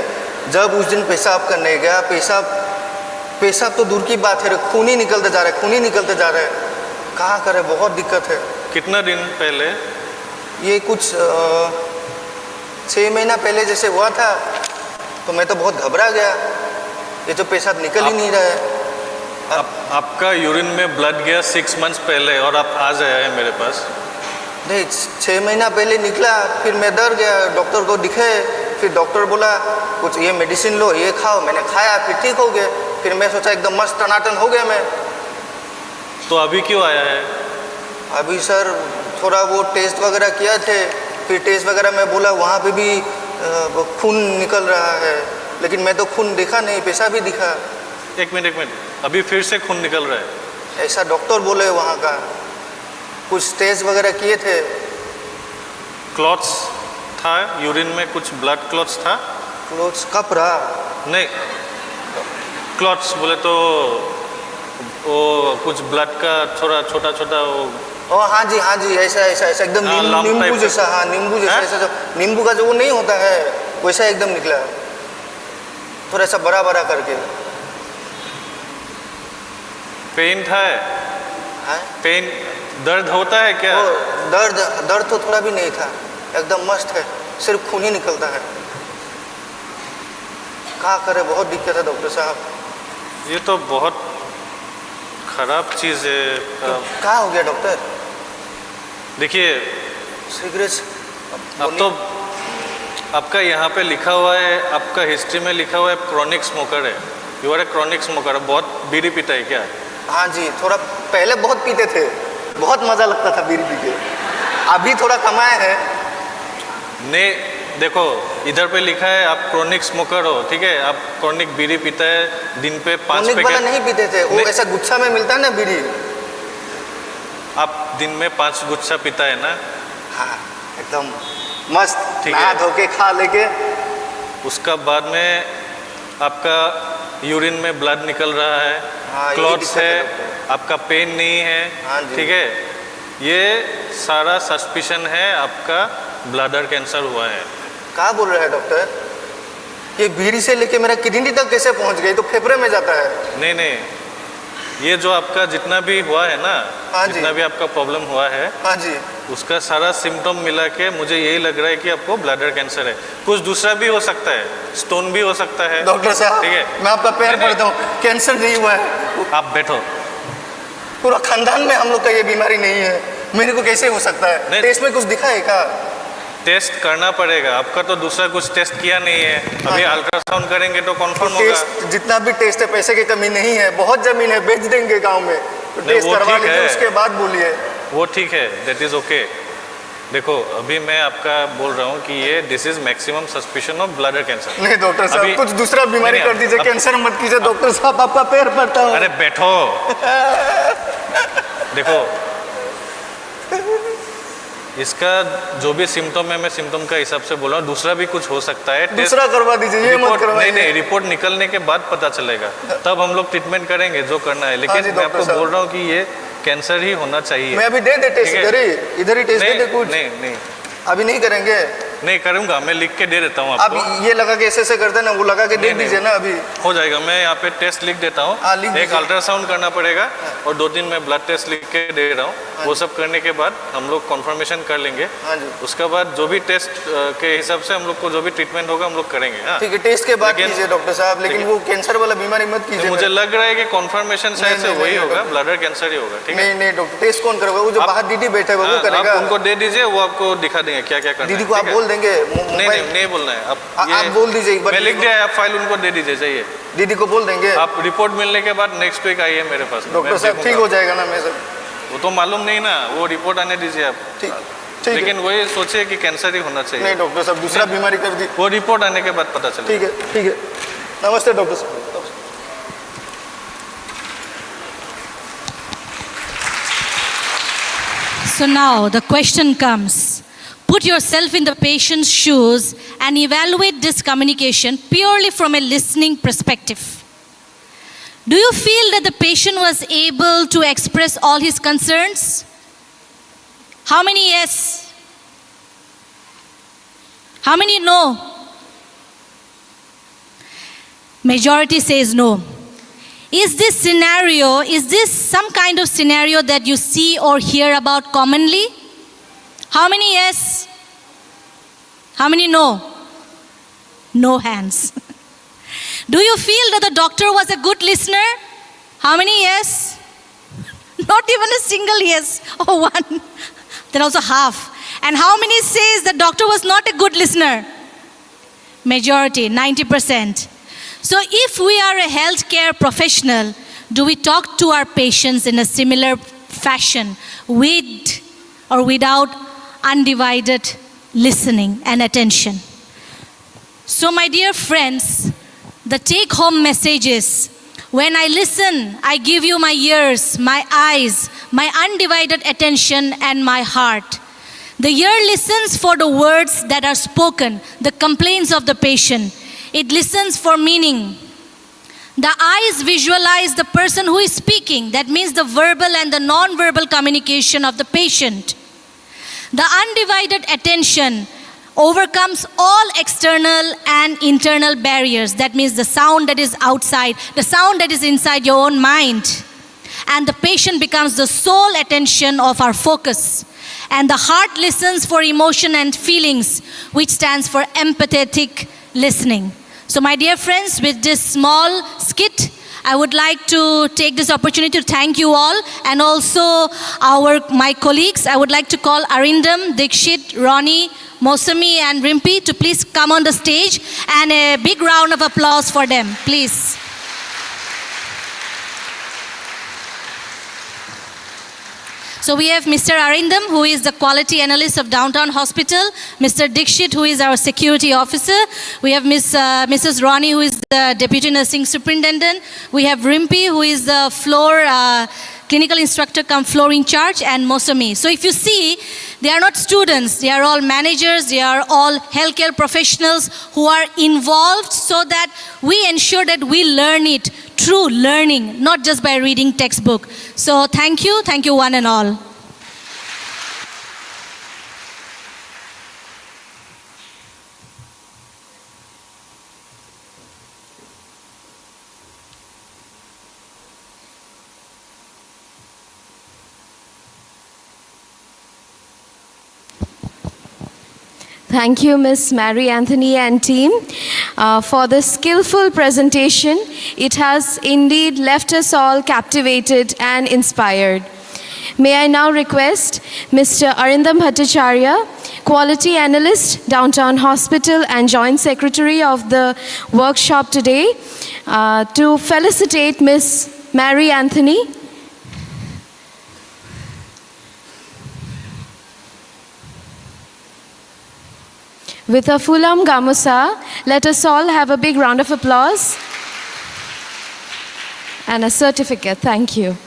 जब उस दिन पेशाब करने गया, पेशाब तो दूर की बात है, खून ही निकलता जा रहा है। कहाँ करे, बहुत दिक्कत है। कितना दिन पहले? ये कुछ 6 महीना पहले जैसे हुआ था, तो मैं तो बहुत घबरा गया। ये तो पेशाब निकल ही नहीं रहा है। आपका यूरिन में ब्लड गया 6 मंथ्स पहले और आप आज आए हैं मेरे पास? नहीं, 6 महीना पहले निकला, फिर मैं डर गया, डॉक्टर को दिखाए, फिर डॉक्टर बोला कुछ ये मेडिसिन लो, ये खाओ। मैंने खाया, फिर ठीक हो गया। फिर मैं सोचा एकदम मस्त टनाटन हो गया मैं। तो अभी क्यों आया है? अभी सर थोड़ा वो टेस्ट वगैरह किया थे, फिर टेस्ट वगैरह में बोला वहाँ पे भी खून निकल रहा है, लेकिन मैं तो खून देखा नहीं, पेशाब भी दिखा। एक मिनट, अभी फिर से खून निकल रहा है? ऐसा डॉक्टर बोले वहाँ का। कुछ टेस्ट वगैरह किए थे। क्लॉट्स था यूरिन में, कुछ ब्लड क्लॉट्स था? क्लॉट्स कब रहा? नहीं, क्लॉट्स बोले तो वो कुछ ब्लड का थोड़ा छोटा वो ओ हाँ जी ऐसा ऐसा ऐसा एकदम हाँ, lump नींबू type जैसा, हाँ नींबू जैसा, हैं? ऐसा जो नींबू का जो वो नहीं होता है वैसा एकदम निकला, थोड़ा सा बड़ा बड़ा करके। पेन था है? हाँ? पेन दर्द होता है क्या? वो दर्द तो थोड़ा भी नहीं था, एकदम मस्त है, सिर्फ खून ही निकलता है। क्या करे, बहुत दिक्कत है डॉक्टर साहब। ये तो बहुत खराब चीज़ है। क्या हो गया डॉक्टर? देखिए सिगरेट अब तो आपका यहाँ पे लिखा हुआ है, आपका हिस्ट्री में लिखा हुआ है क्रॉनिक स्मोकर है। You are a chronic smoker. बहुत बीड़ी पीता है क्या? हाँ जी, थोड़ा पहले बहुत पीते थे, बहुत मज़ा लगता था बीड़ी पी के, अभी थोड़ा कमाए है। ने देखो इधर पे लिखा है आप क्रॉनिक स्मोकर हो, ठीक है? आप क्रॉनिक बीड़ी पीता है, दिन पे 5 क्रॉनिक वाला पैकेट नहीं पीते थे, वो ऐसा गुच्छा में मिलता है ना बीड़ी। आप दिन में 5 गुच्छा पीता है ना? हाँ एकदम मस्त, ठीक नहा है। धो के खा लेके। उसका बाद में आपका यूरिन में ब्लड निकल रहा है, हाँ, यही क्लॉट्स दिक्कत है है, डॉक्टर। आपका पेन नहीं है, हाँ जी। ठीक है? ये सारा सस्पिशन है आपका ब्लडर कैंसर हुआ है। क्या बोल रहे हैं डॉक्टर? ये बीड़ी से लेके मेरा किडनी तक कैसे पहुंच गई? तो फेफड़े में जाता है। नहीं, ये जो आपका जितना भी हुआ है ना, हाँ जी। जितना भी आपका प्रॉब्लम हुआ है, हाँ जी, उसका सारा सिम्टम मिला के मुझे यही लग रहा है कि आपको ब्लडर कैंसर है। कुछ दूसरा भी हो सकता है, स्टोन भी हो सकता है। डॉक्टर साहब ठीक है, मैं आपका पैर नहीं, पड़ता हूँ, कैंसर नहीं हुआ है। आप बैठो। पूरा खानदान में हम लोग का ये बीमारी नहीं है, मेरे को कैसे हो सकता है? नहीं। टेस्ट में कुछ दिखा है क्या? टेस्ट करना पड़ेगा, आपका तो दूसरा कुछ टेस्ट किया नहीं है। अभी अल्ट्रासाउंड करेंगे तो कंफर्म होगा। टेस्ट जितना भी टेस्ट है, पैसे की कमी नहीं है, बहुत जमीन है, बेच देंगे गांव में, तो नहीं, टेस्ट वो करवा ठीक लीजिए, है। उसके बाद बोलिए। वो ठीक है, दैट इज़ ओके। देखो अभी मैं आपका बोल रहा हूँ कि ये this is maximum suspicion of bladder cancer. नहीं डॉक्टर साहब, अभी- कुछ दूसरा बीमारी नहीं, कर दीजिए, अब- कैंसर मत कीजिए डॉक्टर साहब, आपका पैर पड़ता हूँ। अरे बैठो। देखो इसका जो भी सिम्टम है, मैं सिम्टम का हिसाब से बोल रहा हूँ, दूसरा भी कुछ हो सकता है। दूसरा करवा दीजिए, ये मत करवाइए। नहीं, रिपोर्ट निकलने के बाद पता चलेगा, तब हम लोग ट्रीटमेंट करेंगे जो करना है। हाँ लेकिन जी, मैं डॉक्टर आपको साहब। बोल रहा हूँ कि ये कैंसर ही होना चाहिए। मैं अभी दे दे टेस्ट, ठीक है? इधर ही टेस्ट दे दे कुछ। नहीं अभी नहीं करेंगे? नहीं करूँगा, मैं लिख के दे देता हूँ आप आपको। ये लगा के ऐसे करते हैं ना, वो लगा के दे नहीं, दीजिए ना अभी। हो जाएगा, मैं यहाँ पे टेस्ट लिख देता हाँ, लिख हूँ। एक दीजिए। अल्ट्रासाउंड करना पड़ेगा और 2 दिन में ब्लड टेस्ट लिख के दे रहा हूँ। वो सब करने के बाद हम लोग कन्फर्मेशन कर लेंगे। हाँ जी, उसके बाद जो भी टेस्ट के हिसाब से हम लोग को जो भी ट्रीटमेंट होगा हम लोग करेंगे। हाँ ठीक है, टेस्ट के बाद लेकिन- कीजिए डॉक्टर साहब, लेकिन ठीक वो कैंसर वाला बीमारी मत कीजिए। मुझे लग रहा है कि कन्फर्मेशन शायद से नहीं, वही नहीं, होगा, डॉक्टर। ब्लडर कैंसर ही होगा। ठीक है, नहीं डॉक्टर, टेस्ट कौन करेगा? वो जो आप- बाहर दीदी बैठे हुए वो हाँ, करेगा। आप उनको दे दीजिए, वो आपको दिखा देंगे क्या क्या करना है। दीदी को आप ठीक है? बोल देंगे नहीं बोलना है। आप बोल दीजिए एक बार। मैं लिख दिया है, आप फाइल उनको दे दीजिए, चाहिए। दीदी को बोल देंगे। आप रिपोर्ट मिलने के बाद नेक्स्ट वीक आइए मेरे पास। डॉक्टर मैं साहब ठीक देखूंगा। हो जाएगा ना? मैं सब वो तो मालूम नहीं ना, वो रिपोर्ट आने दीजिए आप। ठीक ठीक लेकिन है। वही सोचिए कि कैंसर ही होना चाहिए। नहीं डॉक्टर साहब, दूसरा बीमारी कर दी। वो रिपोर्ट आने के बाद पता चलेगा। ठीक है। नमस्ते डॉक्टर साहब। So now the question comes. Put yourself in the patient's shoes and evaluate this communication purely from a listening perspective. Do you feel that the patient was able to express all his concerns? How many yes? How many no? Majority says no. Is this some kind of scenario that you see or hear about commonly? How many yes? How many no? No hands. Do you feel that the doctor was a good listener? How many yes? Not even a single yes or one. Then also half. And how many says the doctor was not a good listener? Majority, 90%. So if we are a healthcare professional, do we talk to our patients in a similar fashion with or without undivided listening and attention? So my dear friends, the take-home message is, when I listen, I give you my ears, my eyes, my undivided attention and my heart. The ear listens for the words that are spoken, the complaints of the patient. It listens for meaning. The eyes visualize the person who is speaking. That means the verbal and the non-verbal communication of the patient. The undivided attention overcomes all external and internal barriers. That means the sound that is outside, the sound that is inside your own mind. And the patient becomes the sole attention of our focus. And the heart listens for emotion and feelings, which stands for empathetic listening. So my dear friends, with this small skit, I would like to take this opportunity to thank you all, and also my colleagues. I would like to call Arindam, Dikshit, Ronnie, Mosami and Rimpi to please come on the stage, and a big round of applause for them, please. So we have Mr. Arindam, who is the quality analyst of Downtown Hospital, Mr. Dikshit, who is our security officer. We have Mrs. Ronnie, who is the deputy nursing superintendent. We have Rimpi, who is the floor clinical instructor come floor in charge, and Mosami. So if you see, they are not students, they are all managers, they are all healthcare professionals who are involved so that we ensure that we learn it, true learning, not just by reading textbook. So thank you one and all. Thank you, Ms. Mary Anthony and team, for the skillful presentation. It has indeed left us all captivated and inspired. May I now request Mr. Arindam Bhattacharya, Quality Analyst, Downtown Hospital and Joint Secretary of the workshop today, to felicitate Ms. Mary Anthony. With a Fulam Gamusa, let us all have a big round of applause and a certificate. Thank you.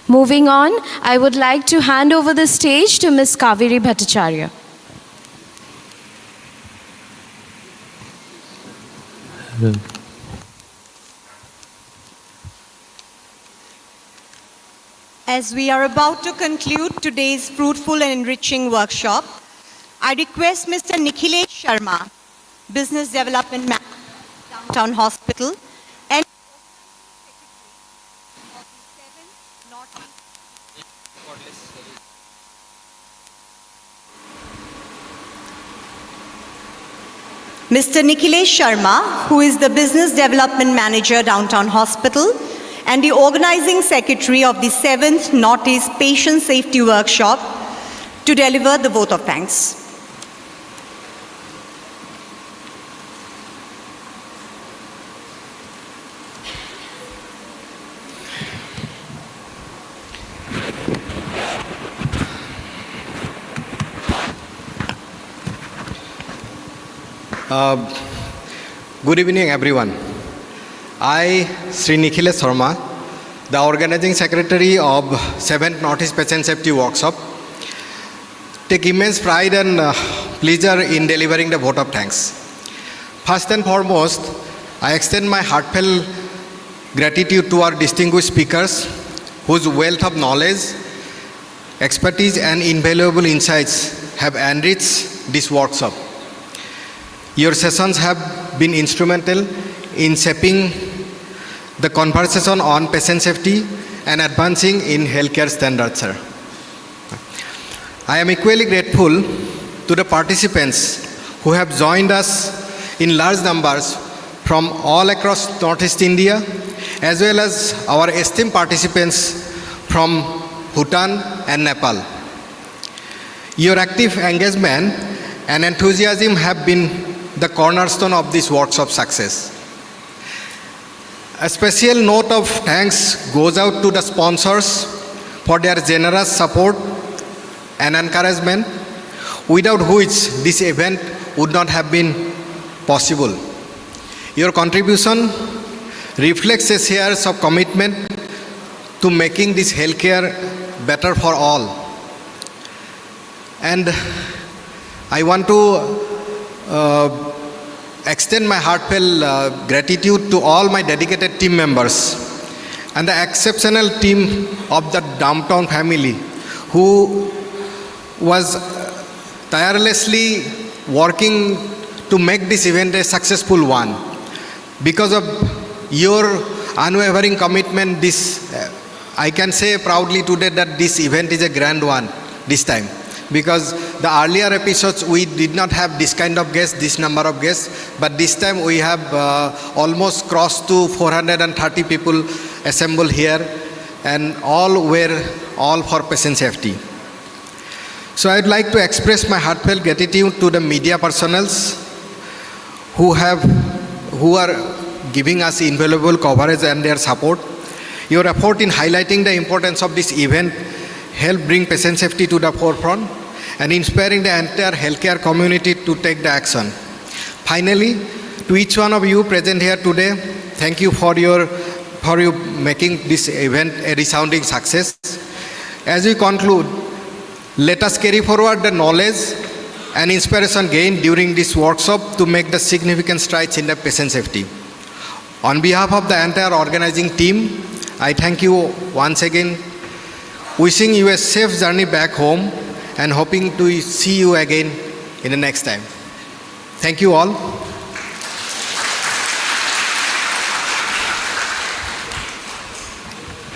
Moving on, I would like to hand over the stage to Ms. Kaveri Bhattacharya. As we are about to conclude today's fruitful and enriching workshop, I request Mr. Nikhilesh Sharma, Business Development Manager, Downtown Hospital, and Mr. Nikhilesh Sharma, who is the Business Development Manager, Downtown Hospital, and the Organizing Secretary of the 7th Northeast Patient Safety Workshop, to deliver the vote of thanks. Good evening, everyone. I, Sri Nikhilesh Sharma, the Organizing Secretary of 7th Northeast Patient Safety Workshop, take immense pride and pleasure in delivering the vote of thanks. First and foremost, I extend my heartfelt gratitude to our distinguished speakers, whose wealth of knowledge, expertise, and invaluable insights have enriched this workshop. Your sessions have been instrumental in shaping the conversation on patient safety and advancing in healthcare standards, sir. I am equally grateful to the participants who have joined us in large numbers from all across Northeast India, as well as our esteemed participants from Bhutan and Nepal. Your active engagement and enthusiasm have been the cornerstone of this workshop success. A special note of thanks goes out to the sponsors for their generous support and encouragement, without which this event would not have been possible. Your contribution reflects a sense of commitment to making this healthcare better for all. And I want to extend my heartfelt gratitude to all my dedicated team members and the exceptional team of the downtown family who was tirelessly working to make this event a successful one. Because of your unwavering commitment, I can say proudly today that this event is a grand one this time. Because the earlier episodes we did not have this kind of guests, this number of guests, but this time we have almost crossed to 430 people assembled here, and all for patient safety. So I'd like to express my heartfelt gratitude to the media personnels who are giving us invaluable coverage and their support. Your effort in highlighting the importance of this event help bring patient safety to the forefront and inspiring the entire healthcare community to take the action. Finally, to each one of you present here today, thank you for you making this event a resounding success. As we conclude, let us carry forward the knowledge and inspiration gained during this workshop to make the significant strides in the patient safety. On behalf of the entire organizing team, I thank you once again, wishing you a safe journey back home and hoping to see you again in the next time. Thank you all.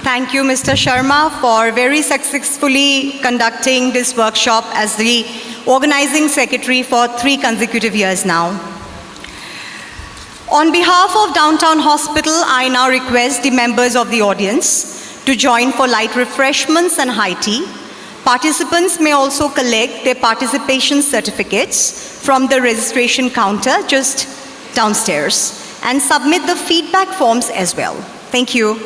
Thank you, Mr. Sharma, for very successfully conducting this workshop as the organizing secretary for 3 consecutive years now. On behalf of Downtown Hospital, I now request the members of the audience to join for light refreshments and high tea. Participants may also collect their participation certificates from the registration counter just downstairs and submit the feedback forms as well. Thank you.